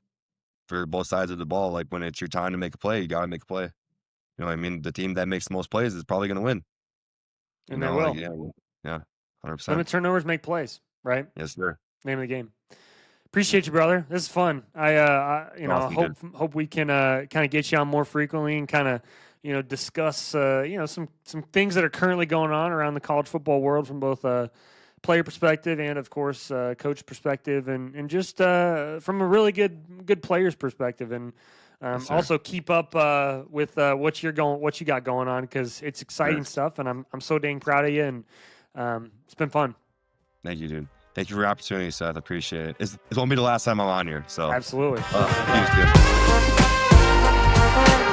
for both sides of the ball. Like, when it's your time to make a play, you got to make a play. You know what I mean? The team that makes the most plays is probably going to win. And they will. Like, yeah, 100%. Limit turnovers, make plays, right? Yes, sir. Name of the game. Appreciate you, brother. This is fun. I Awesome, hope we can kind of get you on more frequently and kind of discuss some things that are currently going on around the college football world from both player perspective and of course coach perspective and just from a really good player's perspective, and Yes, also keep up with what you got going on, because it's exciting stuff, and I'm so dang proud of you, and it's been fun. Thank you, dude. Thank you for the opportunity, Seth. I appreciate it. It won't be the last time I'm on here. So Absolutely. Thanks, dude.